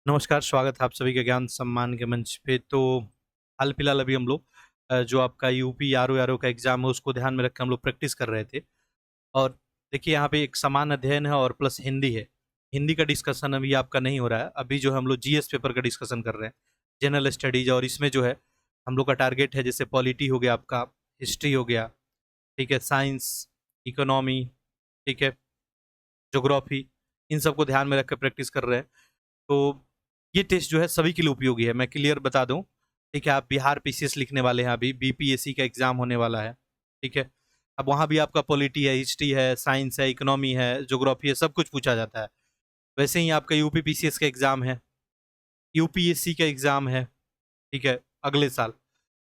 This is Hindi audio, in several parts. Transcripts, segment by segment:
नमस्कार, स्वागत है आप सभी के ज्ञान सम्मान के मंच पे। तो हाल फिलहाल अभी हम लोग जो आपका यूपी आरओ का एग्जाम है उसको ध्यान में रख के हम लोग प्रैक्टिस कर रहे थे। और देखिए यहाँ पे एक समान अध्ययन है और प्लस हिंदी है। हिंदी का डिस्कशन अभी आपका नहीं हो रहा है, अभी जो है हम लोग जीएस पेपर का डिस्कशन कर रहे हैं, जनरल स्टडीज। और इसमें जो है हम लोग का टारगेट है, जैसे पॉलिटी हो गया आपका, हिस्ट्री हो गया, ठीक है, साइंस, इकोनॉमी, ठीक है, ज्योग्राफी, इन सबको ध्यान में रख कर प्रैक्टिस कर रहे हैं। तो ये टेस्ट जो है सभी के लिए उपयोगी है, मैं क्लियर बता दूं। ठीक है, आप बिहार पीसीएस लिखने वाले हैं, अभी बीपीएससी का एग्जाम होने वाला है। ठीक है, अब वहाँ भी आपका पॉलिटी है, हिस्ट्री है, साइंस है, इकोनॉमी है, ज्योग्राफी है, सब कुछ पूछा जाता है। वैसे ही आपका यूपी पीसीएस का एग्जाम है, यूपीएससी का एग्जाम है, ठीक है, अगले साल,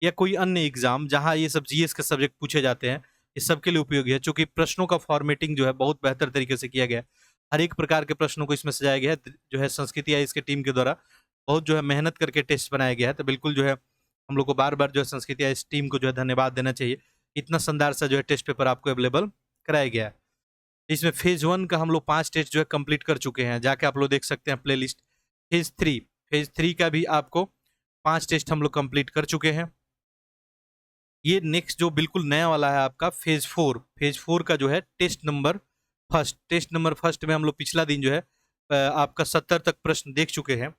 या कोई अन्य एग्जाम जहाँ ये सब जीएस के सब्जेक्ट पूछे जाते हैं, इस सब के लिए उपयोगी है। चूंकि प्रश्नों का फॉर्मेटिंग जो है बहुत बेहतर तरीके से किया गया है, हर एक प्रकार के प्रश्नों को इसमें सजाया गया है। जो है संस्कृति आई इसके टीम के द्वारा बहुत जो है मेहनत करके टेस्ट बनाया गया है। तो बिल्कुल जो है हम लोग को बार बार जो है संस्कृति आई इस टीम को जो है धन्यवाद देना चाहिए। इतना शानदार सा जो है टेस्ट पेपर आपको अवेलेबल कराया गया है। इसमें फेज 1 का हम लोग 5 टेस्ट जो है कंप्लीट कर चुके हैं, जाके आप लोग देख सकते हैं प्ले लिस्ट। फेज 3 का भी आपको 5 टेस्ट हम लोग कंप्लीट कर चुके हैं। ये नेक्स्ट जो बिल्कुल नया वाला है आपका फेज 4 का जो है टेस्ट नंबर फर्स्ट में हम लोग पिछला दिन जो है आपका 70 तक प्रश्न देख चुके हैं।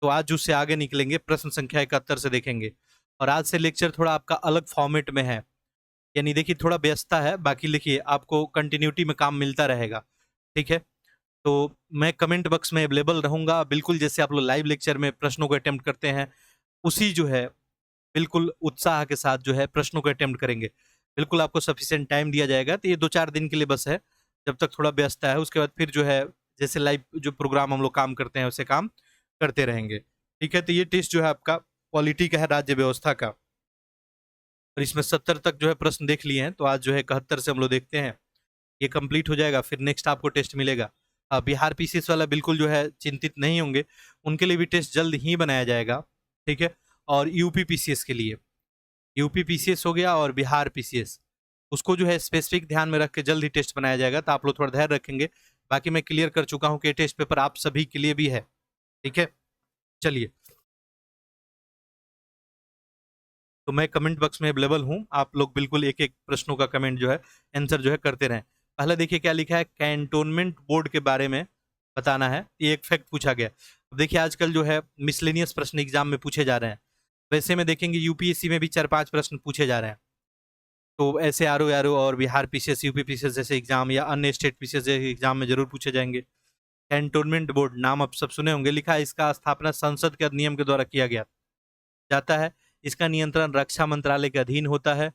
तो आज उससे आगे निकलेंगे, प्रश्न संख्या 71 से देखेंगे। और आज से लेक्चर थोड़ा आपका अलग फॉर्मेट में है, यानी देखिए थोड़ा व्यस्तता है, बाकी लिखिए आपको कंटिन्यूटी में काम मिलता रहेगा। ठीक है, तो मैं कमेंट बॉक्स में अवेलेबल रहूंगा, बिल्कुल जैसे आप लोग लाइव लेक्चर में प्रश्नों को अटेम्प्ट करते हैं, उसी जो है बिल्कुल उत्साह के साथ जो है प्रश्नों को अटेम्प्ट करेंगे। बिल्कुल आपको सफिशिएंट टाइम दिया जाएगा, तो ये 2-4 दिन के लिए बस है, जब तक थोड़ा व्यस्तता है। उसके बाद फिर जो है जैसे लाइव जो प्रोग्राम हम लोग काम करते हैं वैसे काम करते रहेंगे। ठीक है, तो ये टेस्ट जो है आपका पॉलिटी का है, राज्य व्यवस्था का। और इसमें 70 तक जो है प्रश्न देख लिए हैं, तो आज जो है 71 से हम लोग देखते हैं, ये कंप्लीट हो जाएगा, फिर नेक्स्ट आपको टेस्ट मिलेगा। बिहार पीसीएस वाला बिल्कुल जो है चिंतित नहीं होंगे, उनके लिए भी टेस्ट जल्द ही बनाया जाएगा। ठीक है, और यूपी पीसीएस के लिए, यूपी पीसीएस हो गया और बिहार पीसीएस, उसको जो है स्पेसिफिक ध्यान में रख के जल्द ही टेस्ट बनाया जाएगा, तो आप लोग थोड़ा धैर्य रखेंगे। बाकी मैं क्लियर कर चुका हूँ कि टेस्ट पेपर आप सभी के लिए भी है। ठीक है, चलिए, तो मैं कमेंट बॉक्स में अवेलेबल हूँ, आप लोग बिल्कुल एक एक प्रश्नों का कमेंट जो है आंसर जो है करते रहें। पहले देखिए क्या लिखा है, कैंटोनमेंट बोर्ड के बारे में बताना है, ये एक फैक्ट पूछा गया। अब देखिए आजकल जो है मिसलेनियस प्रश्न एग्जाम में पूछे जा रहे हैं, वैसे में देखेंगे यूपीएससी में भी 4-5 प्रश्न पूछे जा रहे हैं। तो ऐसे आरओ और बिहार पीसीएस, यूपी पीसीएस जैसे एग्जाम या अन्य स्टेट पीसीएस जैसे एग्जाम में जरूर पूछे जाएंगे। कैंटोनमेंट बोर्ड नाम आप सब सुने होंगे, लिखा है इसका स्थापना संसद के अधिनियम के द्वारा किया गया जाता है। इसका नियंत्रण रक्षा मंत्रालय के अधीन होता है।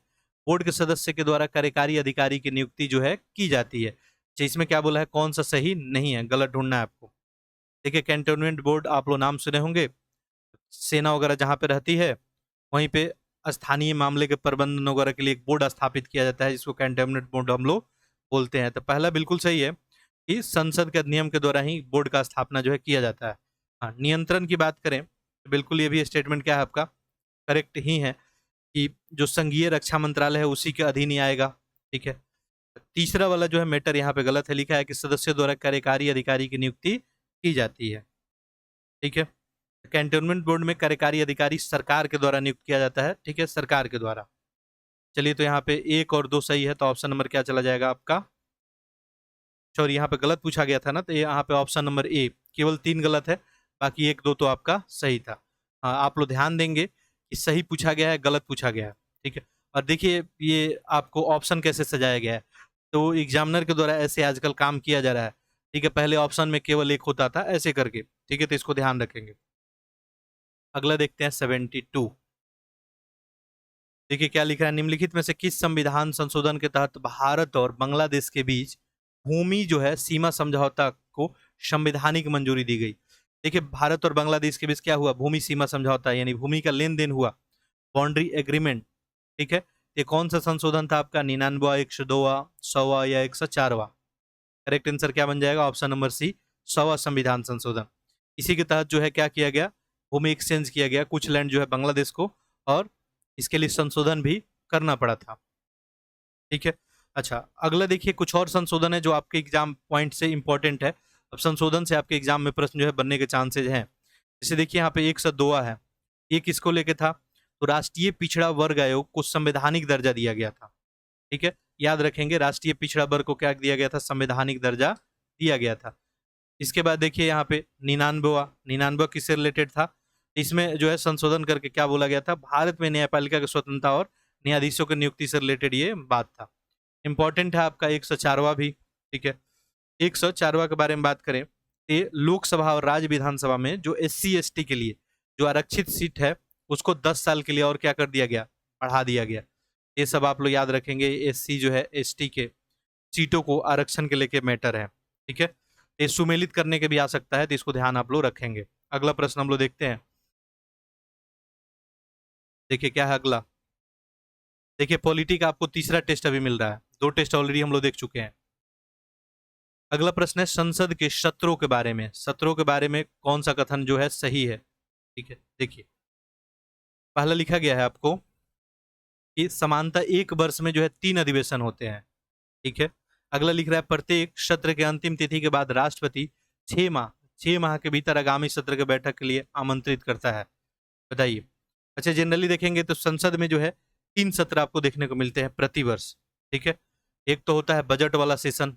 बोर्ड के सदस्य के द्वारा कार्यकारी अधिकारी की नियुक्ति जो है की जाती है। अच्छा, इसमें क्या बोला है, कौन सा सही नहीं है, गलत ढूंढना है आपको। देखिए कैंटोनमेंट बोर्ड आप लोग नाम सुने होंगे, सेना वगैरह जहाँ पे रहती है वहीं पे स्थानीय मामले के प्रबंधन वगैरह के लिए एक बोर्ड स्थापित किया जाता है, जिसको कैंटोनमेंट बोर्ड हम लोग बोलते हैं। तो पहला बिल्कुल सही है कि संसद के अधिनियम के द्वारा ही बोर्ड का स्थापना जो है किया जाता है। हाँ, नियंत्रण की बात करें तो बिल्कुल ये भी स्टेटमेंट क्या है आपका, करेक्ट ही है कि जो संघीय रक्षा मंत्रालय है उसी के अधीन ही आएगा। ठीक है, तीसरा वाला जो है मैटर यहाँ पे गलत है, लिखा है कि सदस्यों द्वारा कार्यकारी अधिकारी की नियुक्ति की जाती है। ठीक है, कैंटोनमेंट बोर्ड में कार्यकारी अधिकारी सरकार के द्वारा नियुक्त किया जाता है। ठीक है, सरकार के द्वारा। चलिए, तो यहाँ पे 1 और 2 सही है, तो ऑप्शन नंबर क्या चला जाएगा आपका, सॉरी यहाँ पे गलत पूछा गया था ना, तो यहाँ पे ऑप्शन नंबर ए, केवल 3 गलत है, बाकी 1-2 तो आपका सही था। हाँ, आप लोग ध्यान देंगे कि सही पूछा गया है, गलत पूछा गया है। ठीक है, और देखिए ये आपको ऑप्शन कैसे सजाया गया है, तो एग्जामिनर के द्वारा ऐसे आजकल काम किया जा रहा है। ठीक है, पहले ऑप्शन में केवल एक होता था ऐसे करके। ठीक है, तो इसको ध्यान रखेंगे। अगला देखते हैं 72। देखिए क्या लिख रहा है, निम्नलिखित में से किस संविधान संशोधन के तहत भारत और बांग्लादेश के बीच भूमि जो है सीमा समझौता को संवैधानिक मंजूरी दी गई। देखिए भारत और बांग्लादेश के बीच क्या हुआ, भूमि सीमा समझौता, यानी भूमि का लेन देन हुआ, बाउंड्री एग्रीमेंट। ठीक है, ये कौन सा संशोधन था आपका, 99वां, 102वां, 100वां या 104वां? करेक्ट आंसर क्या बन जाएगा, ऑप्शन नंबर सी, 100वां संविधान संशोधन। इसी के तहत जो है क्या किया गया, भूमि एक्सचेंज किया गया, कुछ लैंड जो है बांग्लादेश को, और इसके लिए संशोधन भी करना पड़ा था। ठीक है, अच्छा अगला देखिए, कुछ और संशोधन है जो आपके एग्जाम पॉइंट से इंपॉर्टेंट है। अब संशोधन से आपके एग्जाम में प्रश्न जो है बनने के चांसेज हैं। जैसे देखिए यहाँ पे 102 है, ये किसको लेके था? तो राष्ट्रीय पिछड़ा वर्ग आयोग को संवैधानिक दर्जा दिया गया था। ठीक है, याद रखेंगे, राष्ट्रीय पिछड़ा वर्ग को क्या दिया गया था? संवैधानिक दर्जा दिया गया था। इसके बाद देखिए यहाँ पे 99 किससे रिलेटेड था? इसमें जो है संशोधन करके क्या बोला गया था? भारत में न्यायपालिका की स्वतंत्रता और न्यायाधीशों की नियुक्ति से रिलेटेड ये बात था। इंपॉर्टेंट है आपका 104वां भी। ठीक है, 104वां के बारे में बात करें, ये लोकसभा और राज्य विधानसभा में जो SC ST के लिए जो आरक्षित सीट है उसको 10 साल के लिए और क्या कर दिया गया? बढ़ा दिया गया। ये सब आप लोग याद रखेंगे। SC जो है ST के सीटों को आरक्षण के लेके मैटर है। ठीक है, ये सुमेलित करने के भी आ सकता है, तो इसको ध्यान आप लोग रखेंगे। अगला प्रश्न हम लोग देखते हैं। देखिए क्या है अगला। देखिए पॉलिटी का आपको तीसरा टेस्ट अभी मिल रहा है, 2 टेस्ट ऑलरेडी हम लोग देख चुके हैं। अगला प्रश्न है संसद के सत्रों के बारे में। सत्रों के बारे में कौन सा कथन जो है सही है? ठीक है, देखिए पहला लिखा गया है आपको कि समानता 1 वर्ष में जो है 3 अधिवेशन होते हैं। ठीक है, अगला लिख रहा है प्रत्येक सत्र के अंतिम तिथि के बाद राष्ट्रपति 6 माह के भीतर आगामी सत्र की बैठक के लिए आमंत्रित करता है। बताइए। अच्छा, जनरली देखेंगे तो संसद में जो है 3 सत्र आपको देखने को मिलते हैं प्रति वर्ष। ठीक है, एक तो होता है बजट वाला सेशन।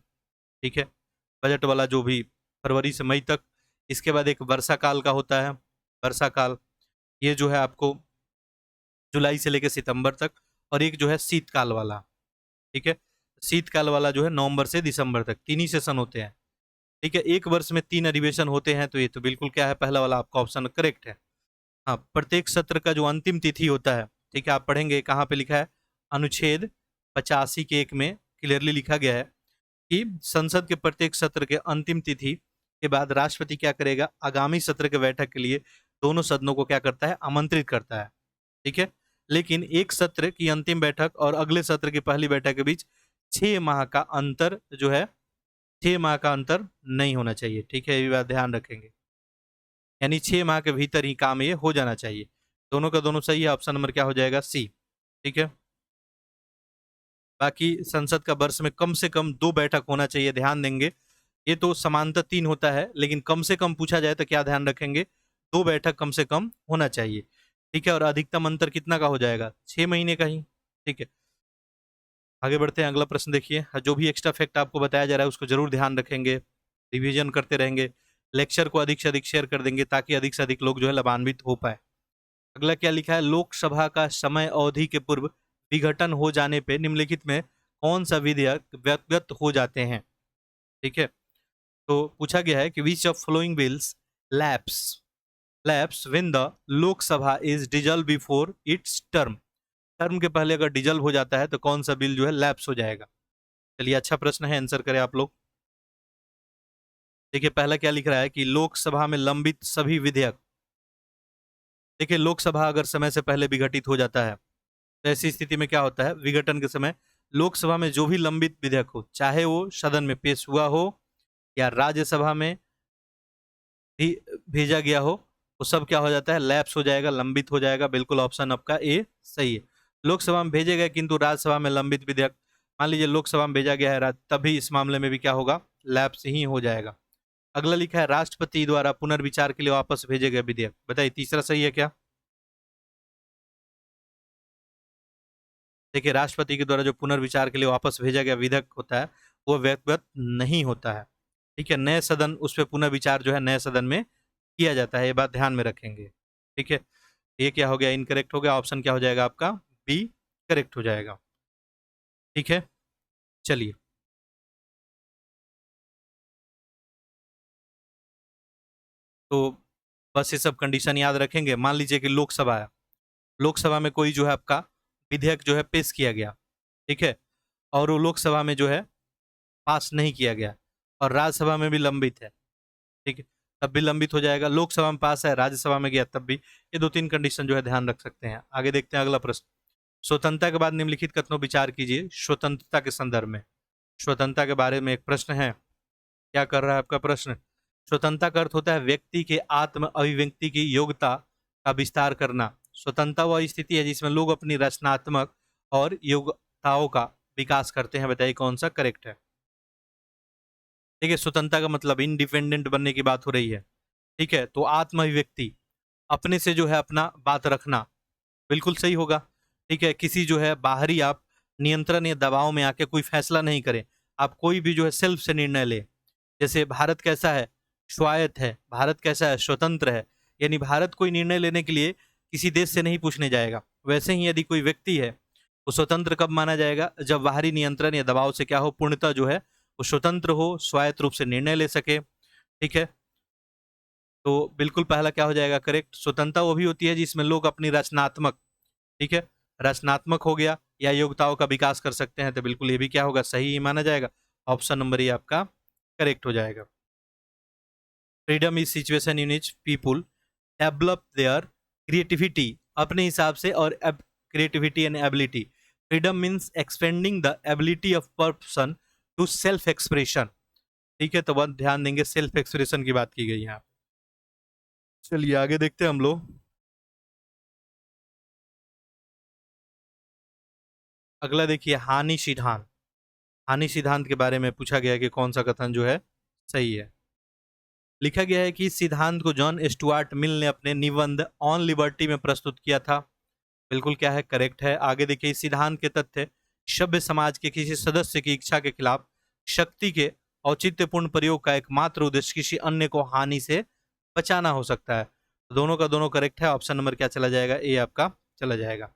ठीक है, बजट वाला जो भी फरवरी से मई तक। इसके बाद एक वर्षा काल का होता है, वर्षा काल, ये जो है आपको जुलाई से लेकर सितंबर तक। और एक जो है शीतकाल वाला। ठीक है, शीतकाल वाला जो है नवंबर से दिसंबर तक, 3 ही सेशन होते हैं। ठीक है, 1 वर्ष में 3 अधिवेशन होते हैं, तो ये तो बिल्कुल क्या है, पहला वाला आपका ऑप्शन करेक्ट है। हाँ, प्रत्येक सत्र का जो अंतिम तिथि होता है, ठीक है, आप पढ़ेंगे कहाँ पे लिखा है, अनुच्छेद 85 के 1 में क्लियरली लिखा गया है कि संसद के प्रत्येक सत्र के अंतिम तिथि के बाद राष्ट्रपति क्या करेगा? आगामी सत्र के बैठक के लिए दोनों सदनों को क्या करता है? आमंत्रित करता है। ठीक है, लेकिन एक सत्र की अंतिम बैठक और अगले सत्र की पहली बैठक के बीच 6 माह का अंतर जो है, 6 माह का अंतर नहीं होना चाहिए। ठीक है, ये बात ध्यान रखेंगे, यानी 6 माह के भीतर ही काम ये हो जाना चाहिए। दोनों का दोनों सही है, ऑप्शन नंबर क्या हो जाएगा? सी। ठीक है, बाकी संसद का वर्ष में कम से कम 2 बैठक होना चाहिए, ध्यान देंगे। ये तो समांतर 3 होता है, लेकिन कम से कम पूछा जाए तो क्या ध्यान रखेंगे? 2 बैठक कम से कम होना चाहिए। ठीक है, और अधिकतम अंतर कितना का हो जाएगा? 6 महीने का ही। ठीक है, आगे बढ़ते हैं। अगला प्रश्न देखिए, जो भी एक्स्ट्रा फैक्ट आपको बताया जा रहा है उसको जरूर ध्यान रखेंगे, रिवीजन करते रहेंगे, लेक्चर को अधिक से अधिक शेयर कर देंगे ताकि अधिक से अधिक लोग जो है लाभान्वित हो पाए। अगला क्या लिखा है? लोकसभा का समय अवधि के पूर्व विघटन हो जाने पे निम्नलिखित में कौन सा विधेयक व्यक्तगत हो जाते हैं? ठीक है, तो पूछा गया है कि which of following bills lapse lapse when the Lok Sabha is dissolve before its term. Term के पहले अगर डिजल्व हो जाता है तो कौन सा बिल जो है लैप्स हो जाएगा? चलिए, अच्छा प्रश्न है, आंसर करें आप लोग। देखिए पहला क्या लिख रहा है कि लोकसभा में लंबित सभी विधेयक। देखिए लोकसभा अगर समय से पहले विघटित हो जाता है तो ऐसी स्थिति में क्या होता है? विघटन के समय लोकसभा में जो भी लंबित विधेयक हो, चाहे वो सदन में पेश हुआ हो या राज्यसभा में भी भेजा गया हो, वो सब क्या हो जाता है? लैप्स हो जाएगा, लंबित हो जाएगा। बिल्कुल ऑप्शन आपका ए सही है। लोकसभा में भेजे गए किंतु राज्यसभा में लंबित विधेयक, मान लीजिए लोकसभा में भेजा गया है तभी इस मामले में भी क्या होगा? लैप्स ही हो जाएगा। अगला लिखा है राष्ट्रपति द्वारा पुनर्विचार के लिए वापस भेजे गए विधेयक। बताइए तीसरा सही है क्या? देखिए राष्ट्रपति के द्वारा जो पुनर्विचार के लिए वापस भेजा गया विधेयक होता है वो व्यक्तिगत नहीं होता है। ठीक है, नए सदन उस पर पुनर्विचार जो है नए सदन में किया जाता है, ये बात ध्यान में रखेंगे। ठीक है, ये क्या हो गया? इनकरेक्ट हो गया। ऑप्शन क्या हो जाएगा आपका? बी करेक्ट हो जाएगा। ठीक है, चलिए तो बस ये सब कंडीशन याद रखेंगे। मान लीजिए कि लोकसभा है, लोकसभा में कोई जो है आपका विधेयक जो है पेश किया गया, ठीक है, और वो लोकसभा में जो है पास नहीं किया गया और राज्यसभा में भी लंबित है, ठीक है, तब भी लंबित हो जाएगा। लोकसभा में पास है, राज्यसभा में गया तब भी। ये 2-3 कंडीशन जो है ध्यान रख सकते हैं। आगे देखते हैं अगला प्रश्न। स्वतंत्रता के बाद निम्नलिखित कथनों विचार कीजिए स्वतंत्रता के संदर्भ में। स्वतंत्रता के बारे में एक प्रश्न है, क्या कर रहा है आपका प्रश्न? स्वतंत्रता का अर्थ होता है व्यक्ति के आत्म अभिव्यक्ति की योग्यता का विस्तार करना। स्वतंत्रता वह स्थिति है जिसमें लोग अपनी रचनात्मक और योग्यताओं का विकास करते हैं। बताइए कौन सा करेक्ट है? देखिए स्वतंत्रता का मतलब इंडिपेंडेंट बनने की बात हो रही है। ठीक है, तो आत्म अभिव्यक्ति, अपने से जो है अपना बात रखना, बिल्कुल सही होगा। ठीक है, किसी जो है बाहरी आप नियंत्रण या दबाव में आके कोई फैसला नहीं करें, आप कोई भी जो है सेल्फ से निर्णय ले। जैसे भारत कैसा है, स्वायत्त है, भारत कैसा है, स्वतंत्र है, यानी भारत कोई निर्णय लेने के लिए किसी देश से नहीं पूछने जाएगा। वैसे ही यदि कोई व्यक्ति है, वो स्वतंत्र कब माना जाएगा, जब बाहरी नियंत्रण या दबाव से क्या हो, पूर्णतः जो है वो स्वतंत्र हो, स्वायत्त रूप से निर्णय ले सके। ठीक है, तो बिल्कुल पहला क्या हो जाएगा करेक्ट, स्वतंत्रता वो भी होती है जिसमें लोग अपनी रचनात्मक, ठीक है, रचनात्मक हो गया या योग्यताओं का विकास कर सकते हैं, तो बिल्कुल ये भी क्या होगा, सही ही माना जाएगा। ऑप्शन नंबर ये आपका करेक्ट हो जाएगा। Freedom is situation in which people develop their creativity, अपने हिसाब से, और creativity and ability. Freedom means expanding the ability of person to self expression. ठीक है, तो बहुत ध्यान देंगे, सेल्फ एक्सप्रेशन की बात की गई है यहाँ पे। चलिए आगे देखते हैं हम लोग। अगला देखिए, हानि सिद्धांत। हानि सिद्धांत के बारे में पूछा गया है कि कौन सा कथन जो है सही है। लिखा गया है कि इस सिद्धांत को जॉन स्टुअर्ट मिल ने अपने निबंध ऑन लिबर्टी में प्रस्तुत किया था। बिल्कुल क्या है, करेक्ट है। आगे देखिए, इस सिद्धांत के तथ्य सभ्य समाज के किसी सदस्य की इच्छा के खिलाफ शक्ति के औचित्यपूर्ण प्रयोग का एकमात्र उद्देश्य किसी अन्य को हानि से बचाना हो सकता है। तो दोनों का दोनों करेक्ट है। ऑप्शन नंबर क्या चला जाएगा, ए आपका चला जाएगा।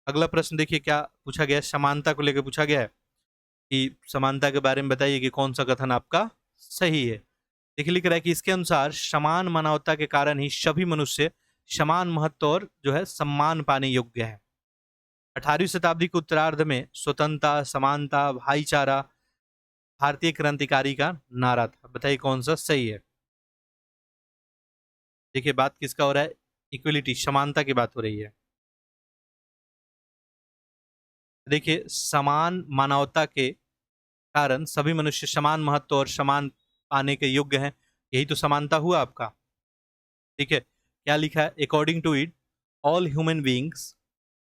अगला प्रश्न देखिए क्या पूछा गया है, समानता को लेकर पूछा गया है कि समानता के बारे में बताइए कि कौन सा कथन आपका सही है। देखिए लिख रहा है कि इसके अनुसार समान मानवता के कारण ही सभी मनुष्य समान महत्व और जो है सम्मान पाने योग्य है। 18वीं शताब्दी के उत्तरार्ध में स्वतंत्रता, समानता, भाईचारा भारतीय क्रांतिकारी का नारा था। बताइए कौन सा सही है। देखिए बात किसका हो रहा है, इक्वलिटी, समानता की बात हो रही है। देखिए, समान मानवता के कारण सभी मनुष्य समान महत्व और समान पाने के योग्य हैं, यही तो समानता हुआ आपका। ठीक है, क्या लिखा है, according to it all human beings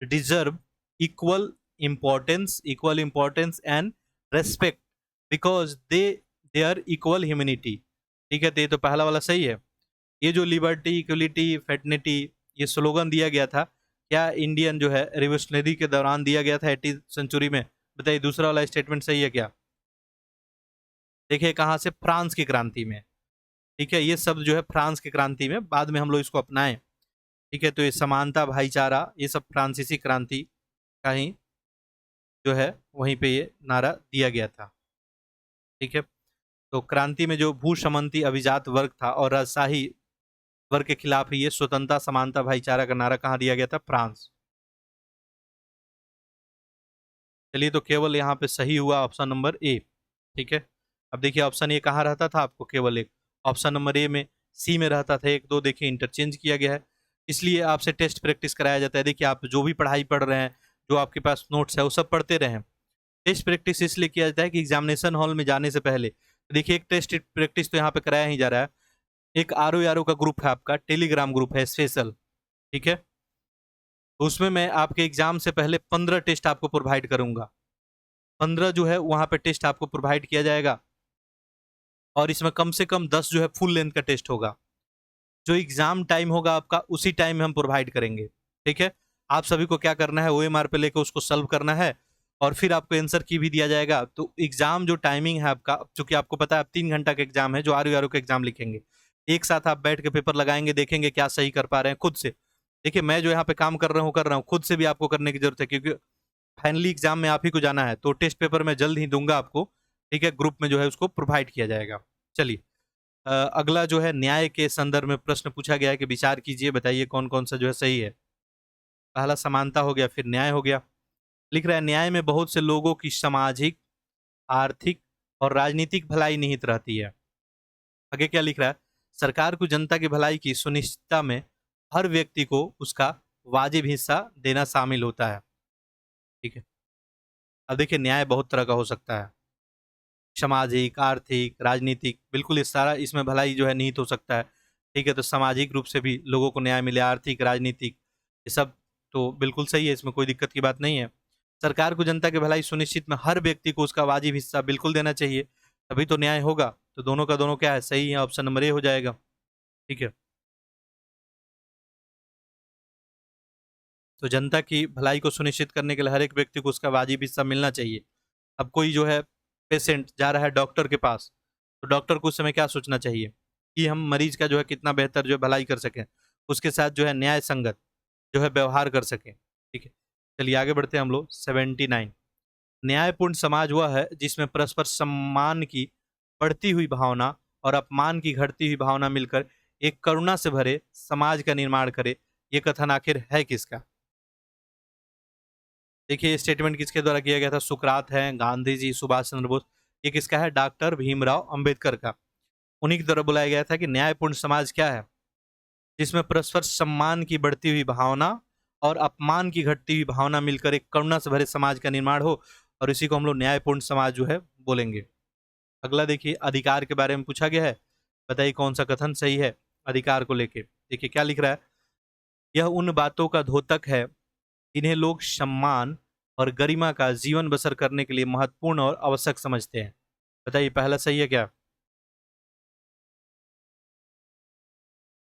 deserve equal equal importance and respect because they are equal humanity. ठीक है, तो ये तो पहला वाला सही है। ये जो लिबर्टी, इक्वलिटी, फेटर्निटी, ये स्लोगन दिया गया था, क्या इंडियन जो है रिवोल्यूशनरी के दौरान दिया गया था 18वीं सेंचुरी में। बताइए दूसरा वाला स्टेटमेंट सही है क्या। देखिए कहाँ से, फ्रांस की क्रांति में। ठीक है, ये सब जो है फ्रांस की क्रांति में, बाद में हम लोग इसको अपनाएं। ठीक है, तो ये समानता, भाईचारा, ये सब फ्रांसीसी क्रांति का ही जो है वहीं पे ये नारा दिया गया था। ठीक है, तो क्रांति में जो भूसमंती अभिजात वर्ग था और राजशाही वर्ग के खिलाफ ही ये स्वतंत्रता, समानता, भाईचारा का नारा कहाँ दिया गया था, फ्रांस। चलिए, तो केवल यहाँ पे सही हुआ ऑप्शन नंबर ए। ठीक है, अब देखिए ऑप्शन ए कहाँ रहता था आपको, केवल एक ऑप्शन नंबर ए में, सी में रहता था। एक दो देखिए इंटरचेंज किया गया है, इसलिए आपसे टेस्ट प्रैक्टिस कराया जाता है। देखिए आप जो भी पढ़ाई पढ़ रहे हैं, जो आपके पास नोट्स है, वो सब पढ़ते रहें। टेस्ट प्रैक्टिस इसलिए किया जाता है कि एग्जामिनेशन हॉल में जाने से पहले देखिए एक टेस्ट प्रैक्टिस तो यहाँ पे कराया ही जा रहा है। एक आर का ग्रुप है आपका, टेलीग्राम ग्रुप है स्पेशल। ठीक है, तो उसमें मैं आपके एग्जाम से पहले 15 टेस्ट आपको प्रोवाइड करूंगा। 15 जो है वहां पे टेस्ट आपको प्रोवाइड किया जाएगा, और इसमें कम से कम 10 जो है फुल लेंथ का टेस्ट होगा। जो एग्जाम टाइम होगा आपका, उसी टाइम में हम प्रोवाइड करेंगे। ठीक है, आप सभी को क्या करना है, OMR पे लेकर उसको सॉल्व करना है, और फिर आपको आंसर की भी दिया जाएगा। तो एग्जाम जो टाइमिंग है आपका, चूंकि आपको पता है 3 घंटा का एग्जाम है, जो आर का एग्जाम लिखेंगे, एक साथ आप बैठ के पेपर लगाएंगे, देखेंगे क्या सही कर पा रहे हैं खुद से। देखिए मैं जो यहाँ पे काम कर रहा हूँ, खुद से भी आपको करने की जरूरत है, क्योंकि फाइनली एग्जाम में आप ही को जाना है। तो टेस्ट पेपर मैं जल्द ही दूंगा आपको। ठीक है, ग्रुप में जो है उसको प्रोवाइड किया जाएगा। चलिए, अगला जो है न्याय के संदर्भ में प्रश्न पूछा गया है कि विचार कीजिए, बताइए कौन कौन सा जो है सही है। पहला समानता हो गया, फिर न्याय हो गया। लिख रहा है, न्याय में बहुत से लोगों की सामाजिक, आर्थिक और राजनीतिक भलाई निहित रहती है। आगे क्या लिख रहा है, सरकार को जनता की भलाई की सुनिश्चितता में हर व्यक्ति को उसका वाजिब हिस्सा देना शामिल होता है। ठीक है, अब देखिए न्याय बहुत तरह का हो सकता है, सामाजिक, आर्थिक, राजनीतिक, बिल्कुल ये सारा इसमें भलाई जो है निहित हो सकता है। ठीक है, तो सामाजिक रूप से भी लोगों को न्याय मिले, आर्थिक, राजनीतिक, ये सब तो बिल्कुल सही है, इसमें कोई दिक्कत की बात नहीं है। सरकार को जनता की भलाई सुनिश्चित में हर व्यक्ति को उसका वाजिब हिस्सा बिल्कुल देना चाहिए, तभी तो न्याय होगा। तो दोनों का दोनों क्या है, सही है, ऑप्शन नंबर ए हो जाएगा। ठीक है। तो जनता की भलाई को सुनिश्चित करने के लिए हर एक व्यक्ति को उसका वाजिब हिस्सा मिलना चाहिए। अब कोई जो है पेशेंट जा रहा है डॉक्टर के पास, तो डॉक्टर को उस समय क्या सोचना चाहिए कि हम मरीज का जो है कितना बेहतर जो है भलाई कर सकें, उसके साथ जो है न्याय संगत जो है व्यवहार कर सकें। ठीक है, चलिए आगे बढ़ते हैं हम लोग। 79, न्यायपूर्ण समाज वह है जिसमें परस्पर सम्मान की बढ़ती हुई भावना और अपमान की घटती हुई भावना मिलकर एक करुणा से भरे समाज का निर्माण करे। ये कथन आखिर है किसका? देखिए स्टेटमेंट किसके द्वारा किया गया था? सुकरात है, गांधी जी, सुभाष चंद्र बोस। ये किसका है? डॉक्टर भीमराव अंबेडकर का। उन्हीं की तरफ बुलाया गया था कि न्यायपूर्ण समाज क्या है? जिसमें परस्पर सम्मान की बढ़ती हुई भावना और अपमान की घटती हुई भावना मिलकर एक करुणा से भरे समाज का निर्माण हो, और इसी को हम लोग न्यायपूर्ण समाज जो है बोलेंगे। अगला देखिए, अधिकार के बारे में पूछा गया है। बताइए कौन सा कथन सही है अधिकार को लेके। देखिए क्या लिख रहा है, यह उन बातों का द्योतक है जिन्हें लोग सम्मान और गरिमा का जीवन बसर करने के लिए महत्वपूर्ण और आवश्यक समझते हैं। बताइए पहला सही है क्या?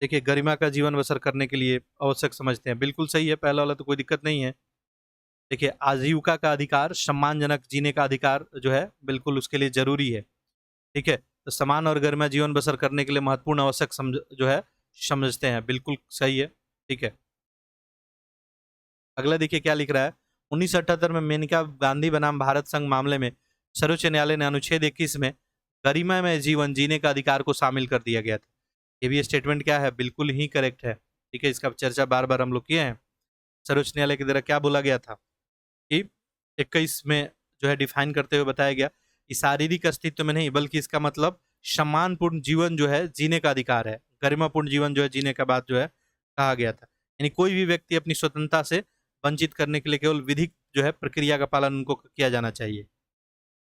देखिए गरिमा का जीवन बसर करने के लिए आवश्यक समझते हैं, बिल्कुल सही है पहला वाला, तो कोई दिक्कत नहीं है। देखिए आजीविका का अधिकार, सम्मानजनक जीने का अधिकार जो है बिल्कुल उसके लिए जरूरी है। ठीक है, तो समान और गरिमा जीवन बसर करने के लिए महत्वपूर्ण आवश्यक जो है समझते हैं, बिल्कुल सही है। ठीक है, अगला देखिए क्या लिख रहा है। 1978 में मेनका गांधी बनाम भारत संघ मामले में सर्वोच्च न्यायालय ने अनुच्छेद 21 में गरिमामय जीवन जीने का अधिकार को शामिल कर दिया गया था। ये भी स्टेटमेंट क्या है? बिल्कुल ही करेक्ट है। ठीक है, इसका चर्चा बार बार हम लोग किए हैं। सर्वोच्च न्यायालय के द्वारा क्या बोला गया था कि 21 में जो है डिफाइन करते हुए बताया गया कि शारीरिक अस्तित्व में नहीं बल्कि इसका मतलब सम्मानपूर्ण जीवन जो है जीने का अधिकार है, गरिमापूर्ण जीवन जो है जीने का बात जो है कहा गया था। यानी कोई भी व्यक्ति अपनी स्वतंत्रता से वंचित करने के लिए केवल विधिक जो है प्रक्रिया का पालन उनको किया जाना चाहिए।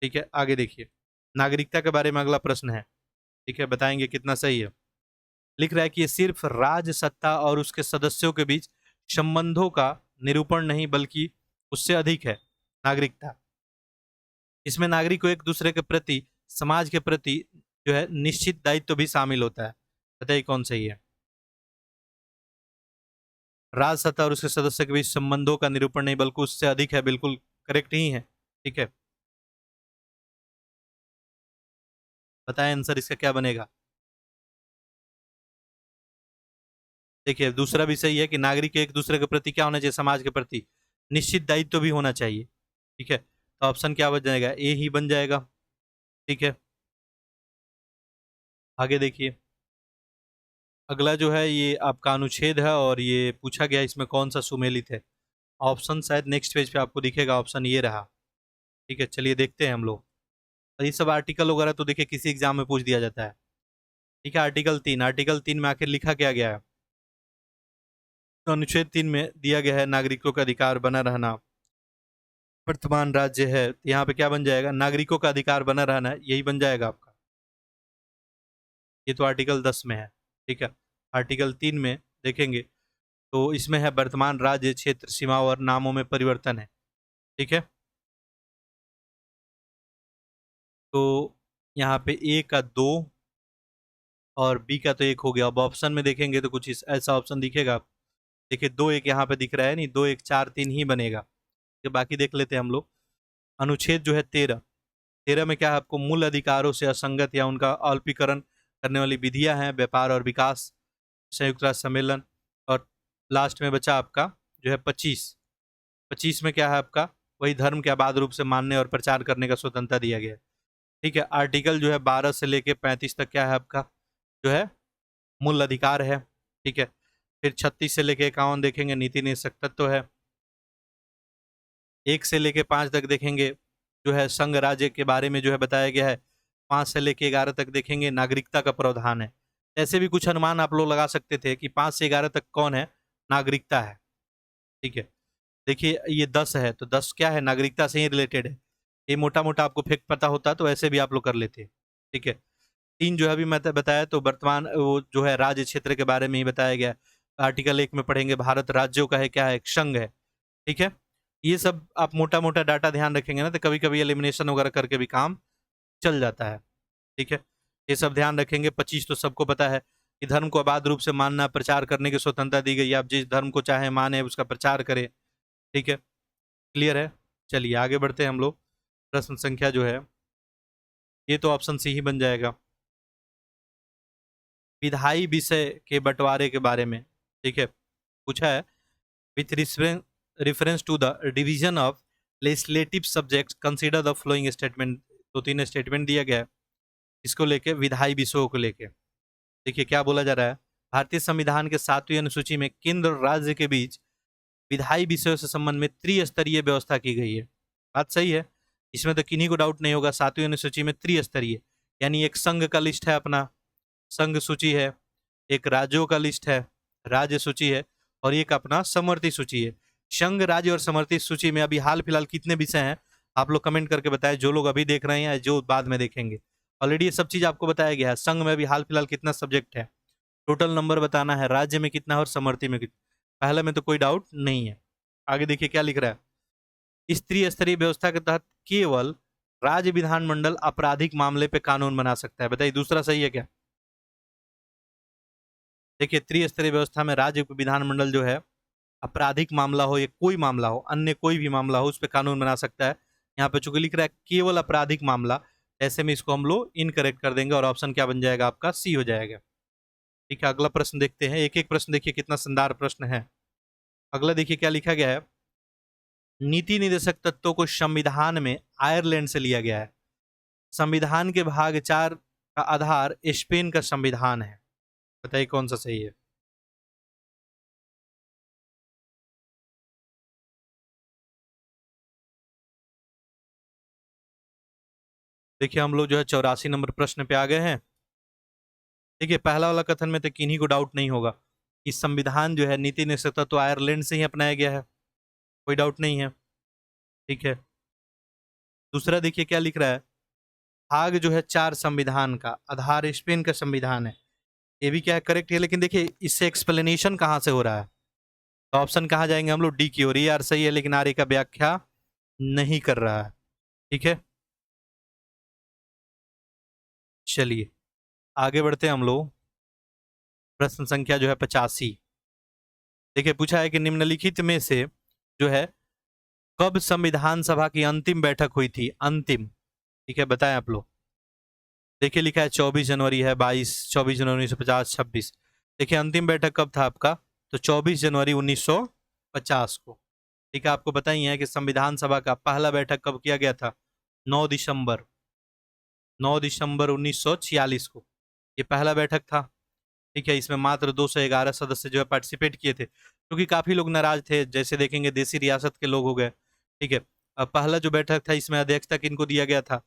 ठीक है, आगे देखिए, नागरिकता के बारे में अगला प्रश्न है। ठीक है, बताएंगे कितना सही है। लिख रहा है कि ये सिर्फ राज सत्ता और उसके सदस्यों के बीच संबंधों का निरूपण नहीं बल्कि उससे अधिक है। नागरिकता, इसमें नागरिक को एक दूसरे के प्रति, समाज के प्रति जो है निश्चित दायित्व भी शामिल होता है। बताइए कौन सही है? राज सत्ता और उसके सदस्य के बीच संबंधों का निरूपण नहीं बल्कि उससे अधिक है, बिल्कुल करेक्ट ही है। ठीक है, बताएं आंसर इसका क्या बनेगा। देखिए दूसरा भी सही है कि नागरिक के एक दूसरे के प्रति क्या होना चाहिए? समाज के प्रति निश्चित दायित्व भी होना चाहिए। ठीक है, तो ऑप्शन क्या बन जाएगा? ए ही बन जाएगा। ठीक है, आगे देखिए, अगला जो है ये आपका अनुच्छेद है और ये पूछा गया इसमें कौन सा सुमेलित है। ऑप्शन शायद नेक्स्ट पेज पे आपको दिखेगा, ऑप्शन ये रहा। ठीक है, चलिए देखते हैं हम लोग। और ये सब आर्टिकल वगैरह तो देखिए किसी एग्जाम में पूछ दिया जाता है। ठीक है, आर्टिकल 3, आर्टिकल 3 में आखिर लिखा क्या गया है? तो अनुच्छेद 3 में दिया गया है नागरिकों का अधिकार बना रहना वर्तमान राज्य है। तो यहाँ पे क्या बन जाएगा? नागरिकों का अधिकार बना रहना, यही बन जाएगा आपका। ये तो आर्टिकल 10 में है। ठीक है, आर्टिकल 3 में देखेंगे तो इसमें है वर्तमान राज्य, क्षेत्र, सीमा और नामों में परिवर्तन है। ठीक है, तो यहाँ पे ए का 2 और बी का तो 1 हो गया। अब ऑप्शन में देखेंगे तो कुछ ऐसा ऑप्शन दिखेगा। देखिए 2 1 यहाँ पे दिख रहा है, नहीं 2 1 4 3 ही बनेगा। तो बाकी देख लेते हैं हम लोग। अनुच्छेद जो है 13 में क्या है? आपको मूल अधिकारों से असंगत या उनका अल्पीकरण करने वाली विधियां हैं, व्यापार और विकास, संयुक्त राष्ट्र सम्मेलन। और लास्ट में बचा आपका जो है 25 में क्या है आपका? वही धर्म के अबाध रूप से मानने और प्रचार करने का स्वतंत्रता दिया गया है। ठीक है, आर्टिकल जो है 12 से लेके 35 तक क्या है आपका? जो है मूल अधिकार है। ठीक है, फिर 36 से लेके 51 देखेंगे नीति निषेधक तत्व है। 1 से लेके 5 तक देखेंगे जो है संघ राज्य के बारे में जो है बताया गया है। 5 से लेके 11 तक देखेंगे नागरिकता का प्रावधान है। ऐसे भी कुछ अनुमान आप लोग लगा सकते थे कि 5 से 11 तक कौन है? नागरिकता है। ठीक है, देखिए ये 10 है तो 10 क्या है? नागरिकता से ही रिलेटेड है। ये मोटा मोटा आपको फैक्ट पता होता तो ऐसे भी आप लोग कर लेते। ठीक है, 3 जो है अभी मैं बताया तो वर्तमान वो जो है राज्य क्षेत्र के बारे में ही बताया गया। आर्टिकल 1 में पढ़ेंगे भारत राज्यों का है, क्या है? एक संघ है। ठीक है, ये सब आप मोटा मोटा डाटा ध्यान रखेंगे ना तो कभी कभी एलिमिनेशन वगैरह करके भी काम चल जाता है। ठीक है, ये सब ध्यान रखेंगे। 25 तो सबको पता है। कि धर्म को अबाध रूप से मानना, प्रचार करने की स्वतंत्रता दी गई है, आप जिस धर्म को चाहे माने उसका प्रचार करें। ठीक है, क्लियर है। चलिए आगे बढ़ते हैं हम लोग। प्रश्न संख्या जो है ये तो ऑप्शन सी ही बन जाएगा, विधायी विषय के बंटवारे के बारे में। ठीक है, पूछा है with reference to the division of legislative subjects consider the following statement। दो तीन स्टेटमेंट दिया गया है इसको लेके, विधायी विषयों को लेके। देखिए क्या बोला जा रहा है, भारतीय संविधान के 7वीं अनुसूची में केंद्र और राज्य के बीच विधायी विषयों से संबंध में त्रिस्तरीय व्यवस्था की गई है। बात सही है, इसमें तो किन्हीं को डाउट नहीं होगा। 7वीं अनुसूची में त्रिस्तरीय यानी एक संघ का लिस्ट है, अपना संघ सूची है, एक राज्यों का लिस्ट है, राज्य सूची है, और एक अपना समवर्ती सूची है। संघ, राज्य और समवर्ती सूची में अभी हाल फिलहाल कितने विषय हैं आप लोग कमेंट करके बताएं, जो लोग अभी देख रहे हैं या जो बाद में देखेंगे। ऑलरेडी ये सब चीज आपको बताया गया है। संघ में अभी हाल फिलहाल कितना सब्जेक्ट है, टोटल नंबर बताना है, राज्य में कितना है और समवर्ती में कितना। पहले में तो कोई डाउट नहीं है। आगे देखिए क्या लिख रहा है, इस त्रिस्तरीय व्यवस्था के तहत केवल राज्य विधानमंडल आपराधिक मामले पे कानून बना सकता है। बताइए दूसरा सही है क्या? देखिए त्रिस्तरीय व्यवस्था में राज्य विधानमंडल जो है आपराधिक मामला हो या कोई मामला हो, अन्य कोई भी मामला हो, उस पर कानून बना सकता है। यहाँ पे चूंकि लिख रहा है केवल आपराधिक मामला, ऐसे में इसको हम लोग इनकरेक्ट कर देंगे और ऑप्शन क्या बन जाएगा आपका, सी हो जाएगा। ठीक है, अगला प्रश्न देखते हैं। एक एक प्रश्न देखिए कितना शानदार प्रश्न है। अगला देखिए क्या लिखा गया है, नीति निर्देशक तत्वों को संविधान में आयरलैंड से लिया गया है। संविधान के भाग 4 का आधार स्पेन का संविधान है। बताइए कौन सा सही है? देखिए हम लोग जो है 84 नंबर प्रश्न पे आ गए हैं। देखिए पहला वाला कथन में तो किन्हीं को डाउट नहीं होगा कि संविधान जो है नीति निश्चित तो आयरलैंड से ही अपनाया गया है, कोई डाउट नहीं है। ठीक है, दूसरा देखिए क्या लिख रहा है, भाग जो है 4 संविधान का आधार स्पेन का संविधान है। ये भी क्या है, करेक्ट है, लेकिन देखिए इससे एक्सप्लेनेशन कहाँ से हो रहा है, तो ऑप्शन कहाँ जाएंगे हम लोग, डी की ओर। ये यार सही है, लेकिन आर का व्याख्या नहीं कर रहा है। ठीक है, चलिए आगे बढ़ते हैं हम लोग। प्रश्न संख्या जो है 85। देखिए पूछा है कि निम्नलिखित में से जो है कब संविधान सभा की अंतिम बैठक हुई थी, अंतिम। ठीक है, बताएं आप लोग। देखिए लिखा है 24 जनवरी है, 24 जनवरी 1950, 26। देखिए अंतिम बैठक कब था आपका, तो 24 जनवरी 1950 को। ठीक है, आपको बताइए कि संविधान सभा का पहला बैठक कब किया गया था, 9 दिसंबर 9 दिसंबर 1946 को ये पहला बैठक था। ठीक है, इसमें मात्र 211 सदस्य जो है पार्टिसिपेट किए थे, क्योंकि काफी लोग नाराज थे, जैसे देखेंगे देसी रियासत के लोग हो गए। ठीक है, अब पहला जो बैठक था इसमें अध्यक्षता किनको दिया गया था,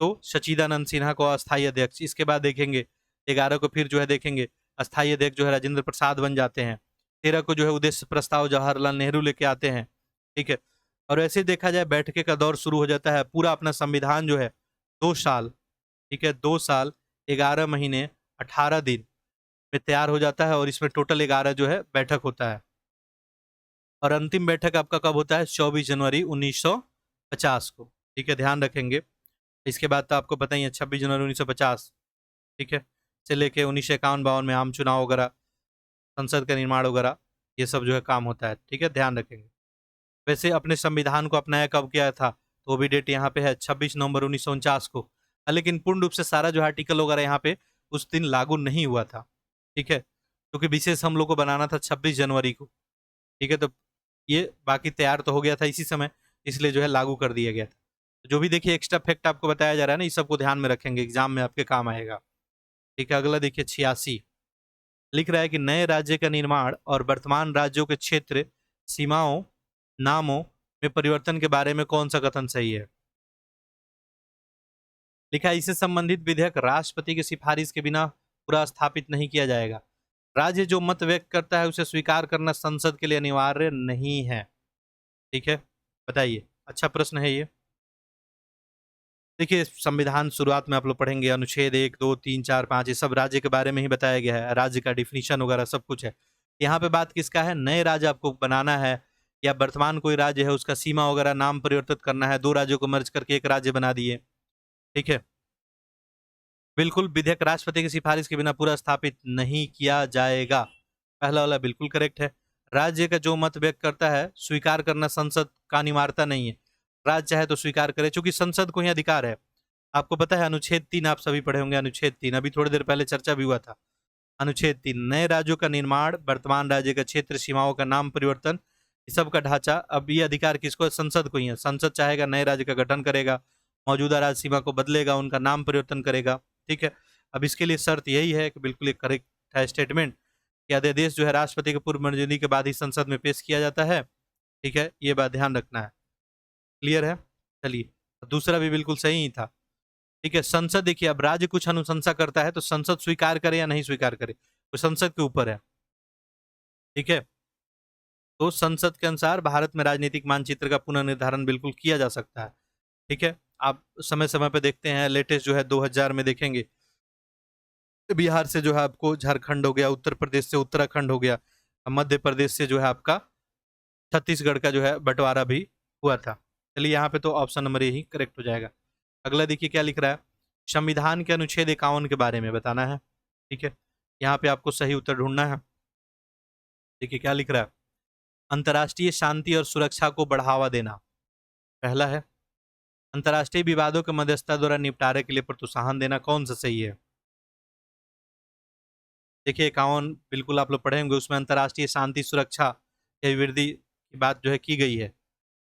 तो सचिदानंद सिन्हा को अस्थायी अध्यक्ष। इसके बाद देखेंगे 11 को फिर जो है देखेंगे अस्थायी अध्यक्ष जो है राजेंद्र प्रसाद बन जाते हैं। 13 को जो है उद्देश्य प्रस्ताव जवाहरलाल नेहरू लेके आते हैं। ठीक है, और ऐसे देखा जाए बैठके का दौर शुरू हो जाता है। पूरा अपना संविधान जो है 2 साल, ठीक है 2 साल 11 महीने 18 दिन में तैयार हो जाता है, और इसमें टोटल 11 जो है बैठक होता है। और अंतिम बैठक आपका कब होता है, 24 जनवरी 1950 को। ठीक है, ध्यान रखेंगे। इसके बाद तो आपको पता ही है 26 जनवरी 1950, ठीक है, से लेके 1951-52 में आम चुनाव वगैरह, संसद का निर्माण वगैरह, ये सब जो है काम होता है। ठीक है, ध्यान रखेंगे। वैसे अपने संविधान को अपनाया कब किया था, तो वो भी डेट यहाँ पे है 26 नवंबर 1949 को। लेकिन पूर्ण रूप से सारा जो आर्टिकल वगैरह यहाँ पे उस दिन लागू नहीं हुआ था। ठीक है, क्योंकि विशेष हम लोग को बनाना था 26 जनवरी को। ठीक है, तो ये बाकी तैयार तो हो गया था इसी समय, इसलिए जो है लागू कर दिया गया था। जो भी देखिए एक्स्ट्रा फैक्ट आपको बताया जा रहा है ना, इस सबको ध्यान में रखेंगे, एग्जाम में आपके काम आएगा। ठीक है, अगला देखिए 86। लिख रहा है कि नए राज्य का निर्माण और वर्तमान राज्यों के क्षेत्र, सीमाओं, नामों में परिवर्तन के बारे में कौन सा कथन सही है। लिखा है इससे संबंधित विधेयक राष्ट्रपति की सिफारिश के बिना पूरा स्थापित नहीं किया जाएगा। राज्य जो मत व्यक्त करता है उसे स्वीकार करना संसद के लिए अनिवार्य नहीं है। ठीक है, बताइए, अच्छा प्रश्न है ये। देखिए संविधान शुरुआत में आप लोग पढ़ेंगे, अनुच्छेद 1, 2, 3, 4, 5 ये सब राज्य के बारे में ही बताया गया है, राज्य का डिफिनीशन वगैरह सब कुछ है। यहाँ पे बात किसका है, नए राज्य आपको बनाना है, या वर्तमान कोई राज्य है उसका सीमा वगैरह नाम परिवर्तित करना है। 2 राज्यों को मर्ज करके एक राज्य बना दिए। ठीक है, बिल्कुल, विधेयक राष्ट्रपति की सिफारिश के बिना पूरा स्थापित नहीं किया जाएगा। पहला वाला बिल्कुल करेक्ट है। राज्य का जो मत व्यक्त करता है, स्वीकार करना संसद का अनिवार्यता नहीं है। राज्य चाहे तो स्वीकार करे, चूंकि संसद को ही अधिकार है। आपको पता है अनुच्छेद 3 आप सभी पढ़े होंगे, अनुच्छेद 3 अभी थोड़ी देर पहले चर्चा भी हुआ था। अनुच्छेद 3 नए राज्यों का निर्माण, वर्तमान राज्य का क्षेत्र सीमाओं का नाम परिवर्तन, इस सब का ढांचा, अब ये अधिकार किसको है? संसद को ही है। संसद चाहेगा नए राज्य का गठन करेगा, मौजूदा राज्य सीमा को बदलेगा, उनका नाम परिवर्तन करेगा। ठीक है, अब इसके लिए शर्त यही है कि बिल्कुल एक करेक्ट है स्टेटमेंट कि अध्यादेश जो है राष्ट्रपति के पूर्व मंजूरी के बाद ही संसद में पेश किया जाता है। ठीक है, ये बात ध्यान रखना है। क्लियर है? चलिए, दूसरा भी बिल्कुल सही ही था। ठीक है, संसद देखिए, अब राज्य कुछ अनुशंसा करता है तो संसद स्वीकार करे या नहीं स्वीकार करे, तो संसद के ऊपर है। ठीक है, तो संसद के अनुसार भारत में राजनीतिक मानचित्र का पुनर्निर्धारण बिल्कुल किया जा सकता है। ठीक है, आप समय समय पे देखते हैं, लेटेस्ट जो है 2000 में देखेंगे बिहार से जो है आपको झारखंड हो गया, उत्तर प्रदेश से उत्तराखंड हो गया, मध्य प्रदेश से जो है आपका छत्तीसगढ़ का जो है बंटवारा भी हुआ था। चलिए, यहाँ पे तो option number A he correct हो जाएगा। अगला देखिए क्या लिख रहा है, संविधान के अनुच्छेद 51 के बारे में बताना है। ठीक है, यहाँ पे आपको सही उत्तर ढूंढना है। देखिए क्या लिख रहा है, अंतर्राष्ट्रीय शांति और सुरक्षा को बढ़ावा देना पहला है। अंतर्राष्ट्रीय विवादों के मध्यस्थता द्वारा निपटारे के लिए प्रोत्साहन देना, कौन सा सही है? देखिए 51 बिल्कुल आप लोग पढ़ेंगे, उसमें अंतर्राष्ट्रीय शांति सुरक्षा या वृद्धि की बात जो है की गई है।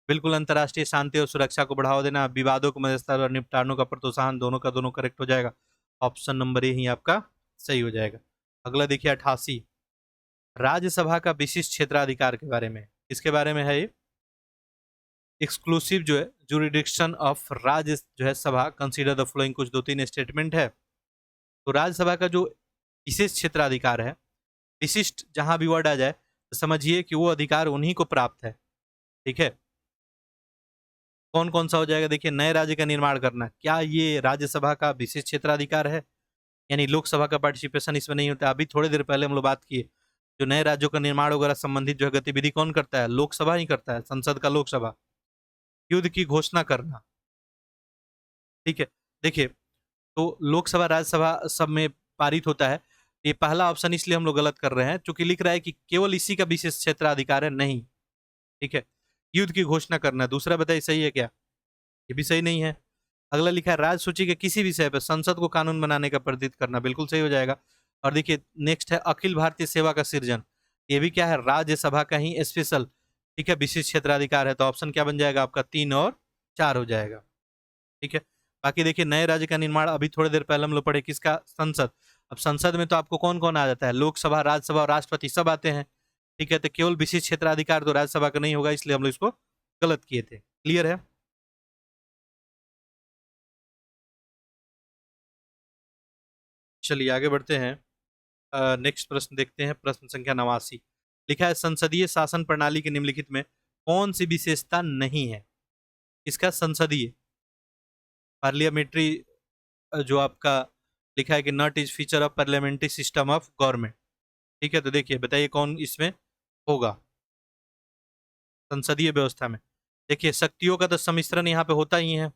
बिल्कुल अंतर्राष्ट्रीय शांति और सुरक्षा को बढ़ावा देना, विवादों को मध्यस्थता द्वारा निपटानों का प्रोत्साहन, दोनों का दोनों करेक्ट हो जाएगा। ऑप्शन नंबर ए ही आपका सही हो जाएगा। अगला देखिए 88, राज्यसभा का विशिष्ट क्षेत्राधिकार के बारे में, इसके बारे में है ये, एक्सक्लूसिव जो है जुरिडिक्शन ऑफ राज्य जो है सभा कंसीडर द फ्लोइंग, कुछ दो तीन स्टेटमेंट है। तो राज्यसभा का जो विशेष क्षेत्राधिकार है, विशिष्ट जहां भी वर्ड आ जाए तो समझिए कि वो अधिकार उन्हीं को प्राप्त है। ठीक है, कौन कौन सा हो जाएगा? देखिए, नए राज्य का निर्माण करना, क्या ये राज्यसभा का विशेष क्षेत्राधिकार है? यानी लोकसभा का पार्टिसिपेशन इसमें नहीं होता। अभी थोड़ी देर पहले हम लोग बात किए, जो नए राज्यों का निर्माण वगैरह संबंधित जो है गतिविधि कौन करता है? लोकसभा ही करता है, संसद का लोकसभा। युद्ध की घोषणा करना, ठीक है, देखिए, तो लोकसभा राज्यसभा सब में पारित होता है। ये पहला ऑप्शन इसलिए हम लोग गलत कर रहे हैं क्योंकि लिख रहा है कि केवल इसी का विशेष क्षेत्राधिकार है, नहीं। ठीक है, युद्ध की घोषणा करना। दूसरा बताइए सही है क्या? ये भी सही नहीं है। अगला लिखा है राज्य सूची के किसी विषय पर संसद को कानून बनाने का प्रतीत करना, बिल्कुल सही हो जाएगा। और देखिए नेक्स्ट है अखिल भारतीय सेवा का सृजन, ये भी क्या है? राज्यसभा का ही स्पेशल, ठीक है, विशेष क्षेत्राधिकार है। तो ऑप्शन क्या बन जाएगा आपका? 3 और 4 हो जाएगा। ठीक है, बाकी देखिए नए राज्य का निर्माण अभी थोड़ी देर पहले हम लोग पढ़े, किसका? संसद। अब संसद में तो आपको कौन कौन आ जाता है? लोकसभा, राज्यसभा और राष्ट्रपति सब आते हैं। ठीक है, तो केवल विशेष क्षेत्राधिकार तो राज्यसभा का नहीं होगा, इसलिए हम लोग इसको गलत किए थे। क्लियर है? चलिए आगे बढ़ते हैं। नेक्स्ट प्रश्न देखते हैं, प्रश्न संख्या 89। लिखा है संसदीय शासन प्रणाली के निम्नलिखित में कौन सी विशेषता नहीं है? इसका संसदीय पार्लियामेंट्री जो आपका लिखा है कि not is feature of parliamentary system of government. ठीक है, तो देखिए बताइए कौन इसमें होगा संसदीय व्यवस्था में? देखिए शक्तियों का तो सम्मिश्रण यहाँ पे होता ही है,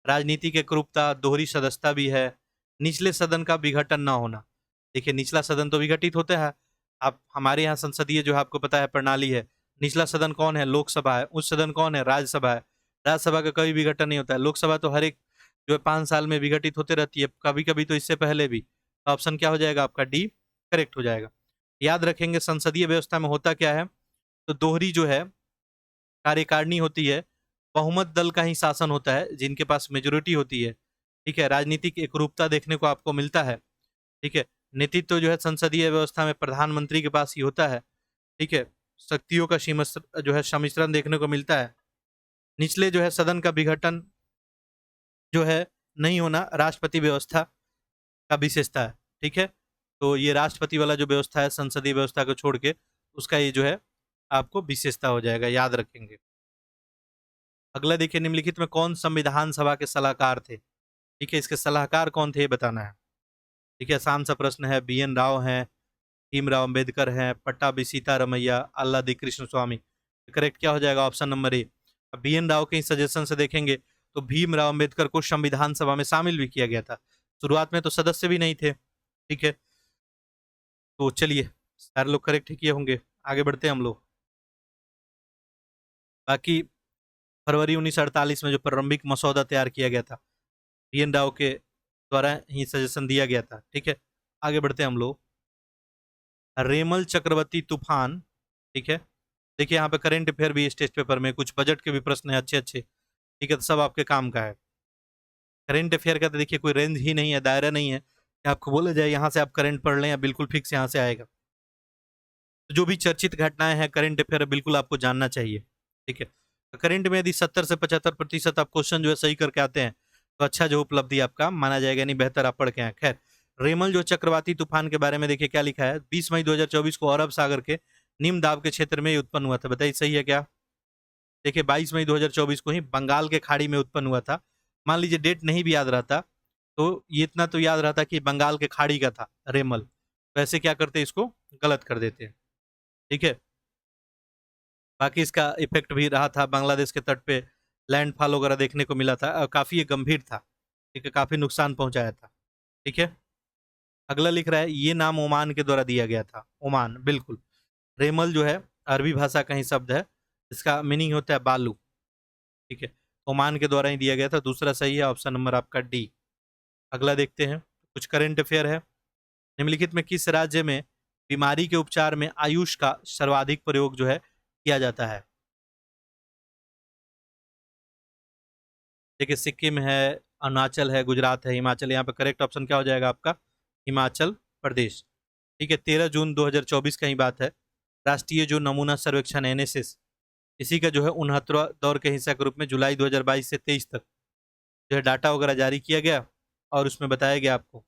राजनीतिक एकरूपता, दोहरी सदस्यता भी है, निचले सदन का विघटन ना होना। देखिए निचला सदन तो विघटित होता है। आप हमारे यहाँ संसदीय जो है आपको पता है प्रणाली है, निचला सदन कौन है? लोकसभा है। उच्च सदन कौन है? राज्यसभा है। राज्यसभा का कभी विघटन नहीं होता है। लोकसभा तो हर एक जो है 5 साल में विघटित होते रहती है, कभी कभी तो इससे पहले भी। तो ऑप्शन क्या हो जाएगा आपका? डी करेक्ट हो जाएगा। याद रखेंगे संसदीय व्यवस्था में होता क्या है, तो दोहरी जो है कार्यकारिणी होती है, बहुमत दल का ही शासन होता है, जिनके पास मेजोरिटी होती है। ठीक है, राजनीतिक एकरूपता देखने को आपको मिलता है। ठीक है, नेतृत्व जो है संसदीय व्यवस्था में प्रधानमंत्री के पास ही होता है। ठीक है, शक्तियों का जो है सम्मिश्रण देखने को मिलता है। निचले जो है सदन का विघटन जो है नहीं होना, राष्ट्रपति व्यवस्था का विशेषता है। ठीक है, तो ये राष्ट्रपति वाला जो व्यवस्था है संसदीय व्यवस्था को छोड़ के, उसका ये जो है आपको विशेषता हो जाएगा, याद रखेंगे। अगला देखिए निम्नलिखित में कौन संविधान सभा के सलाहकार थे? ठीक है, इसके सलाहकार कौन थे ये बताना है। ठीक है, आसान सा प्रश्न है। BN राव हैं, भीमराव अंबेडकर हैं, पट्टाभी सीतारमैया, आल्लादी कृष्ण स्वामी। करेक्ट क्या हो जाएगा? Option number A. BN Rao के सजेशन से देखेंगे तो भीमराव अंबेडकर को संविधान सभा में शामिल भी किया गया था। शुरुआत में तो सदस्य भी नहीं थे, ठीक है। तो चलिए, सारे लोग करेक्ट किए होंगे, आगे बढ़ते हैं हम लोग। बाकी फरवरी 1948 में जो प्रारंभिक मसौदा तैयार किया गया था, BN राव के द्वारा ही सजेशन दिया गया था, ठीक है। आगे बढ़ते हैं हम लोग। रेमल चक्रवर्ती तूफान, ठीक है। देखिए यहाँ पे करंट अफेयर भी इस टेस्ट पेपर में, कुछ बजट के भी प्रश्न है अच्छे अच्छे, ठीक है। तो सब आपके काम का है। करंट अफेयर का तो देखिए कोई रेंज ही नहीं है, दायरा नहीं है कि आपको बोला जाए यहाँ से आप करंट पढ़ लें या बिल्कुल फिक्स यहाँ से आएगा। तो जो भी चर्चित घटनाएं हैं करंट अफेयर बिल्कुल आपको जानना चाहिए, ठीक है। तो करंट में यदि 70 से 75% आप क्वेश्चन जो है सही करके आते हैं तो अच्छा जो उपलब्धि आपका माना जाएगा, नहीं बेहतर आप पढ़ के आए। खैर, रेमल जो चक्रवाती तूफान के बारे में देखिए क्या लिखा है। 20 मई 2024 को अरब सागर के निम्न दाब के क्षेत्र में उत्पन्न हुआ था। बताइए सही है क्या? देखिए 22 मई 2024 को ही बंगाल के खाड़ी में उत्पन्न हुआ था। मान लीजिए डेट नहीं भी याद रहता तो ये इतना तो याद रहता कि बंगाल के खाड़ी का था रेमल, वैसे क्या करते इसको गलत कर देते हैं, ठीक है। बाकी इसका इफेक्ट भी रहा था, बांग्लादेश के तट पे लैंडफॉल वगैरह देखने को मिला था और काफी ये गंभीर था, ठीक है, काफी नुकसान पहुंचाया था, ठीक है। अगला लिख रहा है ये नाम ओमान के द्वारा दिया गया था। ओमान, बिल्कुल। रेमल जो है अरबी भाषा का ही शब्द है, इसका मीनिंग होता है बालू, ठीक है। ओमान के द्वारा ही दिया गया था, दूसरा सही है, ऑप्शन नंबर आपका डी। अगला देखते हैं, कुछ करंट अफेयर है। निम्नलिखित में किस राज्य में बीमारी के उपचार में आयुष का सर्वाधिक प्रयोग जो है किया जाता है? देखिए सिक्किम है, अरुणाचल है, गुजरात है, हिमाचल। यहाँ पे करेक्ट ऑप्शन क्या हो जाएगा आपका? हिमाचल प्रदेश, ठीक है। 13 जून 2024 का ही बात है। राष्ट्रीय जो नमूना सर्वेक्षण NSS, इसी का जो है 69वां दौर के हिस्सा के रूप में जुलाई 2022 से 23 तक जो है डाटा वगैरह जारी किया गया और उसमें बताया गया आपको,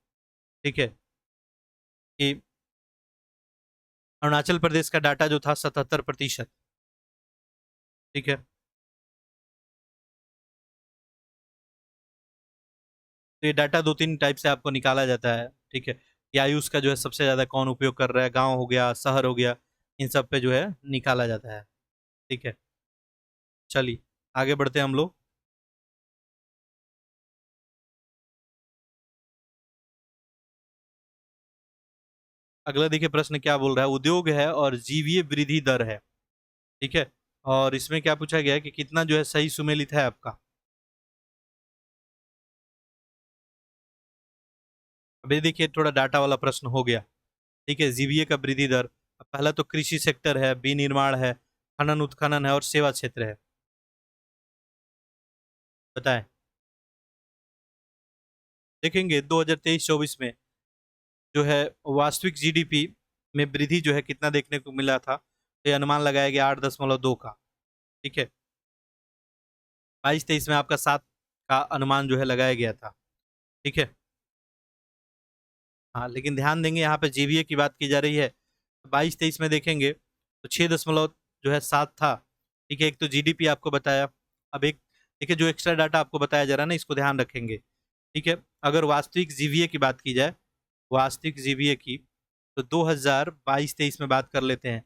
ठीक है, कि अरुणाचल प्रदेश का डाटा जो था 77%, ठीक है। तो ये डाटा दो तीन टाइप से आपको निकाला जाता है, ठीक है। कि आयुष का जो है सबसे ज्यादा कौन उपयोग कर रहा है, गांव हो गया, शहर हो गया, इन सब पे जो है निकाला जाता है, ठीक है। चलिए आगे बढ़ते हैं हम लोग। अगला देखिए प्रश्न क्या बोल रहा है। उद्योग है और जीवीय वृद्धि दर है, ठीक है। और इसमें क्या पूछा गया है कि कितना जो है सही सुमेलित है आपका। अब ये देखिए थोड़ा डाटा वाला प्रश्न हो गया, ठीक है। जीवीए का वृद्धि दर, पहला तो कृषि सेक्टर है, विनिर्माण है, खनन उत्खनन है और सेवा क्षेत्र है। बताएं। देखेंगे 2023-24 में जो है वास्तविक जीडीपी में वृद्धि जो है कितना देखने को मिला था, तो ये अनुमान लगाया गया 8.2 का, ठीक है। 22-23 में आपका 7 का अनुमान जो है लगाया गया था, ठीक है। हाँ लेकिन ध्यान देंगे यहाँ पे जीवीए की बात की जा रही है, 22-23 में देखेंगे तो 6 जो है 7 था, ठीक है। एक तो जीडीपी आपको बताया, अब एक देखिए जो एक्स्ट्रा डाटा आपको बताया जा रहा है ना, इसको ध्यान रखेंगे, ठीक है। अगर वास्तविक जीवीए की बात की जाए, वास्तविक जीवीए की, तो 2022-23 में बात कर लेते हैं,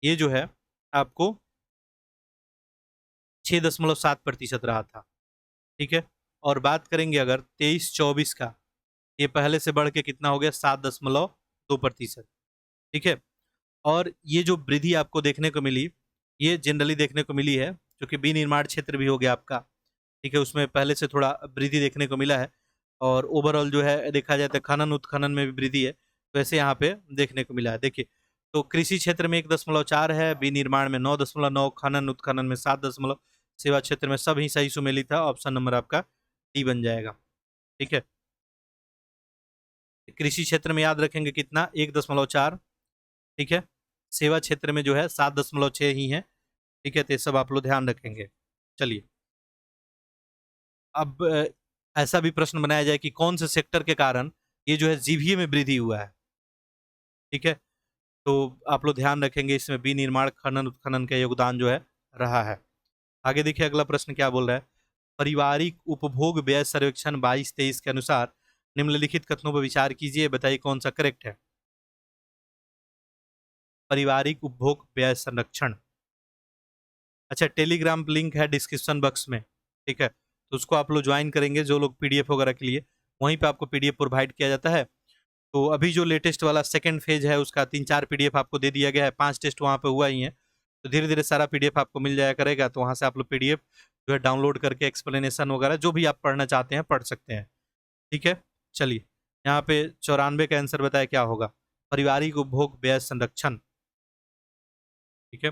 ये जो है आपको 6.7% रहा था, ठीक है। और बात करेंगे अगर 23-24 का, ये पहले से बढ़ के कितना हो गया, 7.2%, ठीक है। और ये जो वृद्धि आपको देखने को मिली, ये जनरली देखने को मिली है क्योंकि विनिर्माण क्षेत्र भी हो गया आपका, ठीक है, उसमें पहले से थोड़ा वृद्धि देखने को मिला है। और ओवरऑल जो है देखा जाए तो खनन उत्खनन में भी वृद्धि है, वैसे यहाँ पे देखने को मिला है। देखिए तो कृषि क्षेत्र में 1.4 है, विनिर्माण में 9.9, खनन उत्खनन में 7, सेवा क्षेत्र में सब ही सही सुमेलित था। ऑप्शन नंबर आपका डी बन जाएगा, ठीक है। कृषि क्षेत्र में याद रखेंगे कितना, 1.4, ठीक है। सेवा क्षेत्र में जो है 7.6 ही है, ठीक है। तो ये सब आप लोग ध्यान रखेंगे। चलिए अब ऐसा भी प्रश्न बनाया जाए कि कौन से सेक्टर के कारण ये जो है जीवीए में वृद्धि हुआ है, ठीक है। तो आप लोग ध्यान रखेंगे इसमें विनिर्माण खनन उत्खनन का योगदान जो है रहा है। आगे देखिए अगला प्रश्न क्या बोल रहा है। पारिवारिक उपभोग व्यय सर्वेक्षण 22-23 के अनुसार निम्नलिखित कथनों पर विचार कीजिए, बताइए कौन सा करेक्ट है। पारिवारिक उपभोग व्यय संरक्षण, अच्छा टेलीग्राम लिंक है डिस्क्रिप्शन बॉक्स में, ठीक है। तो उसको आप लोग ज्वाइन करेंगे जो लोग पीडीएफ वगैरह के लिए, वहीं पे आपको पीडीएफ प्रोवाइड किया जाता है। तो अभी जो लेटेस्ट वाला सेकंड फेज है उसका 3-4 पीडीएफ आपको दे दिया गया है, 5 टेस्ट वहाँ पे हुआ ही है, तो धीरे धीरे सारा पीडीएफ आपको मिल जाया करेगा, तो वहाँ से आप लोग पीडीएफ जो है डाउनलोड करके एक्सप्लेनेशन वगैरह जो भी आप पढ़ना चाहते हैं पढ़ सकते हैं। ठीक है, चलिए यहाँ पे 94 का आंसर बताया क्या होगा, पारिवारिक उपभोग व्यय संरक्षण। ठीक है,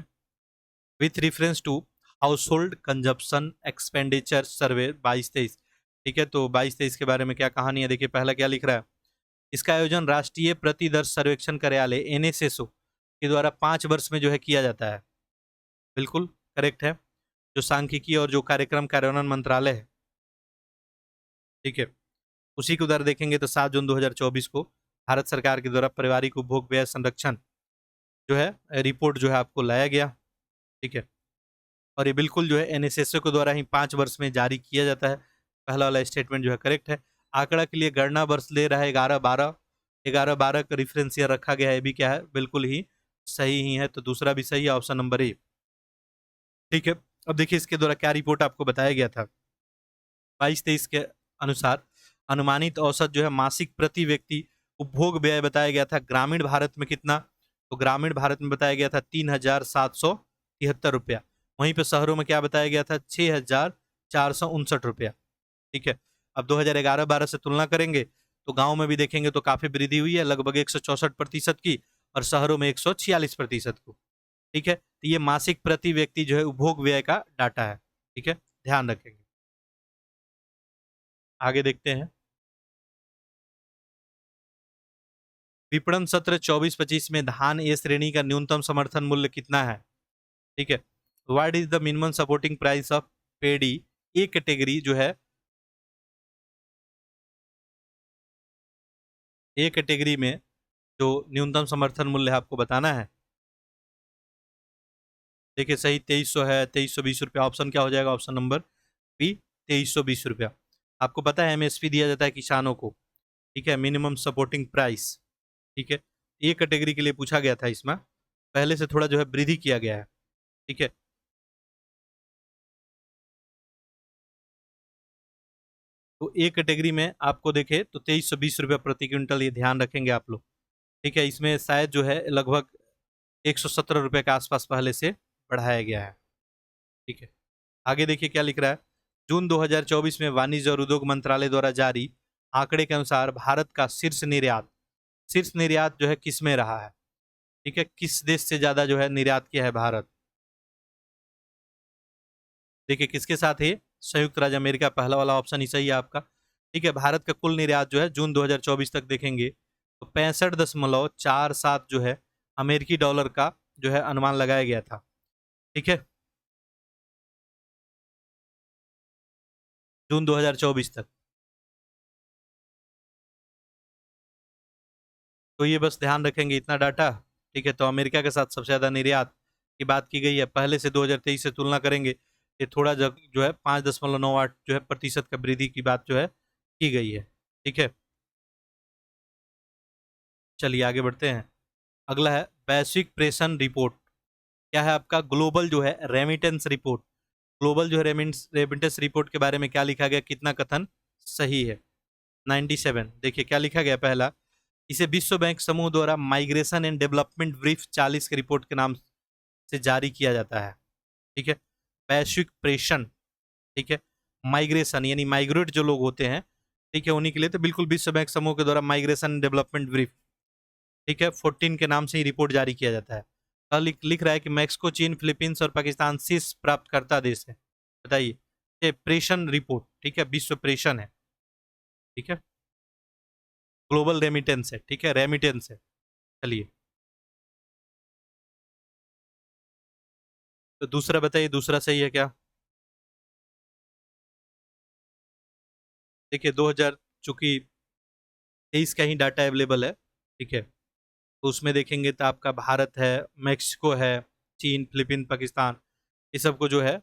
with reference to household consumption expenditure survey 22-23। ठीक है, तो 22-23 के बारे में क्या कहानी है, देखिए पहला क्या लिख रहा है, इसका आयोजन राष्ट्रीय प्रतिदर्श सर्वेक्षण कार्यालय एनएसएसओ के द्वारा 5 वर्ष में जो है किया जाता है। बिल्कुल करेक्ट है, जो सांख्यिकी और जो कार्यक्रम कार्यान्वयन मंत्रालय है, ठीक है, उसी के उधर देखेंगे तो 7 जून 2024 को भारत सरकार के द्वारा पारिवारिक उपभोग व्यय संरक्षण जो है रिपोर्ट जो है आपको लाया गया। ठीक है, और ये बिल्कुल जो है एनएसएसओ के द्वारा ही 5 वर्ष में जारी किया जाता है। पहला वाला स्टेटमेंट जो है करेक्ट है। आंकड़ा के लिए गणना वर्ष ले रहा है 11-12 का रेफरेंस ईयर रखा गया है, ये भी क्या है बिल्कुल ही सही ही है, तो दूसरा भी सही है, ऑप्शन नंबर ए। ठीक है, अब देखिए इसके द्वारा क्या रिपोर्ट आपको बताया गया था, 22-23 के अनुसार अनुमानित औसत जो है मासिक प्रति व्यक्ति उपभोग व्यय बताया गया था ग्रामीण भारत में कितना, तो ग्रामीण भारत में बताया गया था 3,773 रुपया। वहीं पे शहरों में क्या बताया गया था, 6,459 रुपया। ठीक है, अब 2011-12 से तुलना करेंगे तो गांव में भी देखेंगे तो काफी वृद्धि हुई है, लगभग 164% की, और शहरों में 146% को। ठीक है, तो ये मासिक प्रति व्यक्ति जो है उपभोग व्यय का डाटा है। ठीक है, ध्यान रखेंगे। आगे देखते हैं, विपणन सत्र 24-25 में धान ए श्रेणी का न्यूनतम समर्थन मूल्य कितना है। ठीक है, what is the minimum supporting price of pedi, A category जो है, ए कैटेगरी में जो न्यूनतम समर्थन मूल्य है आपको बताना है। देखिए सही 2300 है, 2320 रुपया, ऑप्शन क्या हो जाएगा, ऑप्शन नंबर बी 2320 रुपया। आपको पता है एमएसपी दिया जाता है किसानों को। ठीक है, मिनिमम सपोर्टिंग प्राइस। ठीक है, ए कैटेगरी के लिए पूछा गया था, इसमें पहले से थोड़ा जो है वृद्धि किया गया है। ठीक है, तो ए कैटेगरी में आपको देखे तो 2320 रुपया प्रति क्विंटल, ये ध्यान रखेंगे आप लोग। ठीक है, इसमें शायद जो है लगभग 117 रुपये के आसपास पहले से बढ़ाया गया है। ठीक है, आगे देखिए क्या लिख रहा है, जून 2024 में वाणिज्य और उद्योग मंत्रालय द्वारा जारी आंकड़े के अनुसार भारत का शीर्ष निर्यात जो है किस में रहा है। ठीक है, किस देश से ज्यादा जो है निर्यात किया है भारत, देखिए किसके साथ है, संयुक्त राज्य अमेरिका, पहला वाला ऑप्शन ही सही है आपका। ठीक है, भारत का कुल निर्यात जो है जून 2024 तक देखेंगे तो 65.47 जो है अमेरिकी डॉलर का जो है अनुमान लगाया गया था। ठीक है, जून 2024 तक, तो ये बस ध्यान रखेंगे इतना डाटा। ठीक है, तो अमेरिका के साथ सबसे ज्यादा निर्यात की बात की गई है, पहले से 2023 से तुलना करेंगे, ये थोड़ा जो है 5.98 जो है प्रतिशत का वृद्धि की बात जो है की गई है। ठीक है, चलिए आगे बढ़ते हैं। अगला है वैश्विक प्रेषण रिपोर्ट, क्या है आपका, ग्लोबल जो है रेमिटेंस रिपोर्ट। ग्लोबल जो है रेमिटेंस रिपोर्ट के बारे में क्या लिखा गया, कितना कथन सही है, 97। देखिए क्या लिखा गया, पहला, इसे विश्व बैंक समूह द्वारा माइग्रेशन एंड डेवलपमेंट ब्रीफ 40 के रिपोर्ट के नाम से जारी किया जाता है। ठीक है, वैश्विक प्रेषण। ठीक है, माइग्रेशन यानी माइग्रेट जो लोग होते हैं, ठीक है, उन्हीं के लिए तो बिल्कुल विश्व बैंक समूह के द्वारा माइग्रेशन डेवलपमेंट ब्रीफ, ठीक है, 14 के नाम से ही रिपोर्ट जारी किया जाता है। और लिख रहा है कि मैक्सिको, चीन, फिलीपींस और पाकिस्तान शीर्ष प्राप्तकर्ता देश है। बताइए, ये प्रेषण रिपोर्ट, ठीक है, विश्व प्रेषण है। ठीक है, ग्लोबल रेमिटेंस है, ठीक है, रेमिटेंस है। चलिए, तो दूसरा बताइए, दूसरा सही है क्या। देखिए 2000 चूंकि 23 का ही डाटा अवेलेबल है, ठीक है, तो उसमें देखेंगे तो आपका भारत है, मैक्सिको है, चीन, फिलीपीन, पाकिस्तान, ये सबको जो है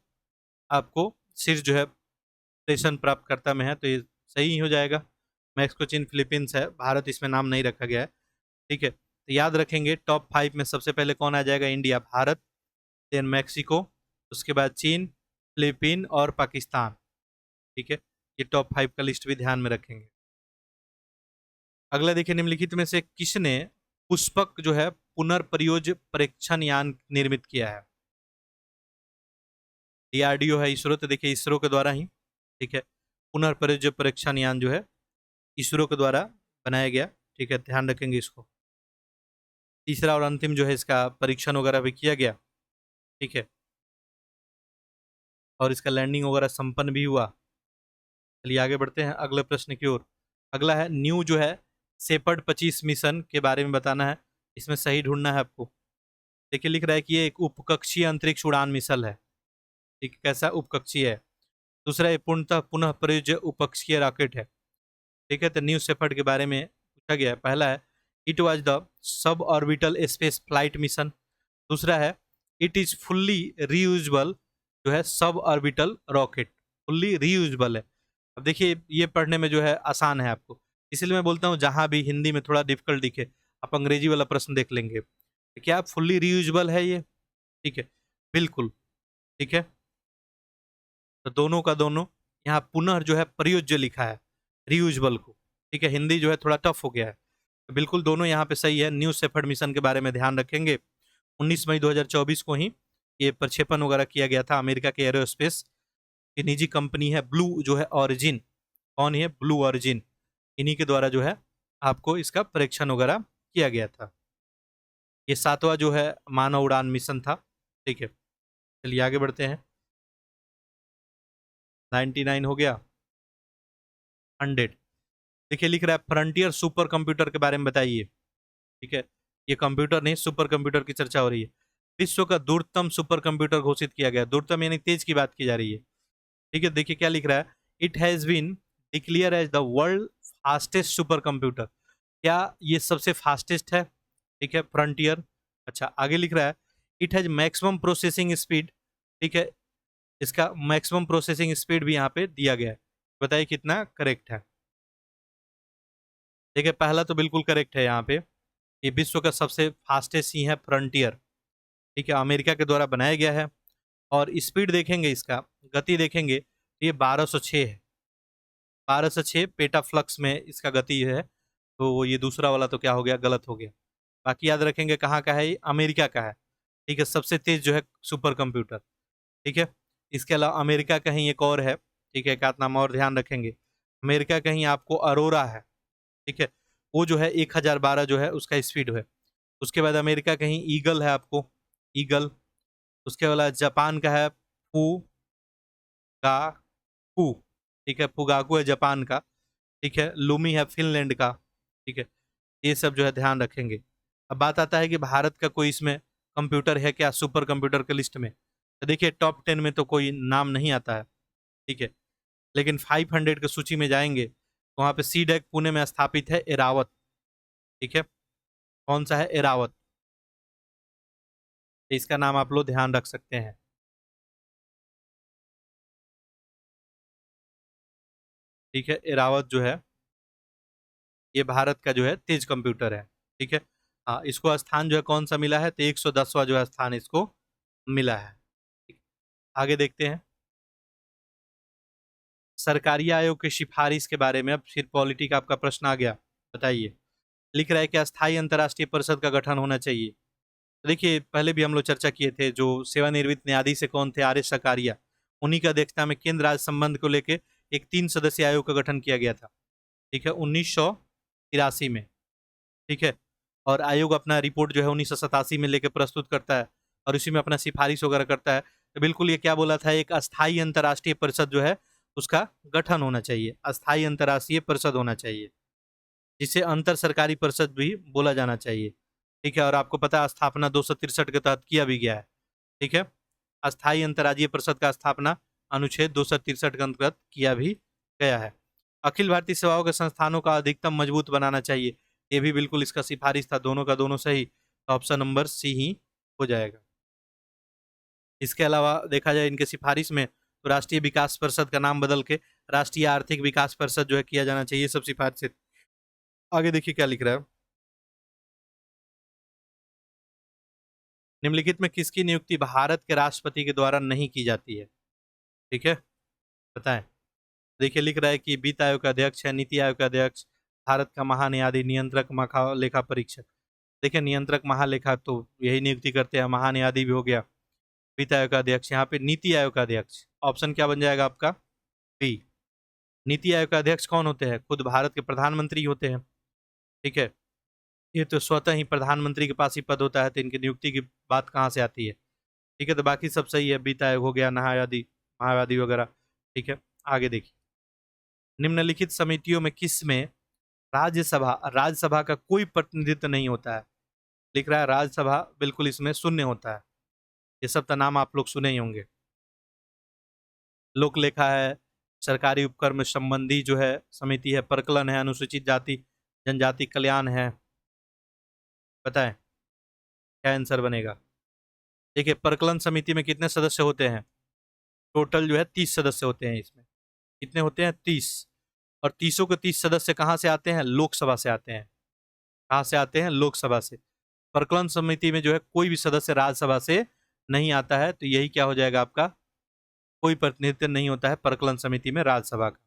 आपको शीर्ष जो है प्रेषण प्राप्तकर्ता में है, तो ये सही ही हो जाएगा। मैक्सिको, चीन, फिलीपींस है, भारत इसमें नाम नहीं रखा गया है। ठीक है, तो याद रखेंगे टॉप 5 में सबसे पहले कौन आ जाएगा, इंडिया, भारत, देन मैक्सिको, उसके बाद चीन, फिलीपीन और पाकिस्तान। ठीक है, ये टॉप 5 का लिस्ट भी ध्यान में रखेंगे। अगला देखिए, निम्नलिखित में से किसने पुष्पक जो है पुनर्प्रयोज्य परीक्षण यान निर्मित किया है? डीआरडीओ है, इसरो, तो देखिए इसरो के द्वारा ही, ठीक है, पुनर्प्रयोज्य परीक्षण यान जो है इसरो के द्वारा बनाया गया, ठीक है, ध्यान रखेंगे इसको। तीसरा और अंतिम जो है इसका परीक्षण वगैरह भी किया गया, ठीक है, और इसका लैंडिंग वगैरह संपन्न भी हुआ। चलिए आगे बढ़ते हैं अगले प्रश्न की ओर। अगला है न्यू जो है शेपर्ड 25 मिशन के बारे में बताना है, इसमें सही ढूंढना है आपको। देखिए लिख रहा है कि ये एक उपकक्षीय अंतरिक्ष उड़ान मिशन है, ठीक, कैसा उपकक्षीय है। दूसरा ये पूर्णतः पुनः प्रयोज्य उपकक्षीय रॉकेट है, ठीक है। तो न्यू शेपर्ड के बारे में पूछा गया है। पहला है it was the sub orbital space flight mission. दूसरा है इट इज फुल्ली रीयूजेबल जो है sub orbital rocket, fully reusable है। अब देखिए ये पढ़ने में जो है आसान है आपको, इसलिए मैं बोलता हूँ जहां भी हिंदी में थोड़ा डिफिकल्ट दिखे आप अंग्रेजी वाला प्रश्न देख लेंगे। तो क्या फुल्ली रीयूजेबल है ये? ठीक है, बिल्कुल, ठीक है। तो दोनों का दोनों यहाँ पुनः जो है प्रयोज्य लिखा है रीयूजेबल को, ठीक है। हिंदी जो है थोड़ा टफ हो गया है, तो बिल्कुल दोनों यहाँ पे सही है। न्यू शेपर्ड मिशन के बारे में ध्यान रखेंगे। 19 मई 2024 को ही ये प्रक्षेपण वगैरह किया गया था। अमेरिका के एरोस्पेस की निजी कंपनी है ब्लू जो है ऑरिजिन, कौन है? ब्लू ऑरिजिन, इन्हीं के द्वारा जो है आपको इसका परीक्षण वगैरह किया गया था। ये 7वां जो है मानव उड़ान मिशन था, ठीक है। चलिए आगे बढ़ते हैं। 99 हो गया, 100। देखिए लिख रहा है फ्रंटियर सुपर कंप्यूटर के बारे में बताइए, ठीक है। ये कंप्यूटर नहीं, सुपर कंप्यूटर की चर्चा हो रही है। विश्व का दूरतम सुपर कंप्यूटर घोषित किया गया, दूरतम यानी तेज की बात की जा रही है, ठीक है। देखिए क्या लिख रहा है, it has been declared as the world fastest supercomputer. क्या ये सबसे फास्टेस्ट है? ठीक है, फ्रंटियर। अच्छा आगे लिख रहा है it has maximum processing speed, ठीक है। इसका मैक्सिमम प्रोसेसिंग स्पीड भी यहाँ पे दिया गया है, बताइए कितना करेक्ट है। देखिए पहला तो बिल्कुल करेक्ट है यहाँ पे, ये विश्व का सबसे फास्टेस्ट ही है फ्रंटियर, ठीक है, अमेरिका के द्वारा बनाया गया है। और स्पीड देखेंगे, इसका गति देखेंगे तो ये 1206 है, 1206 पेटा फ्लक्स में इसका गति है। तो ये दूसरा वाला तो क्या हो गया, गलत हो गया। बाकी याद रखेंगे कहाँ का है, ये अमेरिका का है, ठीक है, सबसे तेज जो है सुपर कंप्यूटर, ठीक है। इसके अलावा अमेरिका का ही एक और है, ठीक है, एक आध नाम और ध्यान रखेंगे। अमेरिका का ही आपको अरोरा है, ठीक है, वो जो है 1012 जो है उसका स्पीड है। उसके बाद अमेरिका का ही ईगल है आपको, ईगल। उसके बाद जापान का है फुगाकू, ठीक है, फुगाकू है जापान का, ठीक है। लूमी है फिनलैंड का, ठीक है। ये सब जो है ध्यान रखेंगे। अब बात आता है कि भारत का कोई इसमें कंप्यूटर है क्या सुपर कंप्यूटर के लिस्ट में? तो देखिए टॉप 10 में तो कोई नाम नहीं आता है, ठीक है। लेकिन 500 की सूची में जाएंगे तो वहाँ पे सीडेक पुणे में स्थापित है एरावत, ठीक है। कौन सा है? एरावत, इसका नाम आप लोग ध्यान रख सकते हैं, ठीक है। एरावत जो है ये भारत का जो है तेज कंप्यूटर है, ठीक है। हाँ, इसको स्थान जो है कौन सा मिला है? तो 110वां जो है स्थान इसको मिला है, ठीक। आगे देखते हैं सरकारी आयोग की सिफारिश के बारे में। अब फिर पॉलिटी का आपका प्रश्न आ गया, बताइए। लिख रहा है कि अस्थायी अंतर्राष्ट्रीय परिषद का गठन होना चाहिए। तो देखिए पहले भी हम लोग चर्चा किए थे, जो सेवानिवृत्त न्यायाधीश से कौन थे? आर एस सकारिया, उन्हीं का अध्यक्षता में केंद्र राज्य संबंध को लेकर एक 3 सदस्यीय आयोग का गठन किया गया था, ठीक है, 1983 में, ठीक है। और आयोग अपना रिपोर्ट जो है 1987 में लेकर प्रस्तुत करता है और इसी में अपना सिफारिश वगैरह करता है। तो बिल्कुल ये क्या बोला था, एक अस्थायी अंतर्राष्ट्रीय परिषद जो है उसका गठन होना चाहिए, अस्थायी अंतर्राष्ट्रीय परिषद होना चाहिए, जिसे अंतर सरकारी परिषद भी बोला जाना चाहिए, ठीक है। और आपको पता है स्थापना 263 के तहत किया भी गया है, ठीक है। अस्थायी अंतर्राज्यीय परिषद का स्थापना अनुच्छेद 263 के अंतर्गत किया भी गया है। अखिल भारतीय सेवाओं के संस्थानों का अधिकतम मजबूत बनाना चाहिए, ये भी बिल्कुल इसका सिफारिश था, दोनों का दोनों सही, तो ऑप्शन नंबर सी ही हो जाएगा। इसके अलावा देखा जाए इनके सिफारिश में तो राष्ट्रीय विकास परिषद का नाम बदल के राष्ट्रीय आर्थिक विकास परिषद जो है किया जाना चाहिए, सब सिफारिश है। आगे देखिए क्या लिख रहा है, निम्नलिखित में किसकी नियुक्ति भारत के राष्ट्रपति के द्वारा नहीं की जाती है? ठीक है, बताएं। देखिए लिख रहा है कि वित्त आयोग का अध्यक्ष है, नीति आयोग का अध्यक्ष, भारत का महान्यायाधि, नियंत्रक, लेखा परीक्षक। देखिए नियंत्रक, महालेखा तो यही नियुक्ति करते हैं, महान्यायाधि भी हो गया। वित्त आयोग का अध्यक्ष, यहाँ पे नीति आयोग का अध्यक्ष, ऑप्शन क्या बन जाएगा आपका? बी। नीति आयोग का अध्यक्ष कौन होते हैं? खुद भारत के प्रधानमंत्री होते हैं। ठीक है, ये तो स्वतः ही प्रधानमंत्री के पास ही पद होता है, तो इनकी नियुक्ति की बात कहाँ से आती है? ठीक है, तो बाकी सब सही है, वित्त आयोग हो गया, न्यायाधि, महावादी वगैरह। ठीक है, आगे देखिए, निम्नलिखित समितियों में किस में राज्यसभा का कोई प्रतिनिधित्व नहीं होता है? लिख रहा है राज्यसभा बिल्कुल इसमें शून्य होता है। ये सब का नाम आप लोग सुने ही होंगे। लोक लेखा है, सरकारी उपक्रम संबंधी जो है समिति है, परकलन है, अनुसूचित जाति जनजाति कल्याण है। बताएं क्या आंसर बनेगा? देखिए परकलन समिति में कितने सदस्य होते हैं? टोटल जो है 30 सदस्य होते हैं इसमें। कितने होते हैं? 30। और 30 के 30 सदस्य कहाँ से आते हैं? लोकसभा से आते हैं। कहाँ से आते हैं? लोकसभा से। परकलन समिति में जो है कोई भी सदस्य राज्यसभा से नहीं आता है, तो यही क्या हो जाएगा आपका? कोई प्रतिनिधित्व नहीं होता है परकलन समिति में राज्यसभा का।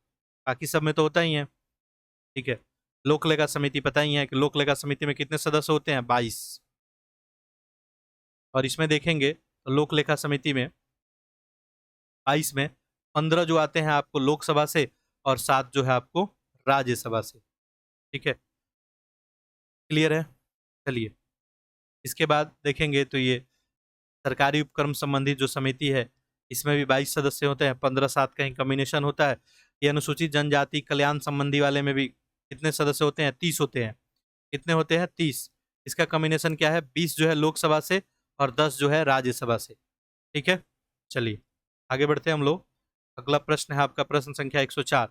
बाकी सब में तो होता ही है। ठीक है, लोक लेखा समिति पता ही है कि लोक लेखा समिति में कितने सदस्य होते हैं? 22। और इसमें देखेंगे तो लोक लेखा समिति में 22 में 15 जो आते हैं आपको लोकसभा से और 7 जो है आपको राज्यसभा से। ठीक है, क्लियर है? चलिए इसके बाद देखेंगे तो ये सरकारी उपक्रम संबंधी जो समिति है, इसमें भी 22 सदस्य होते हैं, 15-7 का ही कॉम्बिनेशन होता है। ये अनुसूचित जनजाति कल्याण संबंधी वाले में भी कितने सदस्य होते हैं? 30 होते हैं। कितने होते हैं? 30। इसका कॉम्बिनेशन क्या है? 20 जो है लोकसभा से और 10 जो है राज्यसभा से। ठीक है, चलिए आगे बढ़ते हैं हम लोग। अगला प्रश्न है आपका प्रश्न संख्या 104।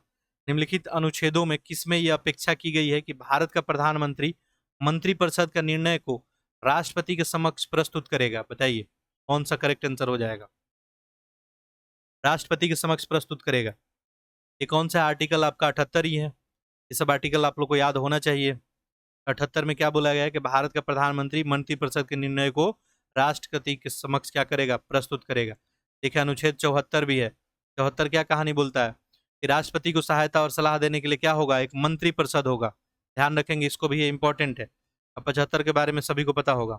निम्नलिखित अनुच्छेदों में किसमें यह अपेक्षा की गई है कि भारत का प्रधानमंत्री मंत्रिपरिषद का निर्णय को राष्ट्रपति के समक्ष प्रस्तुत करेगा? बताइए कौन सा करेक्ट आंसर हो जाएगा? राष्ट्रपति के समक्ष प्रस्तुत करेगा। ये कौन सा आर्टिकल आपका? 78 ही है। ये सब आर्टिकल आप लोग को याद होना चाहिए। 78 में क्या बोला गया है कि भारत का प्रधानमंत्री मंत्रिपरिषद के निर्णय को राष्ट्रपति के समक्ष क्या करेगा? प्रस्तुत करेगा। देखिए अनुच्छेद 74 भी है। 74 क्या कहानी बोलता है कि राष्ट्रपति को सहायता और सलाह देने के लिए क्या होगा? एक मंत्रिपरिषद होगा। ध्यान रखेंगे इसको भी, ये इंपॉर्टेंट है। अब 75 के बारे में सभी को पता होगा।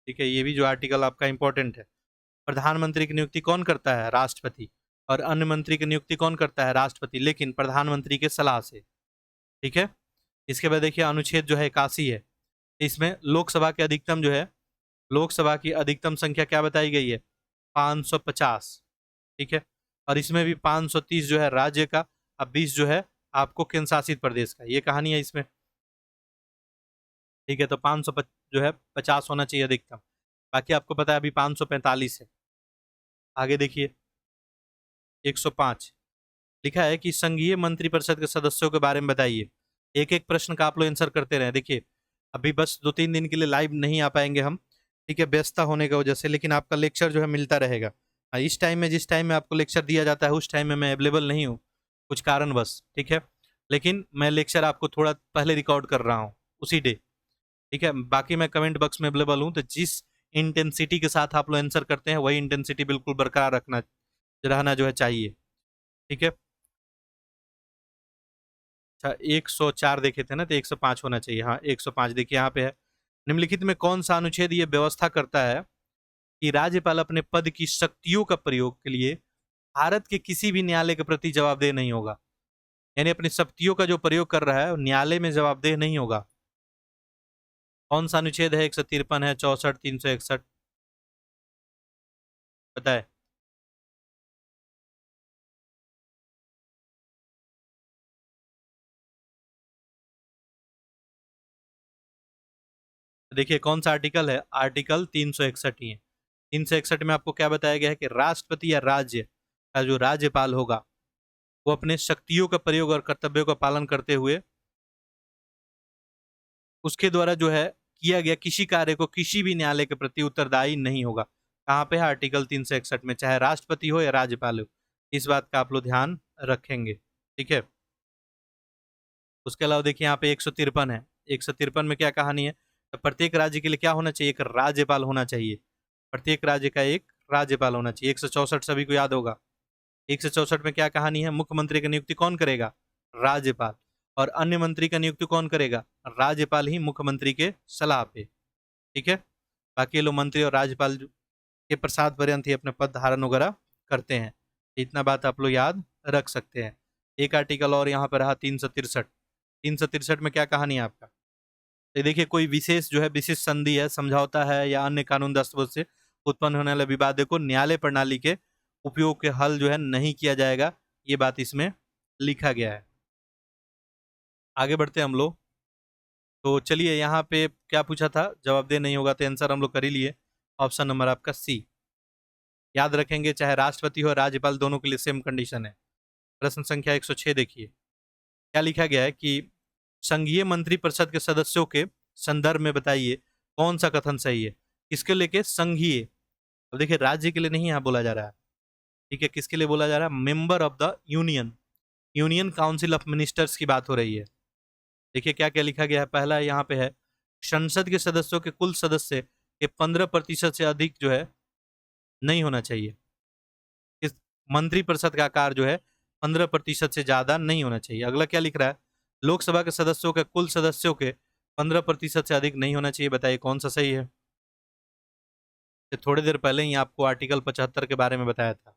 ठीक है, ये भी जो आर्टिकल आपका इंपॉर्टेंट है। प्रधानमंत्री की नियुक्ति कौन करता है? राष्ट्रपति। और अन्य मंत्री की नियुक्ति कौन करता है? राष्ट्रपति, लेकिन प्रधानमंत्री के सलाह से। ठीक है, इसके बाद देखिए अनुच्छेद जो है 81 है। इसमें लोकसभा के अधिकतम जो है, लोकसभा की अधिकतम संख्या क्या बताई गई है? 550। ठीक है, और इसमें भी 530 जो है राज्य का, अब 20 जो है आपको केंद्र शासित प्रदेश का। ये कहानी है इसमें। ठीक है, तो 500 जो है 50 होना चाहिए अधिकतम। बाकी आपको पता है अभी 545 है। आगे देखिए 105 लिखा है कि संघीय मंत्रिपरिषद के सदस्यों के बारे में बताइए। एक एक प्रश्न का आप लोग आंसर करते रहे। देखिए अभी बस 2-3 दिन के लिए लाइव नहीं आ पाएंगे हम, ठीक है, व्यस्तता होने की वजह से, लेकिन आपका लेक्चर जो है मिलता रहेगा। इस टाइम में, जिस टाइम में आपको लेक्चर दिया जाता है उस टाइम में मैं अवेलेबल नहीं हूँ, कुछ कारणवश। ठीक है, लेकिन मैं लेक्चर आपको थोड़ा पहले रिकॉर्ड कर रहा हूँ उसी डे। ठीक है, बाकी मैं कमेंट बॉक्स में अवेलेबल हूँ, तो जिस इंटेंसिटी के साथ आप लोग आंसर करते हैं वही इंटेंसिटी बिल्कुल बरकरार रहना जो है चाहिए। ठीक है, अच्छा 104 देखे थे ना, तो 105 होना चाहिए। हाँ 105 देखिए यहाँ पे है। निम्नलिखित में कौन सा अनुच्छेद ये व्यवस्था करता है कि राज्यपाल अपने पद की शक्तियों का प्रयोग के लिए भारत के किसी भी न्यायालय के प्रति जवाबदेह नहीं होगा? यानी अपनी शक्तियों का जो प्रयोग कर रहा है न्यायालय में जवाबदेह नहीं होगा। कौन सा अनुच्छेद है? 153 है, 64, 361, बताए। देखिए कौन सा आर्टिकल है? आर्टिकल 361 ही है। 361 में आपको क्या बताया गया है कि राष्ट्रपति या राज्य का जो राज्यपाल होगा वो अपने शक्तियों का प्रयोग और कर्तव्यों का पालन करते हुए उसके द्वारा जो है किया गया किसी कार्य को किसी भी न्यायालय के प्रति उत्तरदायी नहीं होगा। कहाँ पे है? आर्टिकल 361 में, चाहे राष्ट्रपति हो या राज्यपाल हो। इस बात का आप लोग ध्यान रखेंगे। ठीक है, उसके अलावा देखिए यहाँ पे 153 है। 153 में क्या कहानी है? तो प्रत्येक राज्य के लिए क्या होना चाहिए? एक राज्यपाल होना चाहिए। प्रत्येक राज्य का एक राज्यपाल होना चाहिए। 164 सभी को याद होगा। 164 में क्या कहानी है? मुख्यमंत्री की नियुक्ति कौन करेगा? राज्यपाल। और अन्य मंत्री का नियुक्ति कौन करेगा? राज्यपाल ही मुख्यमंत्री के सलाह पे। ठीक है, बाकी लोग मंत्री और राज्यपाल के प्रसाद पर्यंत ही अपने पद धारण वगैरह करते हैं। इतना बात आप लोग याद रख सकते हैं। एक आर्टिकल और यहाँ पर रहा 363। 363 में क्या कहानी है आपका? तो देखिए, कोई विशेष जो है विशिष्ट संधि है, समझौता है या अन्य कानून दस्तावेज से उत्पन्न होने वाले विवाद को न्यायालय प्रणाली के उपयोग के हल जो है नहीं किया जाएगा, ये बात इसमें लिखा गया है। आगे बढ़ते हैं हम लोग। तो चलिए, यहाँ पे क्या पूछा था, जवाबदेह नहीं होगा तो आंसर हम लोग कर ही लिए। ऑप्शन नंबर आपका सी। याद रखेंगे, चाहे राष्ट्रपति हो राज्यपाल दोनों के लिए सेम कंडीशन है। प्रश्न संख्या 106 देखिए, क्या लिखा गया है कि संघीय मंत्रिपरिषद के सदस्यों के संदर्भ में बताइए कौन सा कथन सही है। किसके लेके? संघीय। अब देखिए, राज्य के लिए नहीं यहाँ बोला जा रहा है। ठीक है, किसके लिए बोला जा रहा है? Member of the union, union council of ministers की बात हो रही है। देखिए क्या क्या लिखा गया है। पहला यहाँ पे है, संसद के सदस्यों के कुल सदस्य के 15% से अधिक जो है नहीं होना चाहिए। इस मंत्रिपरिषद का आकार जो है 15% से ज्यादा नहीं होना चाहिए। अगला क्या लिख रहा है? लोकसभा के सदस्यों के कुल सदस्यों के 15% से अधिक नहीं होना चाहिए। बताइए कौन सा सही है? थोड़ी देर पहले ही आपको आर्टिकल 75 के बारे में बताया था।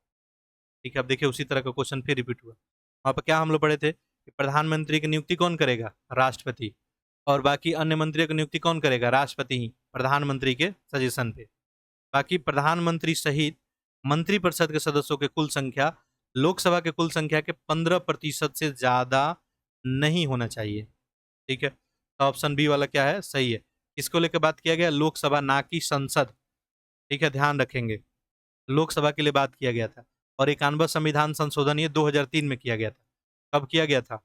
ठीक है, अब देखिए उसी तरह का क्वेश्चन फिर रिपीट हुआ। वहां पर क्या हम लोग पढ़े थे कि प्रधानमंत्री की नियुक्ति कौन करेगा? राष्ट्रपति। और बाकी अन्य मंत्रियों की नियुक्ति कौन करेगा? राष्ट्रपति ही, प्रधानमंत्री के सजेशन पे। बाकी प्रधानमंत्री सहित मंत्रिपरिषद के सदस्यों की कुल संख्या लोकसभा के कुल संख्या के 15% से ज्यादा नहीं होना चाहिए। ठीक है, तो ऑप्शन बी वाला क्या है? सही है। किसको लेकर बात किया गया? लोकसभा, ना कि संसद। ठीक है, ध्यान रखेंगे, लोकसभा के लिए बात किया गया था। और 91 संविधान संशोधन ये 2003 में किया गया था। कब किया गया था?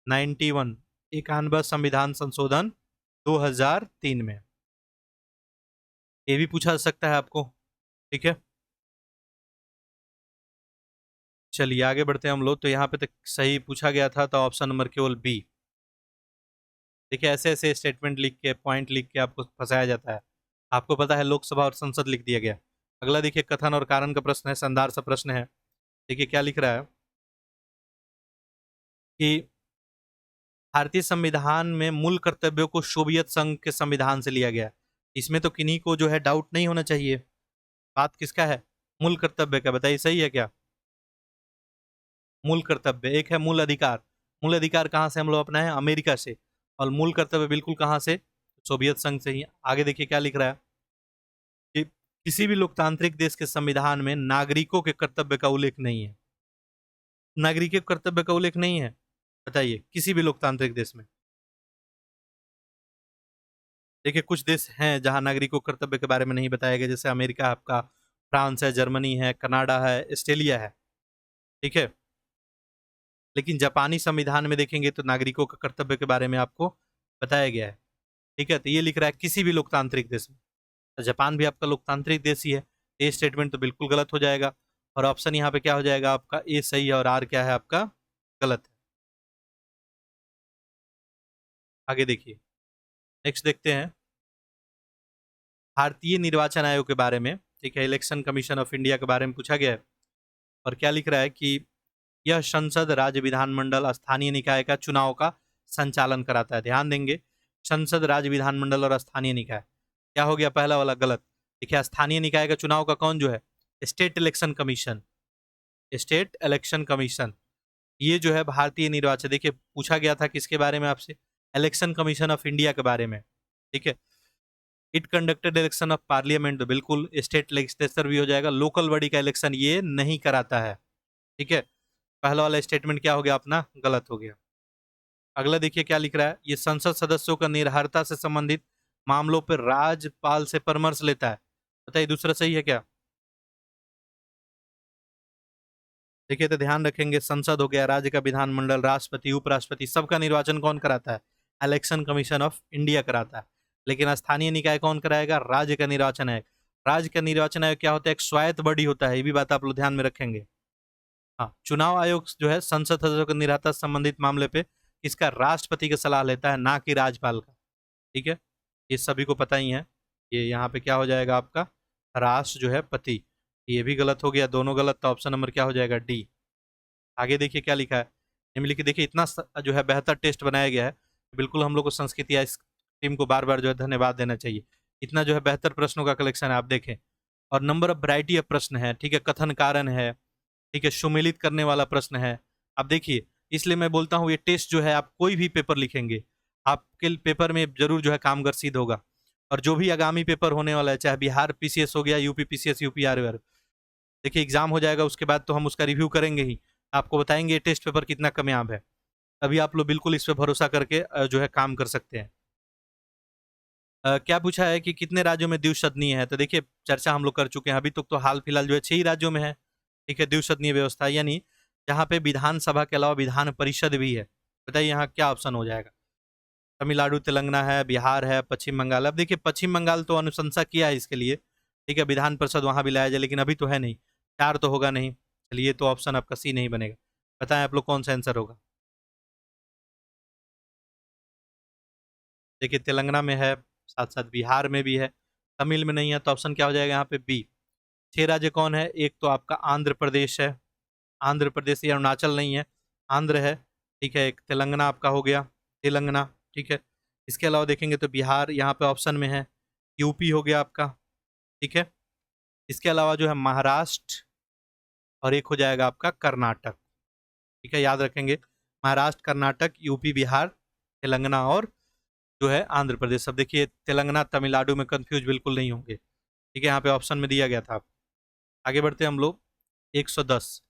91, 91 संविधान संशोधन 2003 में। ये भी पूछा जा सकता है आपको। ठीक है, चलिए आगे बढ़ते हैं हम लोग। तो यहाँ पे तक सही पूछा गया था, तो ऑप्शन नंबर केवल बी। देखिए, ऐसे ऐसे स्टेटमेंट लिख के, पॉइंट लिख के आपको फंसाया जाता है। आपको पता है लोकसभा और संसद लिख दिया गया। अगला देखिए, कथन और कारण का प्रश्न है, संदर्भ सा प्रश्न है। देखिए क्या लिख रहा है कि भारतीय संविधान में मूल कर्तव्यों को सोवियत संघ के संविधान से लिया गया। इसमें तो किन्हीं को जो है डाउट नहीं होना चाहिए। बात किसका है? मूल कर्तव्य का। बताइए सही है क्या? मूल कर्तव्य एक है मूल अधिकार। मूल अधिकार कहाँ से हम लोग अपनाए हैं? अमेरिका से। और मूल कर्तव्य बिल्कुल कहाँ से? सोवियत संघ से ही। आगे देखिए क्या लिख रहा है कि किसी भी लोकतांत्रिक देश के संविधान में नागरिकों के कर्तव्य का उल्लेख नहीं है। नागरिकों के कर्तव्य का उल्लेख नहीं है, बताइए किसी भी लोकतांत्रिक देश में। देखिए कुछ देश हैं जहां नागरिकों के कर्तव्य के बारे में नहीं बताया गया, जैसे अमेरिका आपका, फ्रांस है, जर्मनी है, कनाडा है, ऑस्ट्रेलिया है। ठीक है, लेकिन जापानी संविधान में देखेंगे तो नागरिकों के कर्तव्य के बारे में आपको बताया गया है। ठीक है, तो ये लिख रहा है किसी भी लोकतांत्रिक देश में। तो जापान भी आपका लोकतांत्रिक देश ही है। ये स्टेटमेंट तो बिल्कुल गलत हो जाएगा। और ऑप्शन यहाँ पे क्या हो जाएगा आपका? ए सही है और आर क्या है आपका? गलत है। आगे देखिए, नेक्स्ट देखते हैं भारतीय निर्वाचन आयोग के बारे में। ठीक है, इलेक्शन कमीशन ऑफ इंडिया के बारे में पूछा गया है। और क्या लिख रहा है कि यह संसद, राज्य विधानमंडल, स्थानीय निकाय का चुनाव का संचालन कराता है। ध्यान देंगे, संसद, राज्य विधानमंडल और स्थानीय निकाय। क्या हो गया पहला वाला? गलत। देखिए, स्थानीय निकाय का चुनाव का कौन जो है? State election commission. State election commission ये जो है भारतीय निर्वाचन। देखिए पूछा गया था किसके बारे में आपसे? इलेक्शन कमीशन ऑफ इंडिया के बारे में। ठीक है, it conducted election of parliament, तो बिल्कुल स्टेट लेजिस्लेचर भी हो जाएगा। लोकल बॉडी का इलेक्शन ये नहीं कराता है। ठीक है, पहला वाला स्टेटमेंट क्या हो गया अपना? गलत हो गया। अगला देखिए क्या लिख रहा है, ये संसद सदस्यों का निर्भरता से संबंधित मामलों पर राज्यपाल से परामर्श लेता है। बताइए दूसरा सही है क्या? देखिए तो ध्यान रखेंगे, संसद हो गया, राज्य का विधानमंडल, राष्ट्रपति, उपराष्ट्रपति, सबका निर्वाचन कौन कराता है? इलेक्शन कमीशन ऑफ इंडिया कराता है। लेकिन स्थानीय निकाय कौन कराएगा? राज्य का निर्वाचन आयोग। राज्य का निर्वाचन आयोग क्या होता है? एक स्वायत्त बॉडी होता है। ये भी बात आप लोग ध्यान में रखेंगे। हाँ, चुनाव आयोग जो है संसद सदस्यों के निर्वाचन संबंधित मामले पे इसका राष्ट्रपति की सलाह लेता है, ना कि राज्यपाल का। ठीक है, ये सभी को पता ही है। ये यहाँ पे क्या हो जाएगा आपका? राष्ट्र जो है पति। ये भी गलत हो गया, दोनों गलत। तो ऑप्शन नंबर क्या हो जाएगा? डी। आगे देखिए क्या लिखा है, निम्नलिखित देखिए इतना जो है बेहतर टेस्ट बनाया गया है, बिल्कुल हम लोग को संस्कृत या इस टीम को बार बार जो है धन्यवाद देना चाहिए। इतना जो है बेहतर प्रश्नों का कलेक्शन है, आप देखें। और नंबर ऑफ वैरायटी ऑफ प्रश्न है, ठीक है, कथन कारण है, ठीक है, सुमेलित करने वाला प्रश्न है। आप देखिए, इसलिए मैं बोलता हूँ ये टेस्ट जो है, आप कोई भी पेपर लिखेंगे आपके पेपर में जरूर जो है कामगर सिद्ध होगा। और जो भी आगामी पेपर होने वाला है, चाहे बिहार पीसीएस हो गया, यूपी पीसीएस, यूपी आरआर, देखिए एग्जाम हो जाएगा, उसके बाद तो हम उसका रिव्यू करेंगे ही, आपको बताएंगे ये टेस्ट पेपर कितना कामयाब है। अभी आप लोग बिल्कुल इस पर भरोसा करके जो है काम कर सकते हैं। क्या पूछा है कि कितने राज्यों में द्विसदनीय है, तो देखिए चर्चा हम लोग कर चुके हैं। अभी तक तो हाल फिलहाल जो है 6 ही राज्यों में है, ठीक है, द्विसदनीय व्यवस्था, यानी जहाँ पे विधानसभा के अलावा विधान परिषद भी है। बताइए यहाँ क्या ऑप्शन हो जाएगा। तमिलनाडु, तेलंगाना है, बिहार है, पश्चिम बंगाल। अब देखिए पश्चिम बंगाल तो अनुशंसा किया है इसके लिए, ठीक है, विधान परिषद वहां भी लाया जाए, लेकिन अभी तो है नहीं, 4 तो होगा नहीं। चलिए, तो ऑप्शन आपका सी नहीं बनेगा। बताएं आप लोग कौन सा आंसर होगा। देखिए तेलंगाना में है, साथ साथ बिहार में भी है, तमिल में नहीं है, तो ऑप्शन क्या हो जाएगा यहाँ पे बी। 6 राज्य कौन है, एक तो आपका आंध्र प्रदेश है, आंध्र प्रदेश या अरुणाचल नहीं है, आंध्र है, ठीक है, एक तेलंगाना आपका हो गया, तेलंगाना, ठीक है। इसके अलावा देखेंगे तो बिहार यहाँ पे ऑप्शन में है, यूपी हो गया आपका, ठीक है। इसके अलावा जो है महाराष्ट्र, और एक हो जाएगा आपका कर्नाटक, ठीक है, याद रखेंगे, महाराष्ट्र, कर्नाटक, यूपी, बिहार, तेलंगाना और जो है आंध्र प्रदेश। सब देखिए तेलंगाना तमिलनाडु में कंफ्यूज बिल्कुल नहीं होंगे, ठीक है, यहाँ पे ऑप्शन में दिया गया था। आगे बढ़ते हैं हम लोग। 110,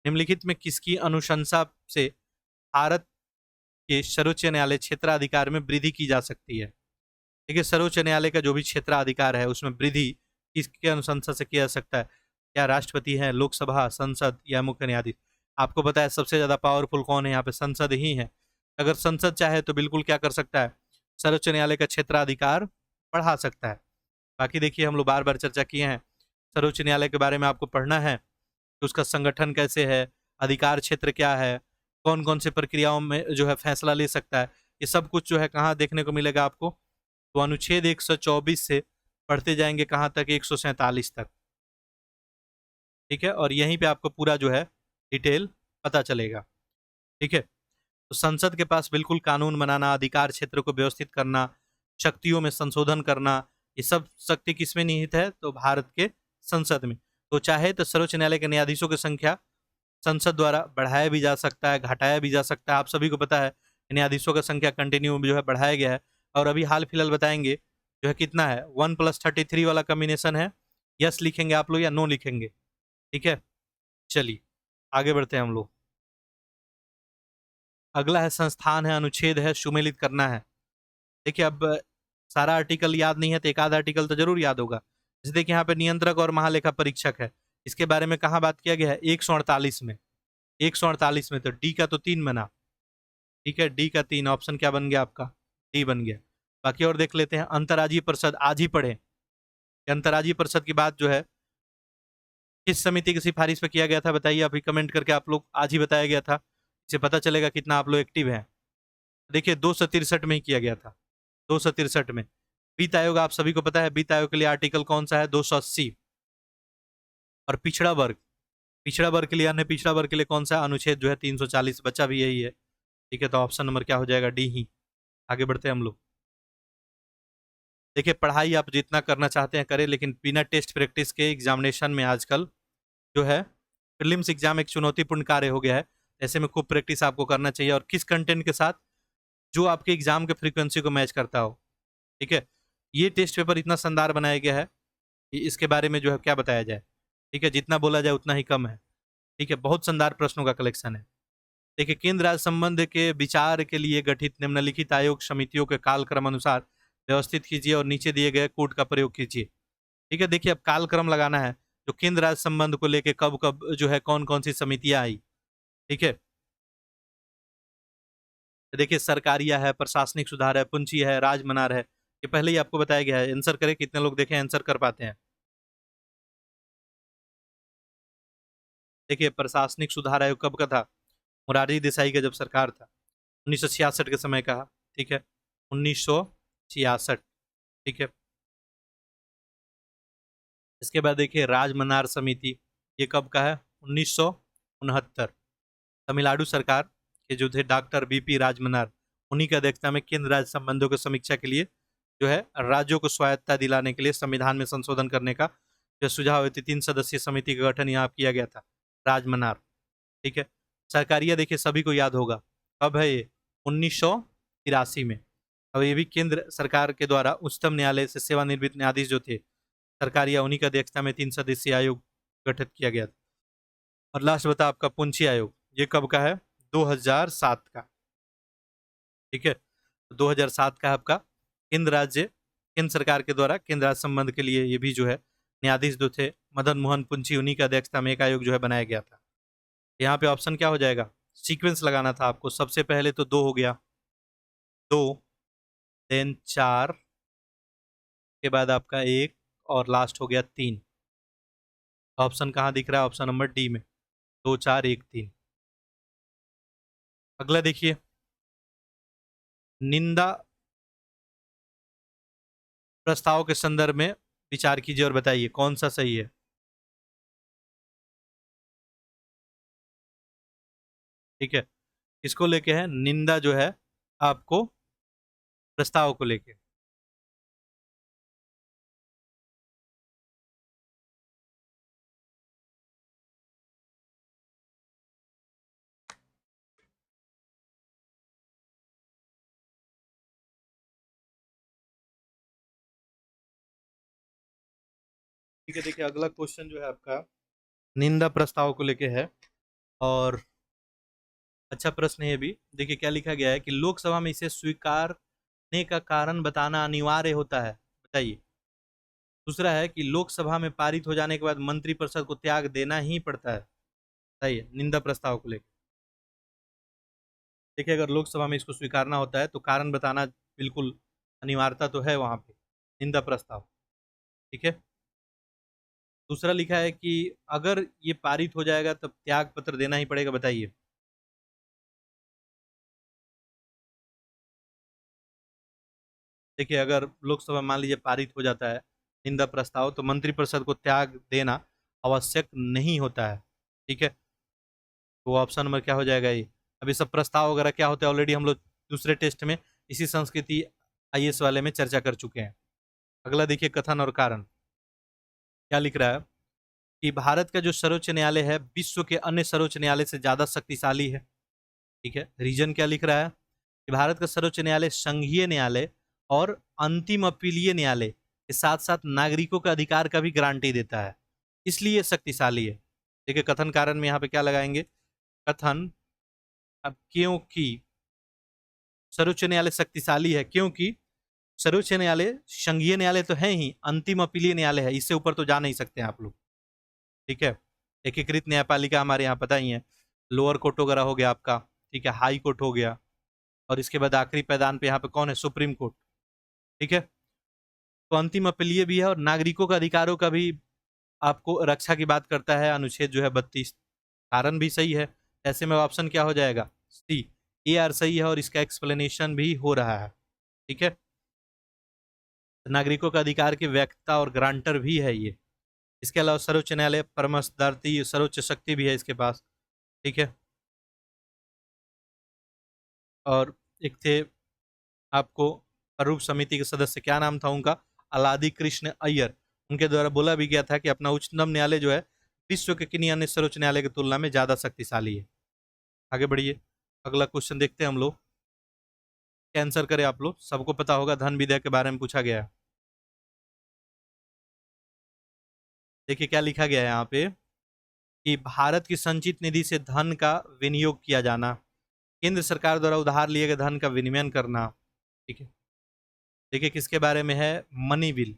निम्नलिखित में किसकी अनुशंसा से भारत के सर्वोच्च न्यायालय क्षेत्राधिकार में वृद्धि की जा सकती है। देखिए सर्वोच्च न्यायालय का जो भी क्षेत्राधिकार है उसमें वृद्धि किसके अनुशंसा से किया जा सकता है। क्या राष्ट्रपति है, लोकसभा, संसद या मुख्य न्यायाधीश। आपको पता है सबसे ज्यादा पावरफुल कौन है यहाँ पे, संसद ही है। अगर संसद चाहे तो बिल्कुल क्या कर सकता है, सर्वोच्च न्यायालय का क्षेत्राधिकार बढ़ा सकता है। बाकी देखिए हम लोग बार बार चर्चा किए हैं, सर्वोच्च न्यायालय के बारे में आपको पढ़ना है कि उसका संगठन कैसे है, अधिकार क्षेत्र क्या है, कौन कौन से प्रक्रियाओं में जो है फैसला ले सकता है, ये सब कुछ जो है कहाँ देखने को मिलेगा आपको। तो अनुच्छेद 124 से पढ़ते जाएंगे कहाँ तक, 147 तक, ठीक है, और यहीं पे आपको पूरा जो है डिटेल पता चलेगा, ठीक है। तो संसद के पास बिल्कुल कानून बनाना, अधिकार क्षेत्र को व्यवस्थित करना, शक्तियों में संशोधन करना, ये सब शक्ति किसमें निहित है, तो भारत के संसद में। तो चाहे तो सर्वोच्च न्यायालय के न्यायाधीशों की संख्या संसद द्वारा बढ़ाया भी जा सकता है, घटाया भी जा सकता है। आप सभी को पता है न्यायाधीशों का संख्या कंटिन्यू जो है बढ़ाया गया है, और अभी हाल फिलहाल बताएंगे जो है कितना है, 1+33 वाला कॉम्बिनेशन है। यस लिखेंगे आप लोग या नो लिखेंगे, ठीक है। चलिए आगे बढ़ते हैं हम लोग। अगला है संस्थान है, अनुच्छेद है, सुमेलित करना है। देखिए अब सारा आर्टिकल याद नहीं है तो एक आधा आर्टिकल तो जरूर याद होगा। जैसे देखिए यहाँ पे नियंत्रक और महालेखा परीक्षक है, इसके बारे में कहाँ बात किया गया है, 148 में। 148 में तो डी का तो 3 बना, ठीक है, डी का 3, ऑप्शन क्या बन गया आपका, डी बन गया। बाकी और देख लेते हैं। अंतर्राज्यीय परिषद आज ही पढ़े, अंतर्राज्यीय परिषद की बात जो है किस समिति की सिफारिश पे किया गया था, बताइए अभी कमेंट करके आप लोग। आज ही बताया गया था, इससे पता चलेगा कितना आप लोग एक्टिव हैं। देखिए 263 में ही किया गया था, 263 में। वित्त आयोग आप सभी को पता है, वित्त आयोग के लिए आर्टिकल कौन सा है, 280। और पिछड़ा वर्ग, पिछड़ा वर्ग के लिए, अन्य पिछड़ा वर्ग के लिए कौन सा अनुच्छेद जो है 340, बच्चा भी यही है, ठीक है। तो ऑप्शन नंबर क्या हो जाएगा, डी ही। आगे बढ़ते हैं हम लोग। देखिए पढ़ाई आप जितना करना चाहते हैं करें, लेकिन बिना टेस्ट प्रैक्टिस के एग्जामिनेशन में आजकल जो है प्रीलिम्स एग्जाम एक चुनौतीपूर्ण कार्य हो गया है। ऐसे में खूब प्रैक्टिस आपको करना चाहिए, और किस कंटेंट के साथ, जो आपके एग्जाम के फ्रीक्वेंसी को मैच करता हो, ठीक है। ये टेस्ट पेपर इतना शानदार बनाया गया है कि इसके बारे में जो है क्या बताया जाए, ठीक है, जितना बोला जाए उतना ही कम है, ठीक है। बहुत शानदार प्रश्नों का कलेक्शन है। देखिए केंद्र राज्य संबंध के विचार के लिए गठित निम्नलिखित आयोग समितियों के कालक्रम अनुसार व्यवस्थित कीजिए और नीचे दिए गए कोड का प्रयोग कीजिए, ठीक है। देखिए अब कालक्रम लगाना है, जो केंद्र राज्य संबंध को लेके कब कब जो है कौन कौन सी समितियां आई, ठीक है। देखिए सरकारिया है, प्रशासनिक सुधार है, पुंची है, राजमनार है, ये पहले ही आपको बताया गया है। आंसर करें, कितने लोग देखें आंसर कर पाते हैं। देखिए प्रशासनिक सुधार आयोग कब का था, मुरारजी देसाई का जब सरकार था, 1966 के समय का, ठीक है, 1966, ठीक है। इसके बाद देखिए राजमनार समिति, ये कब का है, 1969, तमिलनाडु सरकार के जो थे डॉक्टर बीपी राजमनार, उन्हीं की अध्यक्षता में केंद्र राज्य संबंधों की समीक्षा के लिए जो है राज्यों को स्वायत्तता दिलाने के लिए संविधान में संशोधन करने का जो सुझाव है 3 सदस्यीय समिति का गठन यहाँ किया गया था, राजमनार। ठीक है। सरकारिया देखिए सभी को याद होगा, कब है ये? 1983 में। अब ये भी केंद्र सरकार के द्वारा उच्चतम न्यायालय से सेवानिवृत्त न्यायाधीश जो थे सरकारिया, उन्हीं की अध्यक्षता में 3 सदस्यीय आयोग गठित किया गया था। और लास्ट बता आपका पुंछी आयोग, ये कब का है? 2007 का। ठीक है। 2007 का आपका केंद्र सरकार के द्वारा केंद्र राज्य संबंध के लिए ये भी जो है न्यायाधीश जो थे मदन मोहन पुंछी, उन्हीं की अध्यक्षता में एक आयोग जो है बनाया गया था। यहाँ पे ऑप्शन क्या हो जाएगा? सीक्वेंस लगाना था आपको, सबसे पहले तो 2 हो गया, 2, देन 4 के बाद आपका 1 और लास्ट हो गया 3। ऑप्शन कहाँ दिख रहा है? ऑप्शन नंबर डी में, 2 4 1 3। अगला देखिए, निंदा प्रस्ताव के संदर्भ में विचार कीजिए और बताइए कौन सा सही है। ठीक है। इसको लेके है निंदा जो है आपको प्रस्ताव को लेके। ठीक है। देखिए अगला क्वेश्चन जो है आपका निंदा प्रस्ताव को लेके है, और अच्छा प्रश्न है ये भी। देखिए क्या लिखा गया है कि लोकसभा में इसे स्वीकारने का कारण बताना अनिवार्य होता है, बताइए। दूसरा है कि लोकसभा में पारित हो जाने के बाद मंत्रिपरिषद को त्याग देना ही पड़ता है, बताइए निंदा प्रस्ताव को लेकर। देखिए अगर लोकसभा में इसको स्वीकारना होता है तो कारण बताना बिल्कुल अनिवार्यता तो है वहां पे, निंदा प्रस्ताव। ठीक है। दूसरा लिखा है कि अगर ये पारित हो जाएगा तब त्याग पत्र देना ही पड़ेगा, बताइए। देखिए अगर लोकसभा मान लीजिए पारित हो जाता है निंदा प्रस्ताव, तो मंत्रिपरिषद को त्याग देना आवश्यक नहीं होता है। ठीक है। तो ऑप्शन नंबर क्या हो जाएगा ये? अभी सब प्रस्ताव वगैरह क्या होता है ऑलरेडी हम लोग दूसरे टेस्ट में इसी संस्कृति आईएएस वाले में चर्चा कर चुके हैं। अगला देखिए कथन और कारण, क्या लिख रहा है कि भारत का जो सर्वोच्च न्यायालय है विश्व के अन्य सर्वोच्च न्यायालय से ज्यादा शक्तिशाली है। ठीक है। रीजन क्या लिख रहा है कि भारत का सर्वोच्च न्यायालय संघीय न्यायालय और अंतिम अपीलीय न्यायालय के साथ साथ नागरिकों का अधिकार का भी गारंटी देता है, इसलिए शक्तिशाली है। देखिए कथन कारण में यहाँ पे क्या लगाएंगे? कथन, अब क्योंकि सर्वोच्च न्यायालय शक्तिशाली है, क्योंकि सर्वोच्च न्यायालय संघीय न्यायालय तो है ही, अंतिम अपीलीय न्यायालय है, इससे ऊपर तो जा नहीं सकते आप लोग। ठीक है। एकीकृत न्यायपालिका हमारे यहाँ पता ही है, लोअर कोर्ट वगैरह हो गया आपका, ठीक है, हाई कोर्ट हो गया, और इसके बाद आखिरी पैदान पे यहाँ पे कौन है? Supreme court. ठीक है। तो अंतिम अपीलीय भी है और नागरिकों का अधिकारों का भी आपको रक्षा की बात करता है अनुच्छेद जो है 32। कारण भी सही है, ऐसे में ऑप्शन क्या हो जाएगा? सी, ए आर सही है और इसका एक्सप्लेनेशन भी हो रहा है। ठीक है। नागरिकों का अधिकार की व्याख्या और ग्रांटर भी है ये। इसके अलावा सर्वोच्च न्यायालय परमस्तार्थी सर्वोच्च शक्ति भी है इसके पास। ठीक है। और एक थे आपको प्रारूप समिति के सदस्य, क्या नाम था उनका? अलादी कृष्ण अय्यर। उनके द्वारा बोला भी गया था कि अपना उच्चतम न्यायालय जो है विश्व के किन्हीं अन्य सर्वोच्च न्यायालय की तुलना में ज्यादा शक्तिशाली है। आगे बढ़िए, अगला क्वेश्चन देखते हैं हम लोग, क्या आंसर करें आप लोग? सबको पता होगा धन विधेयक के बारे में पूछा गया है। देखिए क्या लिखा गया है यहाँ पे कि भारत की संचित निधि से धन का विनियोग किया जाना, केंद्र सरकार द्वारा उधार लिए गए धन का विनिमय करना। ठीक है। देखिए किसके बारे में है? Money bill.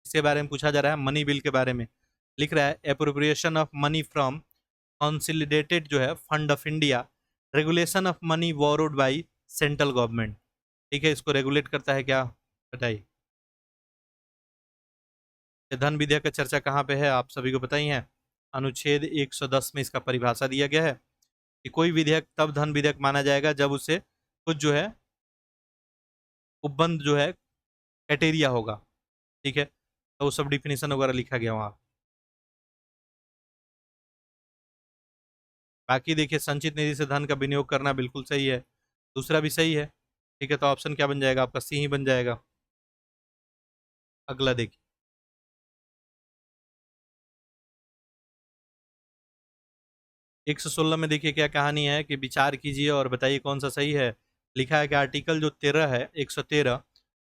इसके बारे में पूछा जा रहा है, मनी बिल के बारे में। लिख रहा है appropriation of money from consolidated जो है fund of India, regulation of money borrowed by central government. ठीक है। इसको रेगुलेट करता है क्या, बताइए। ये धन विधेयक का चर्चा कहाँ पे है? आप सभी को पता ही है, अनुच्छेद 110 में इसका परिभाषा दिया गया है कि कोई विधेयक तब धन विधेयक माना जाएगा जब उसे कुछ जो है उपबंध जो है क्राइटेरिया होगा। ठीक है। तो वो सब डिफिनेशन वगैरह लिखा गया वहाँ। बाकी देखिए संचित निधि से धन का विनियोग करना बिल्कुल सही है, दूसरा भी सही है। ठीक है, तो ऑप्शन क्या बन जाएगा आपका? सी ही बन जाएगा। अगला देखिए, 116 में देखिए क्या कहानी है कि विचार कीजिए और बताइए कौन सा सही है। लिखा है कि आर्टिकल जो 13 है, 113,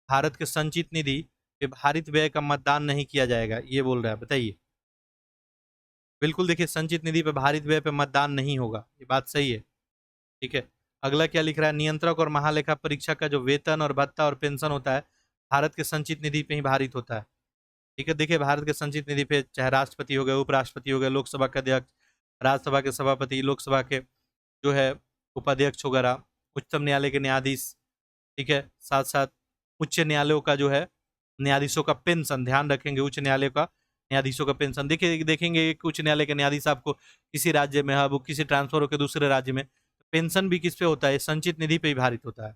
भारत के संचित निधि पे भारित व्यय का मतदान नहीं किया जाएगा, ये बोल रहा है, बताइए। बिल्कुल देखिए, संचित निधि पे भारित व्यय पे मतदान नहीं होगा, ये बात सही है। ठीक है, अगला क्या लिख रहा है? नियंत्रक और महालेखा परीक्षक का जो वेतन और भत्ता और पेंशन होता है, भारत के संचित निधि पे ही भारित होता है। ठीक है, देखिए भारत के संचित निधि पे चाहे राष्ट्रपति हो गए, उपराष्ट्रपति हो गए, लोकसभा के अध्यक्ष, राज्यसभा के सभापति, लोकसभा के जो है उपाध्यक्ष वगैरह, उच्चतम न्यायालय के न्यायाधीश, ठीक है, साथ साथ उच्च न्यायालयों का जो है न्यायाधीशों का पेंशन, ध्यान रखेंगे उच्च न्यायालय का न्यायाधीशों का पेंशन। देखिए देखेंगे कि उच्च न्यायालय के न्यायाधीश आपको किसी राज्य में है, वो किसी ट्रांसफर होकर दूसरे राज्य में, पेंशन भी किस पे होता है? संचित निधि पे ही भारित होता है।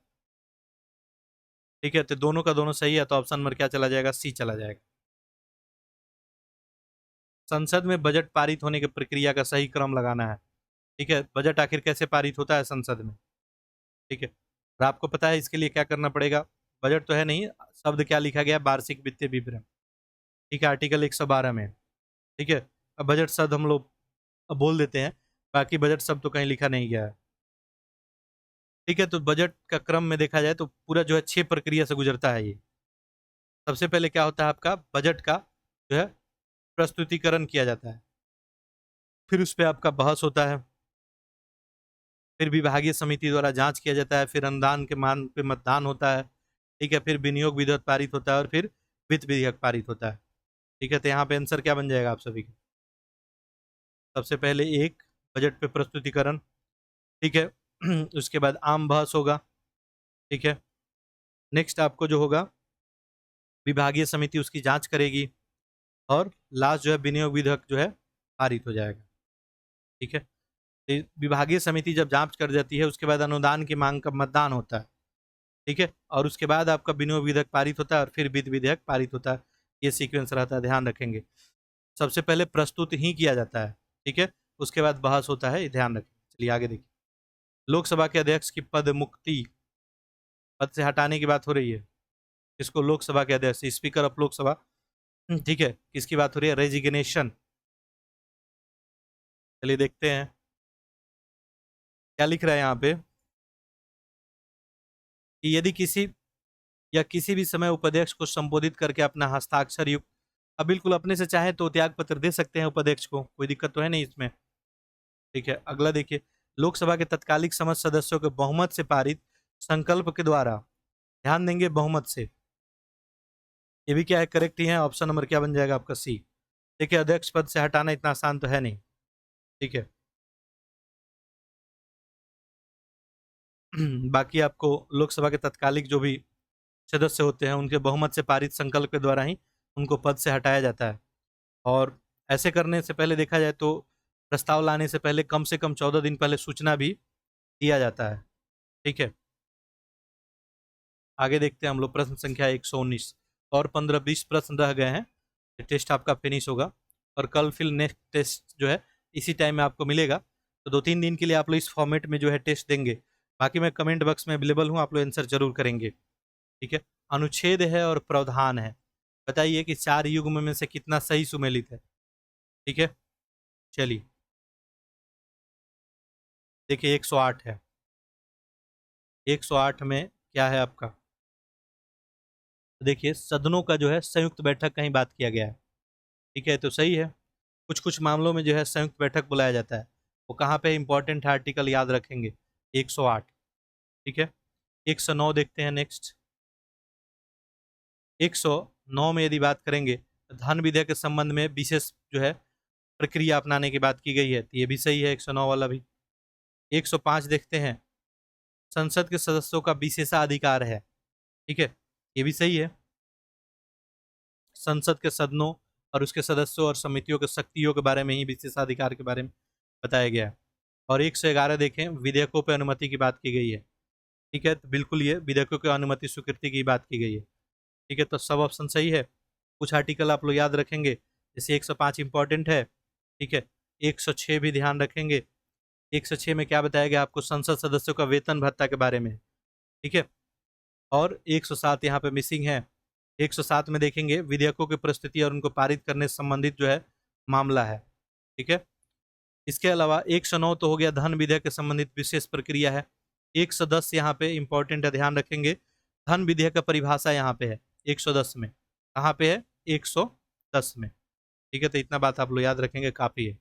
ठीक है, तो दोनों का दोनों सही है, तो ऑप्शन नंबर क्या चला जाएगा? सी चला जाएगा। संसद में बजट पारित होने की प्रक्रिया का सही क्रम लगाना है। ठीक है, बजट आखिर कैसे पारित होता है संसद में? ठीक है, और आपको पता है इसके लिए क्या करना पड़ेगा? बजट तो है नहीं, शब्द क्या लिखा गया है? वार्षिक वित्तीय विवरण। ठीक है, आर्टिकल 112 में। ठीक है, अब बजट शब्द हम लोग अब बोल देते हैं, बाकी बजट शब्द तो कहीं लिखा नहीं गया है। ठीक है, तो बजट का क्रम में देखा जाए तो पूरा जो है 6 प्रक्रिया से गुजरता है ये। सबसे पहले क्या होता है आपका? बजट का जो है प्रस्तुतिकरण किया जाता है, फिर उस पर आपका बहस होता है, फिर विभागीय समिति द्वारा जांच किया जाता है, फिर अनुदान के मान पे मतदान होता है। ठीक है, फिर विनियोग विधेयक पारित होता है और फिर वित्त विधेयक पारित होता है। ठीक है, तो यहाँ पे आंसर क्या बन जाएगा आप सभी का? सबसे पहले एक, बजट पे प्रस्तुतिकरण। ठीक है, उसके बाद आम बहस होगा। ठीक है, नेक्स्ट आपको जो होगा विभागीय समिति उसकी जांच करेगी, और लास्ट जो है विनियोग विधेयक जो है पारित हो जाएगा। ठीक है, तो विभागीय समिति जब जांच कर जाती है, उसके बाद अनुदान की मांग का मतदान होता है। ठीक है, और उसके बाद आपका विनियोग विधेयक पारित होता है और फिर वित्त विधेयक पारित होता है। ये सीक्वेंस रहता है, ध्यान रखेंगे। सबसे पहले प्रस्तुत ही किया जाता है, ठीक है, उसके बाद बहस होता है, ये ध्यान रखें। चलिए आगे देखिए, लोकसभा के अध्यक्ष की पद मुक्ति, पद से हटाने की बात हो रही है। इसको लोकसभा के अध्यक्ष, स्पीकर ऑफ लोकसभा। ठीक है, किसकी बात हो रही है? रेजिग्नेशन। चलिए देखते हैं क्या लिख रहा है यहाँ पे, कि यदि किसी या किसी भी समय उपाध्यक्ष को संबोधित करके अपना हस्ताक्षर युक्त, अब बिल्कुल अपने से चाहे तो त्याग पत्र दे सकते हैं उपाध्यक्ष को, कोई दिक्कत तो है नहीं इसमें। ठीक है, अगला देखिए, लोकसभा के तत्कालिक समस्त सदस्यों के बहुमत से पारित संकल्प के द्वारा, ध्यान देंगे बहुमत से, ये भी क्या है? करेक्ट ही है। ऑप्शन नंबर क्या बन जाएगा आपका? सी। देखिए, अध्यक्ष पद से हटाना इतना आसान तो है नहीं। ठीक है, बाकी आपको लोकसभा के तत्कालिक जो भी सदस्य होते हैं, उनके बहुमत से पारित संकल्प के द्वारा ही उनको पद से हटाया जाता है। और ऐसे करने से पहले देखा जाए तो प्रस्ताव लाने से कम 14 दिन पहले सूचना भी दिया जाता है। ठीक है, आगे देखते हैं हम लोग प्रश्न संख्या 119, और 15-20 प्रश्न रह गए हैं। ये टेस्ट आपका फिनिश होगा, और कल फिर नेक्स्ट टेस्ट जो है इसी टाइम में आपको मिलेगा। तो 2-3 दिन के लिए आप लोग इस फॉर्मेट में जो है टेस्ट देंगे। बाकी मैं कमेंट बॉक्स में अवेलेबल हूँ, आप लोग आंसर जरूर करेंगे। ठीक है, अनुच्छेद है और प्रावधान है, बताइए कि 4 युग्म में से कितना सही सुमेलित है। ठीक है, चलिए देखिए, 108 है। 108 में क्या है आपका? देखिए, सदनों का जो है संयुक्त बैठक का ही बात किया गया है। ठीक है, तो सही है। कुछ कुछ मामलों में जो है संयुक्त बैठक बुलाया जाता है, वो कहाँ पे इंपॉर्टेंट है, आर्टिकल याद रखेंगे। 108। ठीक है, 109 देखते हैं नेक्स्ट। 109 में यदि बात करेंगे तो धन विधेयक के संबंध में विशेष जो है प्रक्रिया अपनाने की बात की गई है, तो ये भी सही है, 109 वाला भी। 105 देखते हैं, संसद के सदस्यों का विशेषाधिकार है। ठीक है, ये भी सही है। संसद के सदनों और उसके सदस्यों और समितियों के शक्तियों के बारे में ही विशेषाधिकार के बारे में बताया गया है। और 111 देखें, विधेयकों पर अनुमति की बात की गई है। ठीक है, तो बिल्कुल ये विधेयकों की अनुमति स्वीकृति की बात की गई है। ठीक है, तो सब ऑप्शन सही है। कुछ आर्टिकल आप लोग याद रखेंगे, जैसे 105 इंपॉर्टेंट है। ठीक है, 106 भी ध्यान रखेंगे, 106 में क्या बताया गया आपको, संसद सदस्यों का वेतन भत्ता के बारे में, ठीक है। और 107 यहाँ पे मिसिंग है। 107 में देखेंगे विधेयकों की प्रस्तुति और उनको पारित करने से संबंधित जो है मामला है, ठीक है। इसके अलावा 109 तो हो गया धन विधेयक के संबंधित विशेष प्रक्रिया है। 110 यहाँ पे इंपॉर्टेंट है, ध्यान रखेंगे, धन विधेयक का परिभाषा यहाँ पे है 110 में। कहाँ पे है? 110 में, ठीक है। तो इतना बात आप लोग याद रखेंगे, काफी है।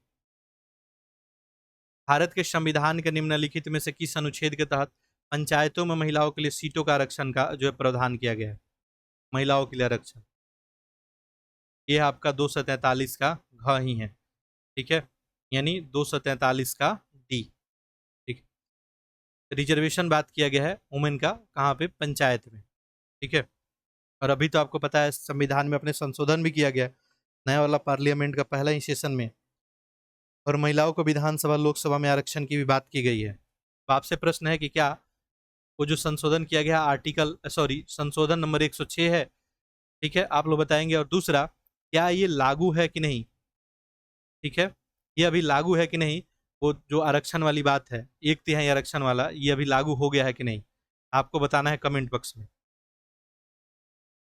भारत के संविधान के निम्नलिखित में से किस अनुच्छेद के तहत पंचायतों में महिलाओं के लिए सीटों का आरक्षण का जो है प्रावधान किया गया है? महिलाओं के लिए आरक्षण, ये आपका 243 का घ ही है, ठीक है, यानी 243 का डी, ठीक है। रिजर्वेशन बात किया गया है वुमेन का, कहाँ पे? पंचायत में, ठीक है। और अभी तो आपको पता है संविधान में अपने संशोधन भी किया गया है, नया वाला पार्लियामेंट का पहला ही सेशन में, और महिलाओं को विधानसभा लोकसभा में आरक्षण की भी बात की गई है। तो आपसे प्रश्न है कि क्या वो जो संशोधन किया गया संशोधन नंबर 106 है, ठीक है, आप लोग बताएंगे। और दूसरा, क्या ये लागू है कि नहीं, ठीक है, ये अभी लागू है कि नहीं, वो जो आरक्षण वाली बात है, 1/3 आरक्षण वाला, ये अभी लागू हो गया है कि नहीं, आपको बताना है कमेंट बॉक्स में।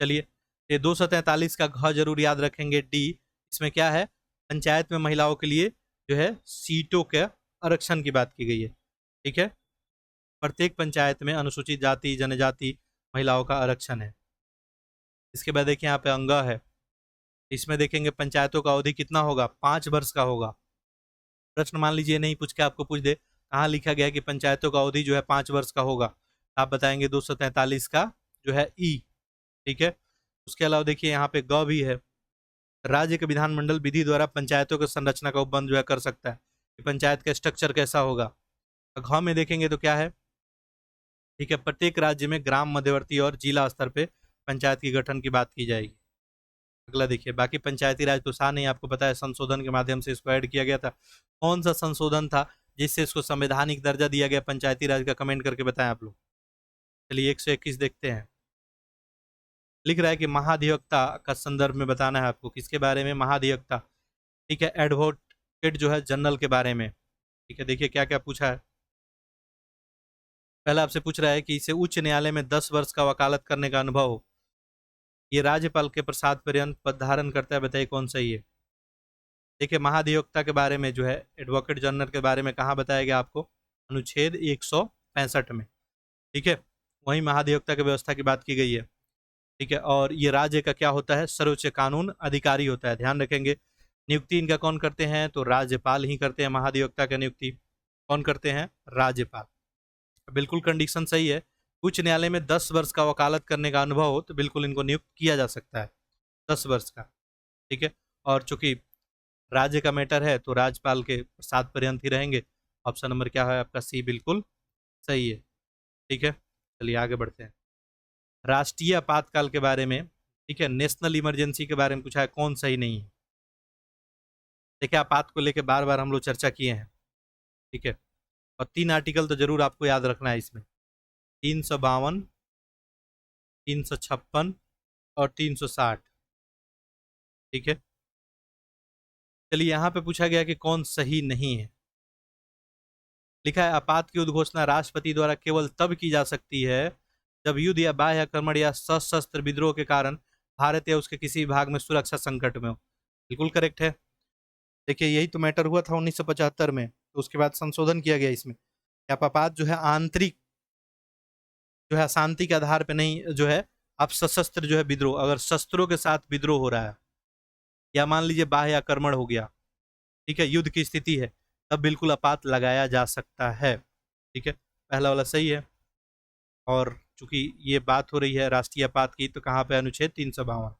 चलिए, ये 243 का घ जरूर याद रखेंगे, डी, इसमें क्या है? पंचायत में महिलाओं के लिए जो है सीटों के आरक्षण की बात की गई है, ठीक है। प्रत्येक पंचायत में अनुसूचित जाति जनजाति महिलाओं का आरक्षण है। इसके बाद देखिए यहाँ पे अंग है, इसमें देखेंगे पंचायतों का अवधि कितना होगा? 5 वर्ष का होगा। प्रश्न मान लीजिए नहीं पूछ के आपको पूछ दे कहाँ लिखा गया है कि पंचायतों का अवधि जो है 5 वर्ष का होगा, आप बताएंगे 243 का जो है ई, ठीक है। उसके अलावा देखिए यहाँ पे ग भी है, राज्य के विधानमंडल विधि द्वारा पंचायतों की संरचना का उपबंध जो है कर सकता है, कि पंचायत का स्ट्रक्चर कैसा होगा। घ में देखेंगे तो क्या है, ठीक है, प्रत्येक राज्य में ग्राम मध्यवर्ती और जिला स्तर पे पंचायत की गठन की बात की जाएगी। अगला देखिए, बाकी पंचायती राज तो सा नहीं, आपको पता है संशोधन के माध्यम से इसको ऐड किया गया था। कौन सा संशोधन था जिससे इसको संवैधानिक दर्जा दिया गया पंचायती राज का? कमेंट करके बताएं आप लोग। चलिए 121 देखते हैं, लिख रहा है कि महाधिवक्ता का संदर्भ में बताना है आपको, किसके बारे में? महाधिवक्ता, ठीक है, एडवोकेट जो है जनरल के बारे में, ठीक है। देखिए क्या क्या पूछा है। पहला आपसे पूछ रहा है कि इसे उच्च न्यायालय में 10 वर्ष का वकालत करने का अनुभव हो, ये राज्यपाल के प्रसाद पर्यंत पद धारण करता है, बताइए कौन सही है। देखिए महाधिवक्ता के बारे में जो है एडवोकेट जनरल के बारे में कहाँ बताया गया आपको? अनुच्छेद 165 में, ठीक है, वहीं महाधिवक्ता की व्यवस्था की बात की गई है, ठीक है। और ये राज्य का क्या होता है? सर्वोच्च कानून अधिकारी होता है, ध्यान रखेंगे। नियुक्ति इनका कौन करते हैं? तो राज्यपाल ही करते हैं। महाधिवक्ता का नियुक्ति कौन करते हैं? राज्यपाल। बिल्कुल कंडीशन सही है, उच्च न्यायालय में 10 वर्ष का वकालत करने का अनुभव हो तो बिल्कुल इनको नियुक्त किया जा सकता है, 10 वर्ष का, ठीक है। और चूंकि राज्य का मैटर है तो राज्यपाल के प्रसाद पर्यंत ही रहेंगे। ऑप्शन नंबर क्या है आपका? सी बिल्कुल सही है, ठीक है। चलिए आगे बढ़ते हैं। राष्ट्रीय आपातकाल के बारे में, ठीक है, नेशनल इमरजेंसी के बारे में पूछा है, कौन सही नहीं है। देखिए आपात को लेकर बार बार हम लोग चर्चा किए हैं, ठीक है। और 3 आर्टिकल तो जरूर आपको याद रखना है इसमें, 352, 356 और 360, ठीक है। चलिए यहाँ पे पूछा गया कि कौन सही नहीं है। लिखा है आपात की उद्घोषणा राष्ट्रपति द्वारा केवल तब की जा सकती है जब युद्ध या बाह्य आक्रमण या सशस्त्र विद्रोह के कारण भारत या उसके किसी भाग में सुरक्षा संकट में हो। बिल्कुल करेक्ट है। देखिए यही तो मैटर हुआ था 1975 में, तो उसके बाद संशोधन किया गया इसमें, आपात जो है आंतरिक जो है अशांति के आधार पर नहीं, जो है अब सशस्त्र जो है विद्रोह, अगर शस्त्रों के साथ विद्रोह हो रहा है या मान लीजिए बाह्य आक्रमण हो गया, ठीक है, युद्ध की स्थिति है, तब बिल्कुल आपात लगाया जा सकता है, ठीक है। पहला वाला सही है। और चूंकि ये बात हो रही है राष्ट्रीय आपात की, तो कहाँ पे? अनुच्छेद 352।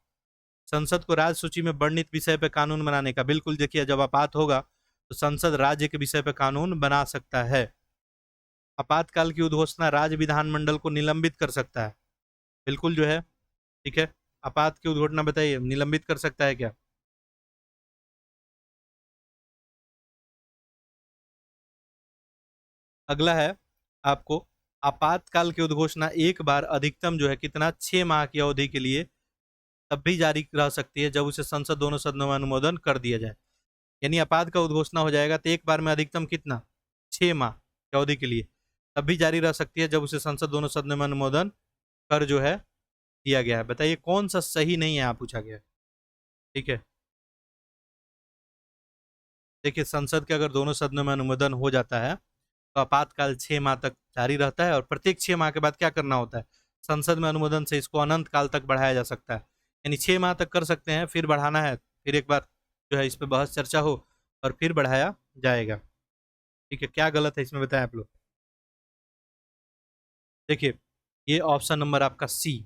संसद को राज्य सूची में वर्णित विषय पर कानून बनाने का, बिल्कुल देखिए जब आपात होगा तो संसद राज्य के विषय पर कानून बना सकता है। आपातकाल की उद्घोषणा राज्य विधानमंडल को निलंबित कर सकता है, बिल्कुल जो है, ठीक है। आपात की उद्घोषणा बताइए, निलंबित कर सकता है क्या? अगला है आपको, आपातकाल की उद्घोषणा एक बार अधिकतम जो है कितना? 6 माह की अवधि के लिए तब भी जारी रह सकती है जब उसे संसद दोनों सदनों में अनुमोदन कर दिया जाए। यानी आपात का उद्घोषणा हो जाएगा तो एक बार में अधिकतम कितना? 6 माह की अवधि के लिए तब भी जारी रह सकती है जब उसे संसद दोनों सदनों में अनुमोदन कर जो है दिया गया है। बताइए कौन सा सही नहीं है, यहाँ पूछा गया है। ठीक है, देखिए संसद के अगर दोनों सदनों में अनुमोदन हो जाता है तो आपातकाल 6 माह तक जारी रहता है, और प्रत्येक 6 माह के बाद क्या करना होता है, संसद में अनुमोदन से इसको अनंत काल तक बढ़ाया जा सकता है। यानी 6 माह तक कर सकते हैं, फिर बढ़ाना है, फिर एक बार जो है इस पर बहस चर्चा हो और फिर बढ़ाया जाएगा। ठीक है, क्या गलत है इसमें बताएं आप लोग। देखिए ये ऑप्शन नंबर आपका सी,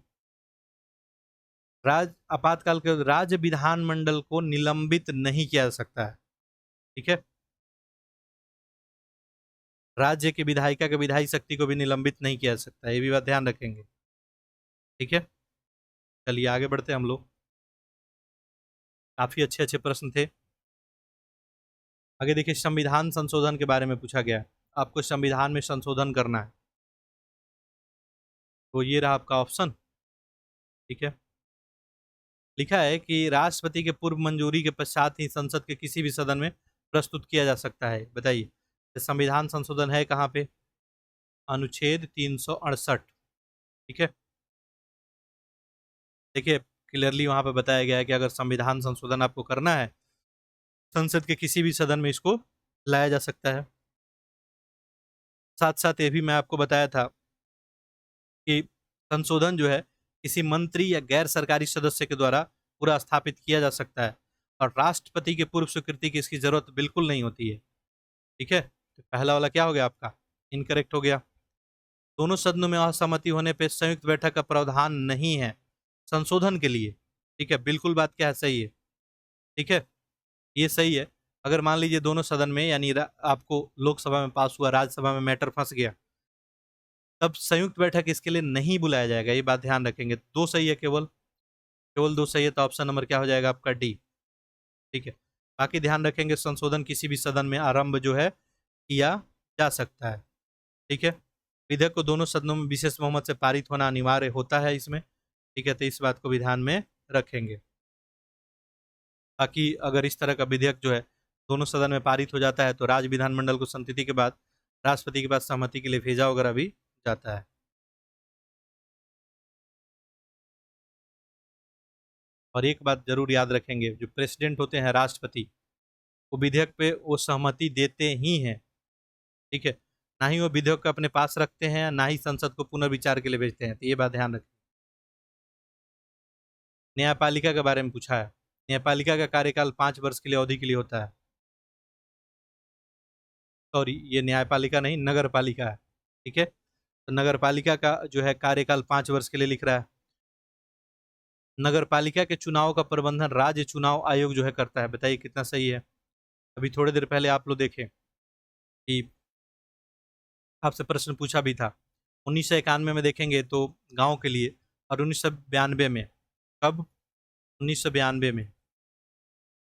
आपातकाल के राज्य विधानमंडल को निलंबित नहीं किया जा सकता है। ठीक है, राज्य की विधायिका के विधायी शक्ति को भी निलंबित नहीं किया जा सकता है, ये भी बात ध्यान रखेंगे। ठीक है, चलिए आगे बढ़ते हैं हम लोग। काफी अच्छे अच्छे प्रश्न थे। आगे देखिए संविधान संशोधन के बारे में पूछा गया है। आपको संविधान में संशोधन करना है, तो ये रहा आपका ऑप्शन। ठीक है, लिखा है कि राष्ट्रपति के पूर्व मंजूरी के पश्चात ही संसद के किसी भी सदन में प्रस्तुत किया जा सकता है। बताइए तो संविधान संशोधन है कहाँ पे, अनुच्छेद 368। ठीक है, देखिए क्लियरली वहां पे बताया गया है कि अगर संविधान संशोधन आपको करना है, संसद के किसी भी सदन में इसको लाया जा सकता है। साथ साथ ये भी मैं आपको बताया था कि संशोधन जो है किसी मंत्री या गैर सरकारी सदस्य के द्वारा पूरा स्थापित किया जा सकता है, और राष्ट्रपति के पूर्व स्वीकृति की इसकी जरूरत बिल्कुल नहीं होती है। ठीक है, तो पहला वाला क्या हो गया आपका, इनकरेक्ट हो गया। दोनों सदनों में असहमति होने पर संयुक्त बैठक का प्रावधान नहीं है संशोधन के लिए। ठीक है, बिल्कुल बात क्या है, सही है। ठीक है, ये सही है। अगर मान लीजिए दोनों सदन में यानी आपको लोकसभा में पास हुआ, राज्यसभा में मैटर फंस गया, तब संयुक्त बैठक इसके लिए नहीं बुलाया जाएगा, ये बात ध्यान रखेंगे। दो सही है, केवल केवल दो सही है, तो ऑप्शन नंबर क्या हो जाएगा आपका डी। ठीक है, बाकी ध्यान रखेंगे संशोधन किसी भी सदन में आरंभ जो है किया जा सकता है। ठीक है, विधेयक को दोनों सदनों में विशेष बहुमत से पारित होना अनिवार्य होता है इसमें। ठीक है, तो इस बात को भी ध्यान में रखेंगे। बाकी अगर इस तरह का विधेयक जो है दोनों सदन में पारित हो जाता है तो राज्य विधानमंडल को संमति के बाद राष्ट्रपति के पास सहमति के लिए भेजा वगैरह भी जाता है। और एक बात जरूर याद रखेंगे, जो प्रेसिडेंट होते हैं राष्ट्रपति, वो विधेयक पे वो सहमति देते ही हैं। ठीक है, ना ही वो विधेयक को अपने पास रखते हैं, ना ही संसद को पुनर्विचार के लिए भेजते हैं, तो ये बात ध्यान रखें। न्यायपालिका के बारे में पूछा है। न्यायपालिका का कार्यकाल 5 वर्ष के लिए अवधि के लिए होता है। सॉरी, ये न्यायपालिका नहीं, नगर पालिका है। ठीक है, तो नगर पालिका का जो है कार्यकाल 5 वर्ष के लिए लिख रहा है। नगर पालिका के चुनाव का प्रबंधन राज्य चुनाव आयोग जो है करता है। बताइए कितना सही है। अभी थोड़ी देर पहले आप लोग देखें कि आपसे प्रश्न पूछा भी था, 1991 में देखेंगे तो गांव के लिए, और 1992 में, कब, 1992 में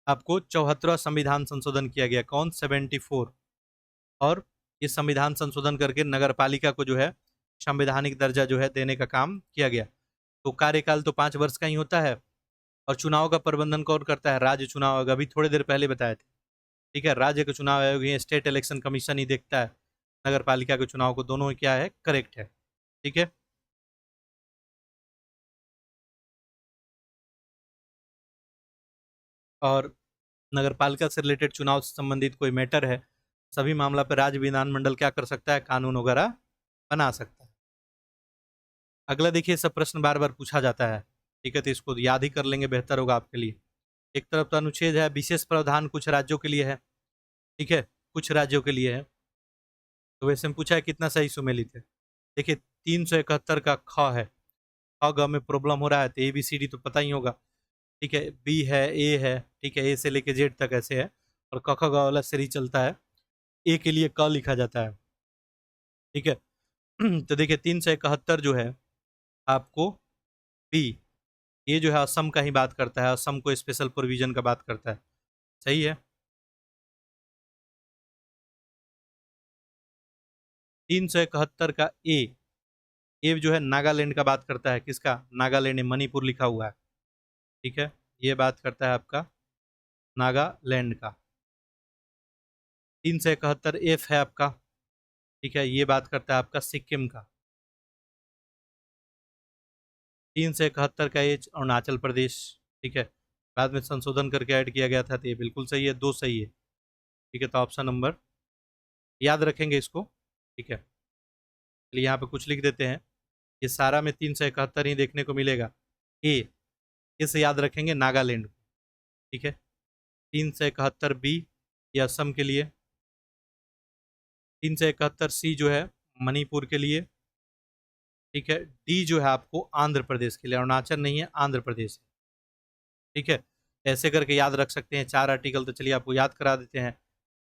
आपको 74वां संविधान संशोधन किया गया। कौन, 74। और ये संविधान संशोधन करके नगर पालिका को जो है संवैधानिक दर्जा जो है देने का काम किया गया। तो कार्यकाल तो 5 वर्ष का ही होता है, और चुनाव का प्रबंधन कौन करता है, राज्य चुनाव आयोग। अभी थोड़ी देर पहले बताए थे। ठीक है, राज्य का चुनाव आयोग ही, स्टेट इलेक्शन कमीशन ही देखता है नगर पालिका के चुनाव को। दोनों क्या है, करेक्ट है। ठीक है, और नगर पालिका से रिलेटेड चुनाव से संबंधित कोई मैटर है, सभी मामला पर राज्य विधानमंडल क्या कर सकता है, कानून वगैरह बना सकता है। अगला देखिए, सब प्रश्न बार बार पूछा जाता है। ठीक है, तो इसको याद ही कर लेंगे, बेहतर होगा आपके लिए। एक तरफ तो अनुच्छेद है, विशेष प्रावधान कुछ राज्यों के लिए है। ठीक है, कुछ राज्यों के लिए है। तो वैसे में पूछा है कितना सही सुमेलित है। देखिए 371 का ख है, ख ग में प्रॉब्लम हो रहा है, तो ए बी सी डी तो पता ही होगा। ठीक है, बी है, ए है। ठीक है, ए से लेके जेड तक ऐसे है, और क ख ग वाला सीरीज चलता है, ए के लिए क लिखा जाता है। ठीक है, तो देखिए 371 जो है आपको बी, ये जो है असम का ही बात करता है, असम को स्पेशल प्रोविजन का बात करता है। सही है। 371 का ए जो है नागालैंड का बात करता है। किसका, नागालैंड, मणिपुर लिखा हुआ है। ठीक है, ये बात करता है आपका नागालैंड का। 371 एफ है आपका ठीक है, ये बात करता है आपका सिक्किम का। 371 का एज अरुणाचल प्रदेश। ठीक है, बाद में संशोधन करके ऐड किया गया था, तो ये बिल्कुल सही है, दो सही है। ठीक है, तो ऑप्शन नंबर याद रखेंगे इसको। ठीक है, चलिए यहाँ पे कुछ लिख देते हैं। ये सारा में 371 ही देखने को मिलेगा। ए, इसे याद रखेंगे नागालैंड। ठीक है, 371 बी ये असम के लिए, 371 सी जो है मणिपुर के लिए। ठीक है, डी जो है आपको आंध्र प्रदेश के लिए, अरुणाचल नहीं है, आंध्र प्रदेश है। ठीक है, ऐसे करके याद रख सकते हैं 4 आर्टिकल, तो चलिए आपको याद करा देते हैं।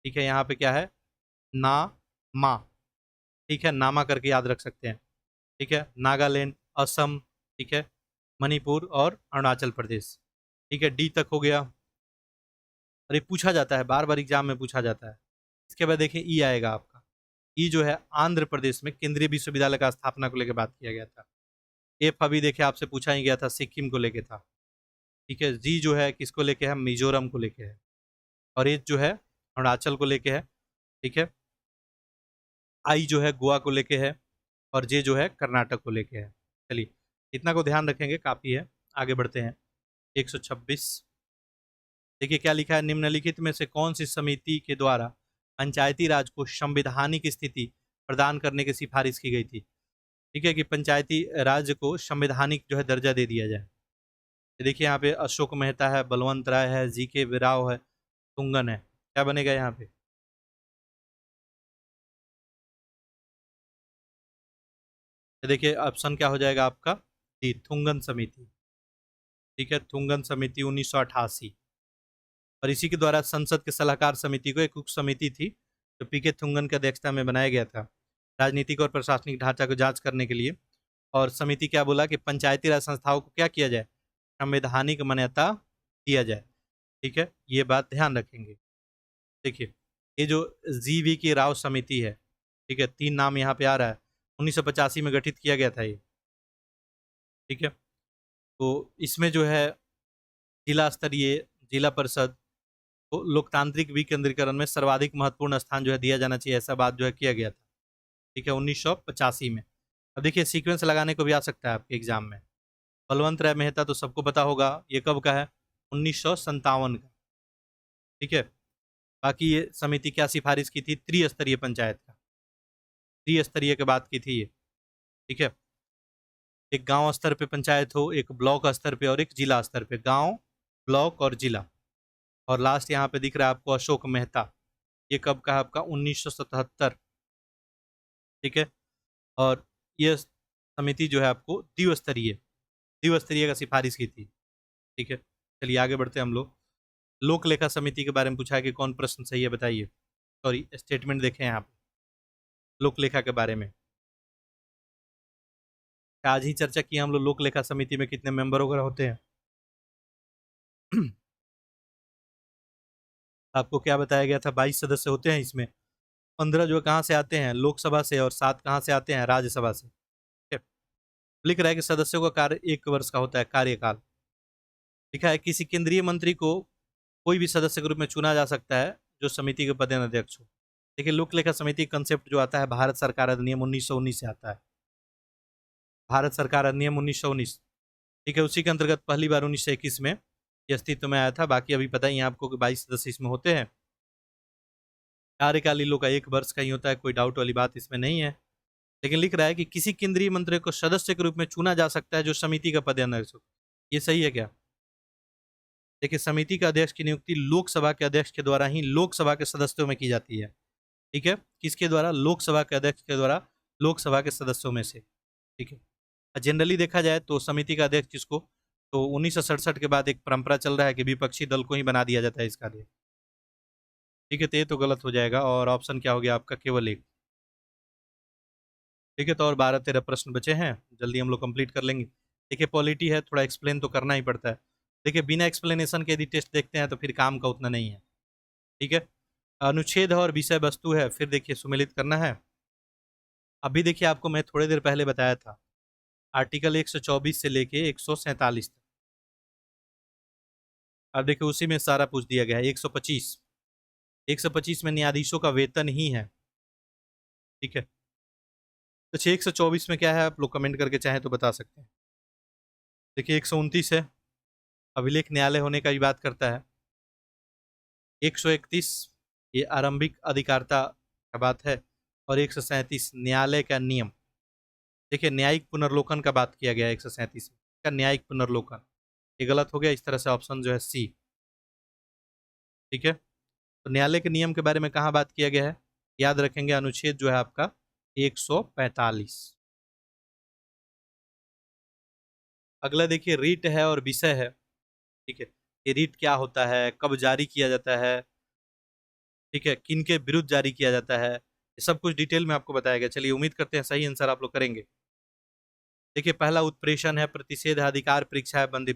ठीक है, यहाँ पे क्या है, ना मा। ठीक है, नामा करके याद रख सकते हैं। ठीक है, नागालैंड, असम, ठीक है, मणिपुर और अरुणाचल प्रदेश। ठीक है, डी तक हो गया। और ये पूछा जाता है, बार बार एग्जाम में पूछा जाता है। इसके बाद देखिए ई आएगा आपका। ई जो है आंध्र प्रदेश में केंद्रीय विश्वविद्यालय का स्थापना को लेकर बात किया गया था। एफ अभी देखिए आपसे पूछा ही गया था, सिक्किम को लेके था। ठीक है, जी जो है किसको लेके है, मिजोरम को लेके है। और एच जो है अरुणाचल को लेके है। ठीक है, आई जो है गोवा को लेके है। और जे जो है कर्नाटक को लेके है। चलिए इतना को ध्यान रखेंगे, काफ़ी है। आगे बढ़ते हैं। 126 देखिए क्या लिखा है, निम्नलिखित में से कौन सी समिति के द्वारा पंचायती राज को संवैधानिक स्थिति प्रदान करने की सिफारिश की गई थी। ठीक है, कि पंचायती राज को संवैधानिक जो है दर्जा दे दिया जाए। देखिए यहाँ पे अशोक मेहता है, बलवंत राय है, जी के राव है, तुंगन है। क्या बनेगा यहाँ पे, देखिए ऑप्शन क्या हो जाएगा आपका, डी थुंगन समिति। ठीक है, थुंगन समिति 1988। और इसी के द्वारा संसद के सलाहकार समिति को एक उप समिति थी जो पीके थुंगन की अध्यक्षता में बनाया गया था, राजनीतिक और प्रशासनिक ढांचा को जांच करने के लिए। और समिति क्या बोला कि पंचायती राज संस्थाओं को क्या किया जाए, संवैधानिक मान्यता दिया जाए। ठीक है, ये बात ध्यान रखेंगे। देखिए ये जो जीवी की राव समिति है, ठीक है, 3 नाम यहाँ पे आ रहा है, 1985 में गठित किया गया था ये। ठीक है, तो इसमें जो है जिला स्तरीय, जिला परिषद को लोकतांत्रिक विकेंद्रीकरण में सर्वाधिक महत्वपूर्ण स्थान जो है दिया जाना चाहिए, ऐसा बात जो है किया गया था। ठीक है, 1985 में। अब देखिए सीक्वेंस लगाने को भी आ सकता है आपके एग्जाम में। बलवंत राय मेहता तो सबको पता होगा, ये कब का है, 1957 का। ठीक है, बाकी ये समिति क्या सिफारिश की थी, त्रिस्तरीय पंचायत का, त्रिस्तरीय की बात की थी ये। ठीक है, एक गांव स्तर पे पंचायत हो, एक ब्लॉक स्तर पे और एक जिला स्तर पे, गांव, ब्लॉक और जिला। और लास्ट यहाँ पे दिख रहा है आपको अशोक मेहता, ये कब का है आपका, 1977। ठीक है, और ये समिति जो है आपको द्विस्तरीय, द्विस्तरीय का सिफारिश की थी। ठीक है, चलिए आगे बढ़ते हैं हम लोग। लोक लेखा समिति के बारे में पूछा है कि कौन प्रश्न सही है बताइए। सॉरी, स्टेटमेंट देखें यहाँ पे लोक लेखा के बारे में। आज ही चर्चा की हम लोग लोक लेखा समिति में कितने मेंबर वगैरह होते हैं। आपको क्या बताया गया था, 22 सदस्य होते हैं इसमें। 15 जो कहाँ से आते हैं, लोकसभा से, और 7 कहाँ से आते हैं, राज्यसभा से। ठीक है? लिख रहा है कि सदस्यों का कार्य 1 वर्ष का होता है, कार्यकाल। लिखा है किसी केंद्रीय मंत्री को कोई भी सदस्य के रूप में चुना जा सकता है जो समिति के पदाध्यक्ष हो। देखिए लोक लेखा समिति कंसेप्ट जो आता है भारत सरकार अधिनियम 1919 से आता है, भारत सरकार अधिनियम 1919। ठीक है, उसी के अंतर्गत पहली बार 1921 में ये अस्तित्व में आया था। बाकी अभी पता ही है आपको कि 22 सदस्य इसमें होते हैं। कार्यकाल इन लोग का 1 वर्ष का ही होता है, कोई डाउट वाली बात इसमें नहीं है। लेकिन लिख रहा है कि किसी केंद्रीय मंत्री को सदस्य के रूप में चुना जा सकता है जो समिति का पदाध्यक्ष हो। ये सही है क्या? देखिए समिति के अध्यक्ष की नियुक्ति लोकसभा के अध्यक्ष के द्वारा ही लोकसभा के सदस्यों में की जाती है। ठीक है, किसके द्वारा, लोकसभा के अध्यक्ष के द्वारा, लोकसभा के सदस्यों में से। ठीक है, जनरली देखा जाए तो समिति का अध्यक्ष जिसको, तो 1967 के बाद एक परंपरा चल रहा है कि विपक्षी दल को ही बना दिया जाता है इसका अध्यक्ष। ठीक है, तो ये तो गलत हो जाएगा, और ऑप्शन क्या हो गया आपका, केवल एक। ठीक है, तो और 12-13 प्रश्न बचे हैं, जल्दी हम लोग कंप्लीट कर लेंगे। देखिए पॉलिटी है, थोड़ा एक्सप्लेन तो करना ही पड़ता है। देखिए बिना एक्सप्लेनेशन के यदि टेस्ट देखते हैं तो फिर काम का उतना नहीं है। ठीक है, अनुच्छेद और विषय वस्तु है, फिर देखिए सुमेलित करना है। अभी देखिए आपको मैं थोड़ी देर पहले बताया था, आर्टिकल 124 से लेके 147 तक। अब देखिए उसी में सारा पूछ दिया गया है। 125 में न्यायाधीशों का वेतन ही है। ठीक है। तो 624 में क्या है, आप लोग कमेंट करके चाहें तो बता सकते हैं। देखिए 129 है, अभिलेख न्यायालय होने का भी बात करता है। 131 ये आरंभिक अधिकारिता का बात है। और 137 न्यायालय का नियम। देखिए न्यायिक पुनर्लोकन का बात किया गया है 137 में, का न्यायिक पुनर्लोकन, ये गलत हो गया, इस तरह से ऑप्शन जो है सी। ठीक है, तो न्यायालय के नियम के बारे में कहाँ बात किया गया है, याद रखेंगे अनुच्छेद जो है आपका 145। अगला देखिए रीट है और विषय है। ठीक है, ये रीट क्या होता है, कब जारी किया जाता है, ठीक है, किन के विरुद्ध जारी किया जाता है, ये सब कुछ डिटेल में आपको बताया गया। चलिए उम्मीद करते हैं सही आंसर आप लोग करेंगे। देखिए पहला उत्प्रेषण है, प्रतिषेध है, अधिकार परीक्षा है, बंदी।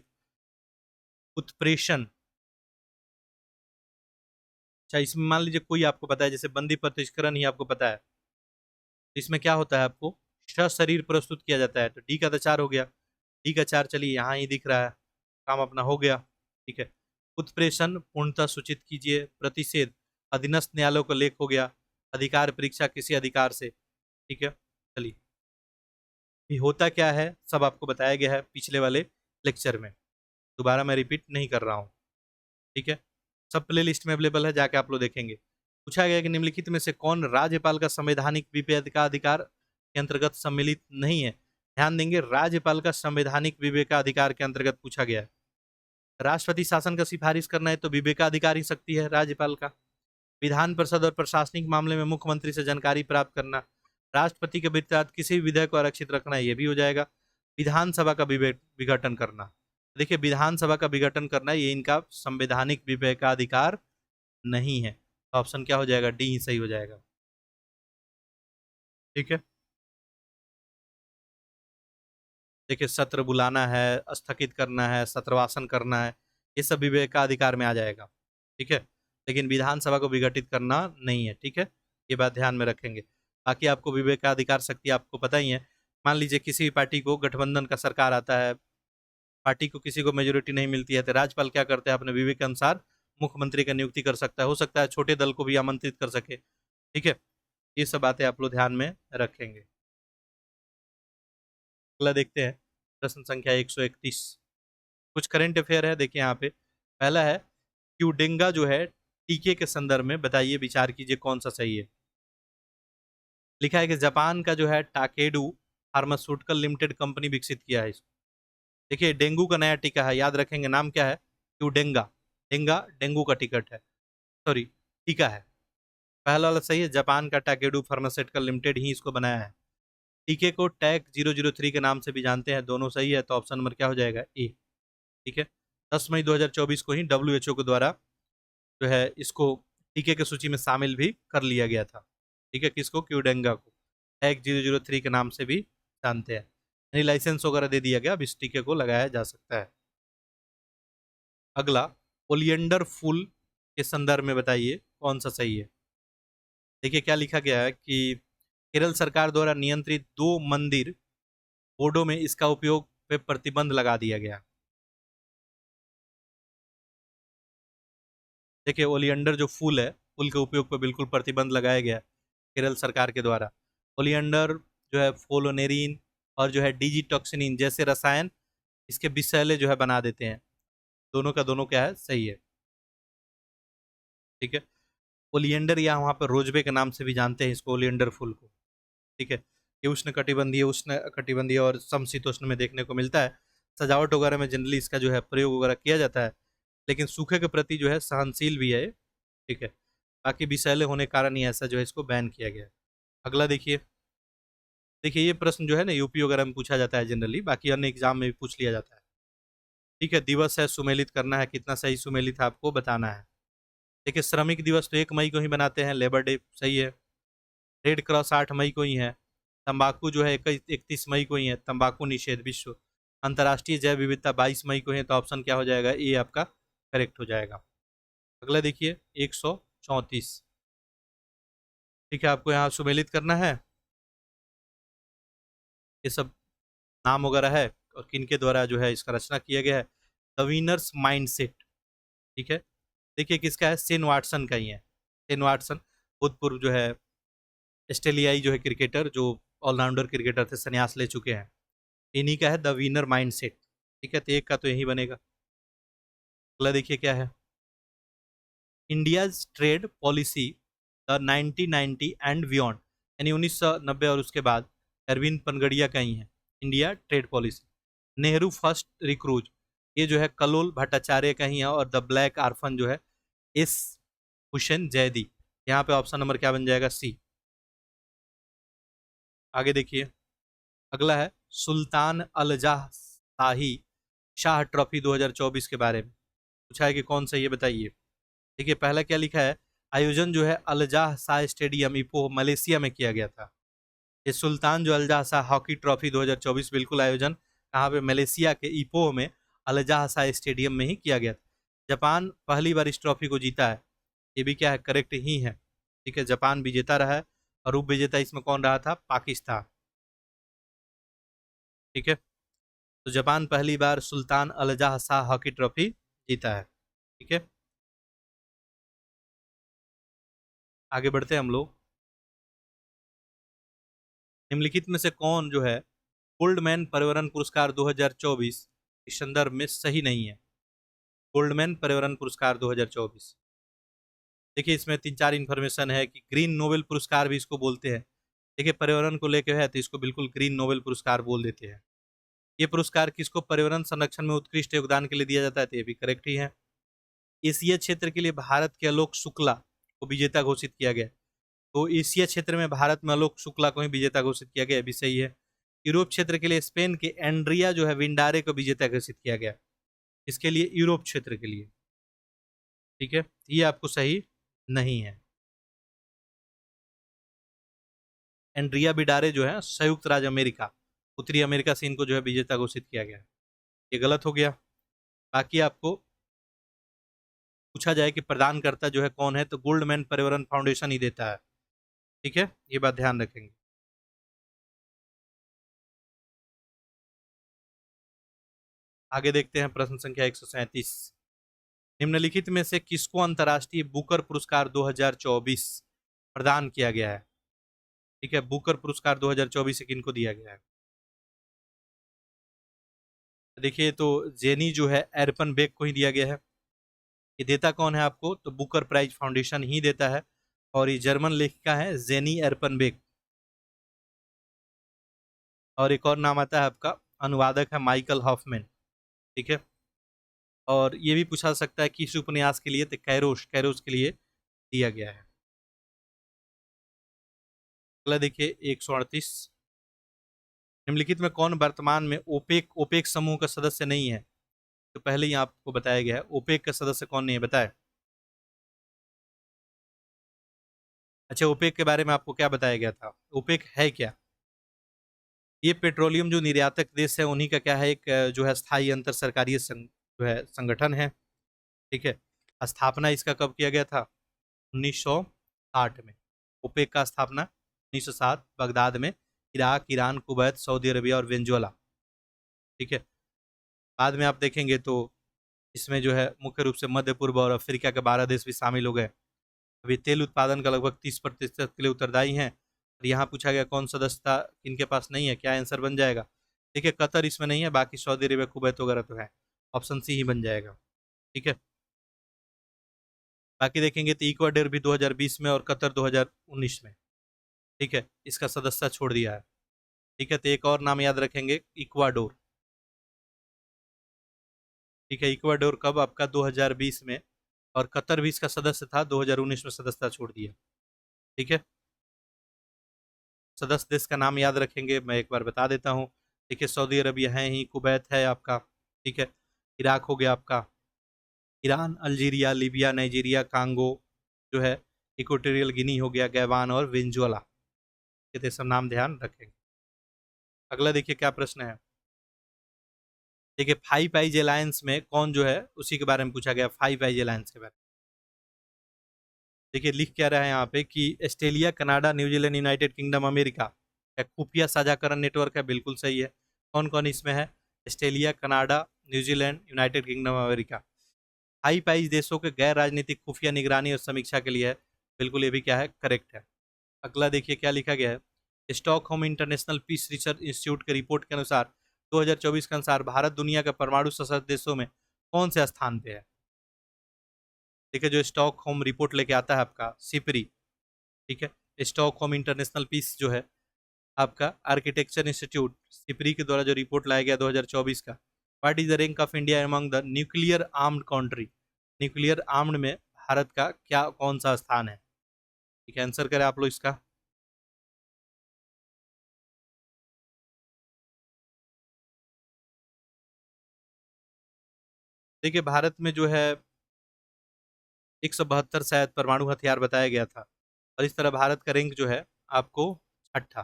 उत्प्रेषण, अच्छा इसमें मान लीजिए कोई आपको पता है, जैसे बंदी प्रतिष्करण ही आपको पता है, तो इसमें क्या होता है, आपको सशरीर प्रस्तुत किया जाता है, तो डी का तो 4 हो गया। डी का 4 चलिए यहाँ ही दिख रहा है, काम अपना हो गया। ठीक है, उत्प्रेषण पूर्णतः सूचित कीजिए, प्रतिषेध अधीनस्थ न्यायालय का लेख हो गया, अधिकार परीक्षा किसी अधिकार से। ठीक है, चलिए ये होता क्या है सब आपको बताया गया है पिछले वाले लेक्चर में, दोबारा मैं रिपीट नहीं कर रहा हूँ। ठीक है, सब प्ले लिस्ट में अवेलेबल है, जाके आप लोग देखेंगे। पूछा गया कि निम्नलिखित में से कौन राज्यपाल का संवैधानिक विवेकाधिकार के अंतर्गत सम्मिलित नहीं है। ध्यान देंगे राज्यपाल का संवैधानिक विवेकाधिकार के अंतर्गत पूछा गया है। राष्ट्रपति शासन का सिफारिश करना है तो विवेकाधिकार ही शक्ति है राज्यपाल का। विधान परिषद और प्रशासनिक मामले में मुख्यमंत्री से जानकारी प्राप्त करना, राष्ट्रपति के विरुद्ध किसी भी विधेयक को आरक्षित रखना, यह भी हो जाएगा। विधानसभा का विघटन करना, देखिए विधानसभा का विघटन करना ये इनका संवैधानिक विवेकाधिकार नहीं है, तो ऑप्शन क्या हो जाएगा, डी ही सही हो जाएगा। ठीक है, देखिए सत्र बुलाना है, स्थगित करना है, सत्रवासन करना है, ये सब विवेकाधिकार में आ जाएगा। ठीक है, लेकिन विधानसभा को विघटित करना नहीं है। ठीक है, ये बात ध्यान में रखेंगे। बाकी आपको विवेकाधिकार शक्ति आपको पता ही है। मान लीजिए किसी भी पार्टी को गठबंधन का सरकार आता है, पार्टी को किसी को मेजोरिटी नहीं मिलती है, तो राज्यपाल क्या करते हैं, अपने विवेक के अनुसार मुख्यमंत्री का नियुक्ति कर सकता है, हो सकता है छोटे दल को भी आमंत्रित कर सके। ठीक है, ये सब बातें आप लोग ध्यान में रखेंगे। अगला देखते हैं प्रश्न संख्या 131, कुछ करंट अफेयर है। देखिए यहाँ पे पहला है, क्यूडेंगा जो है टीके के संदर्भ में बताइए, विचार कीजिए कौन सा सही है। लिखा है कि जापान का जो है टाकेडू फार्मास्यूटिकल लिमिटेड कंपनी विकसित किया है इसको। देखिए डेंगू का नया टीका है, याद रखेंगे नाम क्या है, क्यूडेंगा। डेंगा डेंगू का टिकट है, सॉरी टीका है। पहला वाला सही है, जापान का टाकेडू फार्मास्यूटिकल लिमिटेड ही इसको बनाया है। टीके को टैक 003 के नाम से भी जानते हैं, दोनों सही है, तो ऑप्शन नंबर क्या हो जाएगा, ए। ठीक है, 10 मई 2024 को ही WHO के द्वारा जो है इसको टीके की सूची में शामिल भी कर लिया गया था। ठीक है, किसको, क्यूडेंगा को टैग 003 के नाम से भी जानते हैं, यानी लाइसेंस वगैरह दे दिया गया, अब इस टीके को लगाया जा सकता है। अगला, ओलियंडर फूल के संदर्भ में बताइए कौन सा सही है। देखिए क्या लिखा गया है कि केरल सरकार द्वारा नियंत्रित 2 मंदिर बोर्डों में इसका उपयोग पे प्रतिबंध लगा दिया गया। देखिए ओलियंडर जो फूल है, फूल के उपयोग पर बिल्कुल प्रतिबंध लगाया गया केरल सरकार के द्वारा। ओलियंडर जो है फोलोनेरिन और जो है डिजिटॉक्सिनिन जैसे रसायन इसके विषैले जो है बना देते हैं, दोनों का दोनों क्या है, सही है। ठीक है, ओलियंडर या वहाँ पर रोजबे के नाम से भी जानते हैं इसको, ओलियंडर फूल को। ठीक है, ये उष्ण कटिबंधीय और समशीतोष्ण में देखने को मिलता है। सजावट वगैरह में जनरली इसका जो है प्रयोग वगैरह किया जाता है, लेकिन सूखे के प्रति जो है सहनशील भी है। ठीक है, बाकी विषैले होने के कारण ही ऐसा जो है इसको बैन किया गया है। अगला देखिए, देखिए ये प्रश्न जो है ना यूपी वगैरह में पूछा जाता है जनरली, बाकी अन्य एग्जाम में भी पूछ लिया जाता है। ठीक है, दिवस है सुमेलित करना है, कितना सही सुमेलित है आपको बताना है। देखिए श्रमिक दिवस तो 1 मई को ही बनाते हैं, लेबर डे सही है। रेड क्रॉस 8 मई को ही है। तंबाकू जो है 31 मई को ही है, तंबाकू निषेध विश्व। अंतर्राष्ट्रीय जैव विविधता 22 मई को है, तो ऑप्शन क्या हो जाएगा, ये आपका करेक्ट हो जाएगा। अगला देखिए 134, ठीक है, आपको यहाँ सुमेलित करना है, ये सब नाम वगैरह है और किन के द्वारा जो है इसका रचना किया गया है, द विनर्स माइंडसेट। ठीक है, देखिए किसका है, सेन वाटसन का ही है। सेन वाटसन भूतपूर्व जो है ऑस्ट्रेलियाई जो है क्रिकेटर, जो ऑलराउंडर क्रिकेटर थे, संन्यास ले चुके हैं। इन्हीं का है द विनर माइंडसेट। ठीक है, तो एक का तो यही बनेगा। अगला देखिए क्या है, India's trade policy the 1990 and beyond, यानी 1990 और उसके बाद, अरविंद पनगड़िया का ही है India trade policy. Nehru first रिक्रूज, ये जो है कलोल भट्टाचार्य का ही है। और द ब्लैक आर्फन जो है एस हुसैन जैदी। यहाँ पे ऑप्शन नंबर क्या बन जाएगा, सी। आगे देखिए, अगला है सुल्तान अलजाह शाही शाह ट्रॉफी 2024 के बारे में पूछा है कि कौन सा, ये बताइए। देखिए पहला क्या लिखा है, आयोजन जो है अलजाह शाह स्टेडियम इपोह मलेशिया में किया गया था। ये सुल्तान जो अलजाह शाह हॉकी ट्रॉफी 2024 बिल्कुल आयोजन कहाँ पे, मलेशिया के इपोह में अलजाह शाह स्टेडियम में ही किया गया था। जापान पहली बार इस ट्रॉफी को जीता है, ये भी क्या है, करेक्ट ही है। ठीक है, जापान विजेता रहा है और उप विजेता इसमें कौन रहा था, पाकिस्तान। ठीक है, तो जापान पहली बार सुल्तान अलजाह शाह हॉकी ट्रॉफी जीता है। ठीक है, आगे बढ़ते हैं हम लोग। निम्नलिखित में से कौन जो है गोल्डमैन पर्यावरण पुरस्कार 2024 इस संदर्भ में सही नहीं है। गोल्डमैन पर्यावरण पुरस्कार 2024, देखिए इसमें तीन चार इन्फॉर्मेशन है कि ग्रीन नोबेल पुरस्कार भी इसको बोलते हैं। देखिए पर्यावरण को लेकर है तो इसको बिल्कुल ग्रीन नोबेल पुरस्कार बोल देते हैं। ये पुरस्कार किसको पर्यावरण संरक्षण में उत्कृष्ट योगदान के लिए दिया जाता है, तो ये भी करेक्ट ही है। एशिया क्षेत्र के लिए भारत के आलोक शुक्ला को विजेता घोषित किया गया, तो एशिया क्षेत्र में भारत में आलोक शुक्ला को ही विजेता घोषित किया गया, भी सही है। यूरोप क्षेत्र के लिए स्पेन के एंड्रिया जो है विंडारे को विजेता घोषित किया गया, इसके लिए यूरोप क्षेत्र के लिए। ठीक है, ये आपको सही नहीं है। एंड्रिया विडारे जो है संयुक्त राज्य अमेरिका, उत्तरी अमेरिका से इनको जो है विजेता घोषित किया गया, ये गलत हो गया। बाकी आपको पूछा जाए कि प्रदानकर्ता जो है कौन है, तो गोल्डमैन पर्यावरण फाउंडेशन ही देता है। ठीक है, ये बात ध्यान रखेंगे। आगे देखते हैं प्रश्न संख्या 137, निम्नलिखित में से किसको अंतर्राष्ट्रीय बुकर पुरस्कार 2024 प्रदान किया गया है। ठीक है, बुकर पुरस्कार 2024 किनको दिया गया है। देखिए तो जेनी जो है एरपन बेक को ही दिया गया है। ये देता कौन है आपको, तो बुकर प्राइज फाउंडेशन ही देता है, और ये जर्मन लेखिका है जेनी एरपन बेक। और एक और नाम आता है आपका, अनुवादक है माइकल हॉफमैन। ठीक है, और ये भी पूछा सकता है कि इस उपन्यास के लिए, तो कैरोश कैरोश के लिए दिया गया है। अगला देखिए 138, निम्नलिखित में कौन वर्तमान में ओपेक ओपेक समूह का सदस्य नहीं है। तो पहले ही आपको बताया गया है, ओपेक का सदस्य कौन नहीं है, बताए। अच्छा, ओपेक के बारे में आपको क्या बताया गया था, ओपेक है क्या। ये पेट्रोलियम जो निर्यातक देश है उन्हीं का क्या है, एक जो है स्थायी अंतर सरकारी जो है संगठन है। ठीक है, स्थापना इसका कब किया गया था, 1960 में। ओपेक का स्थापना 1907 बगदाद में, Iraq, Iran, Kuwait, Saudi Arabia और वेनेजुएला। ठीक है, बाद में आप देखेंगे तो इसमें जो है मुख्य रूप से मध्य पूर्व और अफ्रीका के 12 देश भी शामिल हो गए। अभी तेल उत्पादन का लगभग 30% के लिए उत्तरदायी हैं। और यहाँ पूछा गया कौन सदस्यता इनके पास नहीं है, क्या आंसर बन जाएगा। देखिए कतर इसमें नहीं है, बाकी सऊदी अरबिया, कुवैत वगैरह तो है, ऑप्शन सी ही बन जाएगा। ठीक है, बाकी देखेंगे तो इक्वाडोर भी 2020 में और कतर 2019 में। ठीक है, इसका सदस्यता छोड़ दिया है। ठीक है, तो एक और नाम याद रखेंगे, इक्वाडोर। ठीक है, इक्वाडोर कब आपका 2020 में, और कतर भी इसका सदस्य था, 2019 में सदस्यता छोड़ दिया। ठीक है, सदस्य देश का नाम याद रखेंगे, मैं एक बार बता देता हूँ। देखिए सऊदी अरबिया है ही, कुवैत है आपका। ठीक है, इराक हो गया आपका, Iran, Algeria, Libya, Nigeria, Congo जो है, इक्वेटोरियल गिनी हो गया, गैवान और वेंजुएला। ये सब नाम ध्यान रखेंगे। अगला देखिए क्या प्रश्न है। देखिए फाइव आइज अलायंस में कौन जो है, उसी के बारे में पूछा गया, फाइव आइज अलायंस के बारे में। देखिए लिख क्या रहा है यहाँ पे कि Australia, Canada, New Zealand, United kingdom, America का खुफिया साझाकरण नेटवर्क है, बिल्कुल सही है। कौन कौन इसमें है, Australia, Canada, New Zealand, United kingdom, America. High pies देशों के गैर राजनीतिक खुफिया निगरानी और समीक्षा के लिए है, बिल्कुल ये भी क्या है, करेक्ट है। अगला देखिए क्या लिखा गया है। Stockholm International Peace Research Institute के रिपोर्ट के अनुसार 2024 के अनुसार भारत दुनिया के परमाणु सशस्त्र देशों में कौन से स्थान पे है। देखिए जो स्टॉकहोम रिपोर्ट लेके आता है आपका सिपरी, ठीक है, स्टॉकहोम इंटरनेशनल पीस जो है आपका आर्किटेक्चर इंस्टीट्यूट सिपरी के द्वारा जो रिपोर्ट लाया गया 2024 का, what is the rank of India among the nuclear armed country, nuclear armed में भारत का क्या कौन सा स्थान है। ठीक है, आंसर करें आप लोग इसका। देखिए भारत में जो है 172 शायद परमाणु हथियार बताया गया था, और इस तरह भारत का रैंक जो है आपको छठा।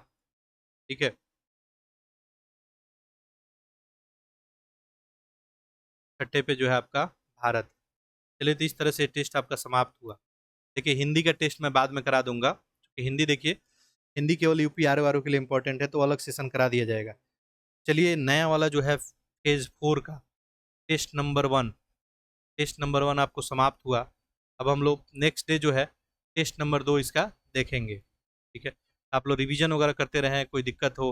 ठीक है, छठे पे जो है आपका भारत। चलिए तो इस तरह से टेस्ट आपका समाप्त हुआ। देखिए हिंदी का टेस्ट मैं बाद में करा दूंगा, क्योंकि हिंदी देखिए हिंदी केवल यूपी आर वालों के लिए इंपॉर्टेंट है, तो अलग सेशन करा दिया जाएगा। चलिए नया वाला जो है फेज 4 का टेस्ट नंबर 1 आपको समाप्त हुआ। अब हम लोग नेक्स्ट डे जो है टेस्ट नंबर 2 इसका देखेंगे। ठीक है, आप लोग रिवीजन वगैरह करते रहें, कोई दिक्कत हो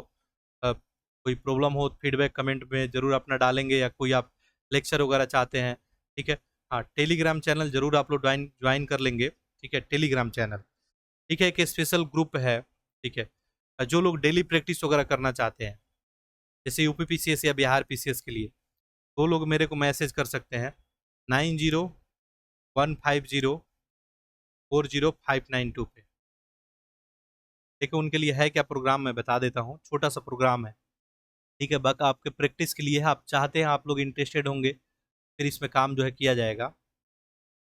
कोई प्रॉब्लम हो फीडबैक कमेंट में जरूर अपना डालेंगे, या कोई आप लेक्चर वगैरह चाहते हैं। ठीक है, हाँ टेलीग्राम चैनल जरूर आप लोग ज्वाइन ज्वाइन कर लेंगे। ठीक है, टेलीग्राम चैनल, ठीक है, एक स्पेशल ग्रुप है। ठीक है, जो लोग डेली प्रैक्टिस वगैरह करना चाहते हैं, जैसे यूपी पीसीएस या बिहार पीसीएस के लिए, वो लोग मेरे को मैसेज कर सकते हैं 9015040592 पे। देखो उनके लिए है क्या प्रोग्राम, मैं बता देता हूँ, छोटा सा प्रोग्राम है। ठीक है, बस आपके प्रैक्टिस के लिए है, आप चाहते हैं, आप लोग इंटरेस्टेड होंगे, फिर इसमें काम जो है किया जाएगा।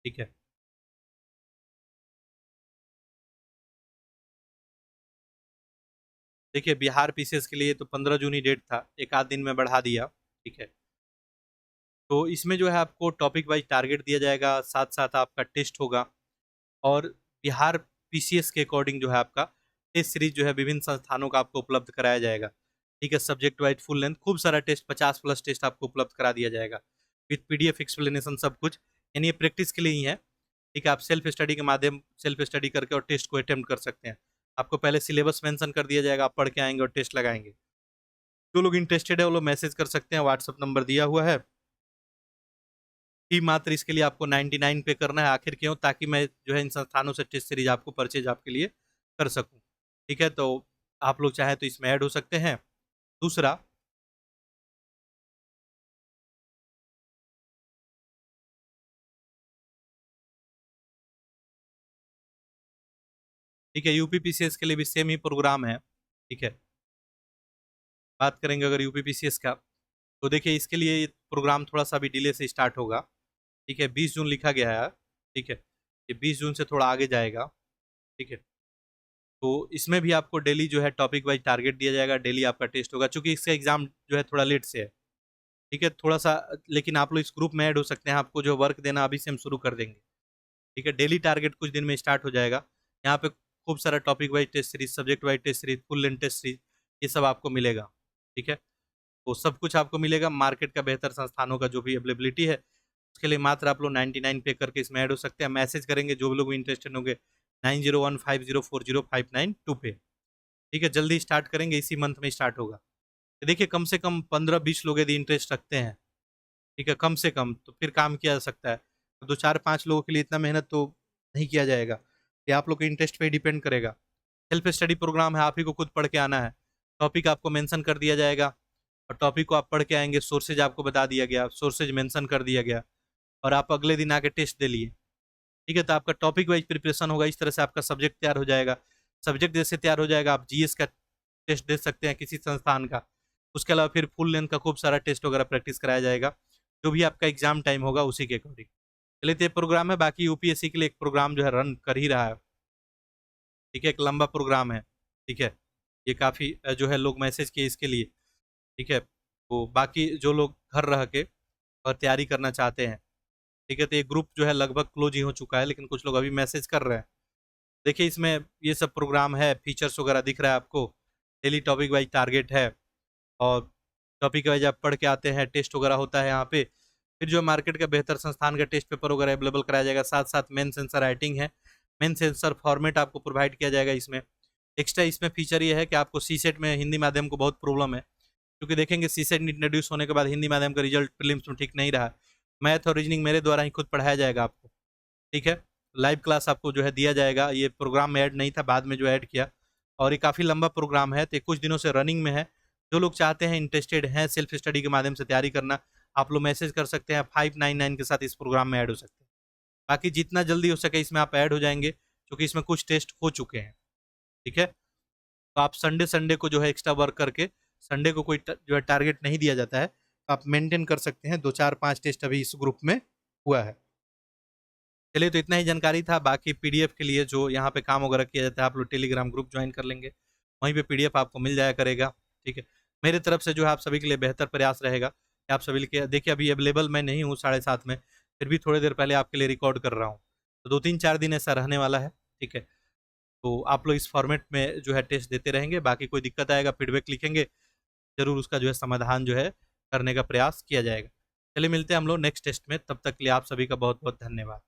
ठीक है, देखिए बिहार पीसीएस के लिए तो 15 जून ही डेट था, एक आध दिन में बढ़ा दिया। ठीक है, तो इसमें जो है आपको टॉपिक वाइज टारगेट दिया जाएगा, साथ साथ आपका टेस्ट होगा, और बिहार पीसीएस के अकॉर्डिंग जो है आपका टेस्ट सीरीज जो है विभिन्न संस्थानों का आपको उपलब्ध कराया जाएगा। ठीक है, सब्जेक्ट वाइज फुल लेंथ खूब सारा टेस्ट, 50+ टेस्ट आपको उपलब्ध करा दिया जाएगा विथ पीडीएफ एक्सप्लेनेशन सब कुछ। यानी ये प्रैक्टिस के लिए ही है। ठीक है, आप सेल्फ स्टडी के माध्यम सेल्फ स्टडी करके और टेस्ट को अटेम्प्ट कर सकते हैं। आपको पहले सिलेबस मेंशन कर दिया जाएगा, आप पढ़ के आएंगे और टेस्ट लगाएंगे। जो लोग इंटरेस्टेड है वो लोग मैसेज कर सकते हैं, व्हाट्सअप नंबर दिया हुआ है। फी मात्र इसके लिए आपको 99 पे करना है। आखिर क्यों, ताकि मैं जो है इन संस्थानों से टेस्ट सीरीज आपको परचेज आपके लिए कर सकूं। ठीक है, तो आप लोग चाहे तो इसमें ऐड हो सकते हैं। दूसरा, ठीक है, यूपी पीसीएस के लिए भी सेम ही प्रोग्राम है। ठीक है, बात करेंगे अगर यूपी पीसीएस का, तो देखिए इसके लिए ये प्रोग्राम थोड़ा सा भी डिले से स्टार्ट होगा। ठीक है, 20 जून लिखा गया है। ठीक है, ये 20 जून से थोड़ा आगे जाएगा। ठीक है, तो इसमें भी आपको डेली जो है टॉपिक वाइज टारगेट दिया जाएगा, डेली आपका टेस्ट होगा, क्योंकि इसका एग्जाम जो है थोड़ा लेट से है। ठीक है, थोड़ा सा, लेकिन आप लोग इस ग्रुप में ऐड हो सकते हैं, आपको जो वर्क देना अभी से हम शुरू कर देंगे। ठीक है, डेली टारगेट कुछ दिन में स्टार्ट हो जाएगा। यहाँ पे खूब सारा topic wise test series, subject wise test series, full length test series, ये सब आपको मिलेगा। ठीक है, तो सब कुछ आपको मिलेगा। मार्केट का बेहतर संस्थानों का जो भी अवेलेबिलिटी है, उसके लिए मात्र आप लोग 99 पे करके इसमें ऐड हो सकते हैं। मैसेज करेंगे जो भी लोग इंटरेस्टेड होंगे 9015040592 पे। ठीक है, जल्दी स्टार्ट करेंगे, इसी मंथ में स्टार्ट होगा। तो देखिए कम से कम 15-20 लोग यदि इंटरेस्ट रखते हैं, ठीक है, कम से कम, तो फिर काम किया जा सकता है। तो 2 4 5 लोगों के लिए इतना मेहनत तो नहीं किया जाएगा। ये आप लोग के इंटरेस्ट पे डिपेंड करेगा। सेल्फ स्टडी प्रोग्राम है, आप ही को खुद पढ़ के आना है। टॉपिक आपको मेंशन कर दिया जाएगा, और टॉपिक को आप पढ़ के आएंगे, सोर्सेज आपको बता दिया गया, सोर्सेज मेंशन कर दिया गया, और आप अगले दिन आके टेस्ट दे लिए। ठीक है, तो आपका टॉपिक वाइज प्रिपरेशन होगा, इस तरह से आपका सब्जेक्ट तैयार हो जाएगा। सब्जेक्ट जैसे तैयार हो जाएगा, आप जीएस का टेस्ट दे सकते हैं किसी संस्थान का। उसके अलावा फिर फुल लेंथ का खूब सारा टेस्ट वगैरह प्रैक्टिस कराया जाएगा, जो भी आपका एग्जाम टाइम होगा उसी के अकॉर्डिंग। चलिए तो ये प्रोग्राम है, बाकी यूपीएससी के लिए एक प्रोग्राम जो है रन कर ही रहा है। ठीक है, एक लंबा प्रोग्राम है। ठीक है, ये काफ़ी जो है लोग मैसेज किए इसके लिए। ठीक है, तो बाकी जो लोग घर रह के और तैयारी करना चाहते हैं, ठीक है, तो ये ग्रुप जो है लगभग क्लोज ही हो चुका है, लेकिन कुछ लोग अभी मैसेज कर रहे हैं। देखिए इसमें ये सब प्रोग्राम है, फीचर्स वगैरह दिख रहा है आपको, डेली टॉपिक वाइज टारगेट है, और टॉपिक वाइज आप पढ़ के आते हैं, टेस्ट वगैरह होता है यहाँ पे। फिर जो मार्केट का बेहतर संस्थान का टेस्ट पेपर वगैरह अवेलेबल कराया जाएगा, साथ साथ मेन सेंसर राइटिंग है, मेन सेंसर फॉर्मेट आपको प्रोवाइड किया जाएगा इसमें। एक्स्ट्रा इसमें फीचर ये है कि आपको सीसेट में हिंदी माध्यम को बहुत प्रॉब्लम है, क्योंकि देखेंगे सीसेट इंट्रोड्यूस होने के बाद हिंदी माध्यम का रिजल्ट प्रीलिम्स में ठीक नहीं रहा। मैथ और रीजनिंग मेरे द्वारा ही खुद पढ़ाया जाएगा आपको, ठीक है। लाइव क्लास आपको जो है दिया जाएगा, ये प्रोग्राम में ऐड नहीं था, बाद में जो ऐड किया, और ये काफ़ी लंबा प्रोग्राम है, तो कुछ दिनों से रनिंग में है। जो लोग चाहते हैं, इंटरेस्टेड हैं सेल्फ स्टडी के माध्यम से तैयारी करना, आप लोग मैसेज कर सकते हैं, 599 के साथ इस प्रोग्राम में ऐड हो सकते हैं। बाकी जितना जल्दी हो सके इसमें आप ऐड हो जाएंगे, क्योंकि इसमें कुछ टेस्ट हो चुके हैं, ठीक है। तो आप संडे संडे को जो है एक्स्ट्रा वर्क करके, संडे को कोई जो है टारगेट नहीं दिया जाता है, तो आप मेंटेन कर सकते हैं। 2 4 5 टेस्ट अभी इस ग्रुप में हुआ है। चलिए, तो इतना ही जानकारी था। बाकी पीडीएफ के लिए जो यहाँ पे काम वगैरह किया जाता है, आप लोग टेलीग्राम ग्रुप ज्वाइन कर लेंगे, वहीं पे पीडीएफ आपको मिल जाया करेगा, ठीक है। मेरे तरफ से जो है आप सभी के लिए बेहतर प्रयास रहेगा कि आप सभी के, देखिए अभी अवेलेबल मैं नहीं हूँ 7:30 में, फिर भी थोड़ी देर पहले आपके लिए रिकॉर्ड कर रहा हूँ, तो 2 3 4 दिन ऐसा रहने वाला है, ठीक है। तो आप लोग इस फॉर्मेट में जो है टेस्ट देते रहेंगे। बाकी कोई दिक्कत आएगा, फीडबैक लिखेंगे, जरूर उसका जो है समाधान जो है करने का प्रयास किया जाएगा। चलिए, मिलते हैं हम लोग नेक्स्ट टेस्ट में, तब तक के लिए आप सभी का बहुत बहुत धन्यवाद।